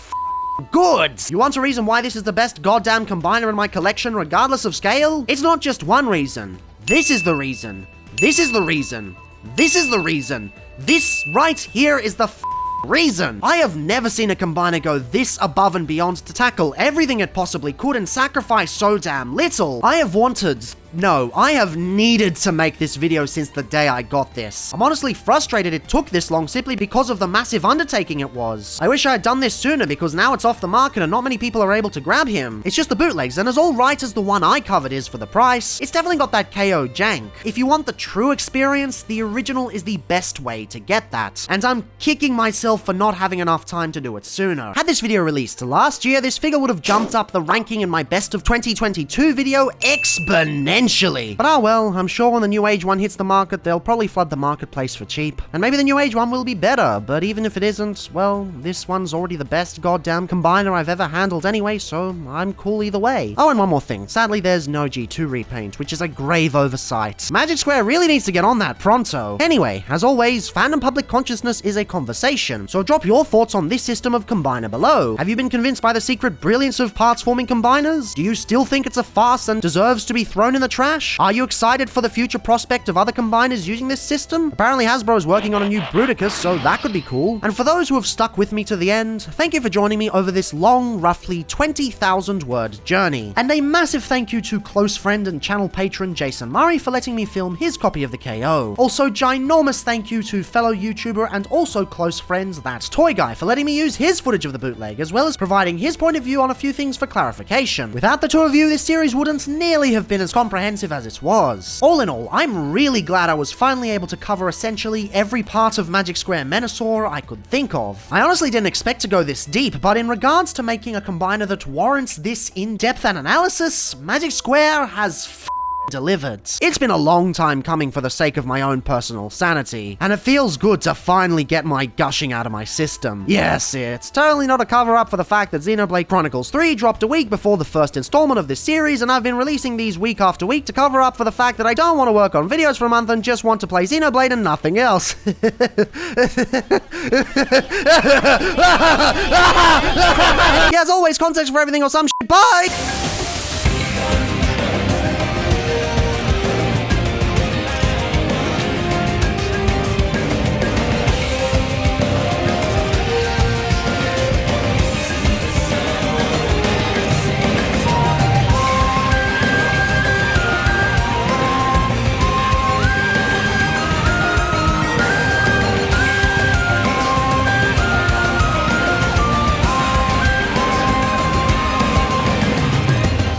good! You want a reason why this is the best goddamn combiner in my collection regardless of scale? It's not just one reason. This is the reason. This is the reason. This is the reason. This right here is the reason. I have never seen a combiner go this above and beyond to tackle everything it possibly could and sacrifice so damn little. I have needed to make this video since the day I got this. I'm honestly frustrated it took this long simply because of the massive undertaking it was. I wish I had done this sooner because now it's off the market and not many people are able to grab him. It's just the bootlegs, and as alright as the one I covered is for the price, it's definitely got that KO jank. If you want the true experience, the original is the best way to get that. And I'm kicking myself for not having enough time to do it sooner. Had this video released last year, this figure would have jumped up the ranking in my best of 2022 video exponentially. But oh well, I'm sure when the New Age one hits the market, they'll probably flood the marketplace for cheap. And maybe the New Age one will be better, but even if it isn't, well, this one's already the best goddamn combiner I've ever handled anyway, so I'm cool either way. Oh, and one more thing. Sadly, there's no G2 repaint, which is a grave oversight. Magic Square really needs to get on that pronto. Anyway, as always, fandom public consciousness is a conversation, so drop your thoughts on this system of combiner below. Have you been convinced by the secret brilliance of parts-forming combiners? Do you still think it's a farce and deserves to be thrown in the trash? Are you excited for the future prospect of other combiners using this system? Apparently Hasbro is working on a new Bruticus, so that could be cool. And for those who have stuck with me to the end, thank you for joining me over this long, roughly 20,000 word journey. And a massive thank you to close friend and channel patron Jason Murray for letting me film his copy of the KO. Also, ginormous thank you to fellow YouTuber and also close friends That Toy Guy for letting me use his footage of the bootleg, as well as providing his point of view on a few things for clarification. Without the two of you, this series wouldn't nearly have been as comprehensive as it was. All in all, I'm really glad I was finally able to cover essentially every part of Magic Square Menasor I could think of. I honestly didn't expect to go this deep, but in regards to making a combiner that warrants this in-depth an analysis, Magic Square has delivered. It's been a long time coming for the sake of my own personal sanity, and it feels good to finally get my gushing out of my system. Yes, it's totally not a cover-up for the fact that Xenoblade Chronicles 3 dropped a week before the first installment of this series, and I've been releasing these week after week to cover up for the fact that I don't want to work on videos for a month and just want to play Xenoblade and nothing else. Yeah, as always, context for everything or some shit. Bye!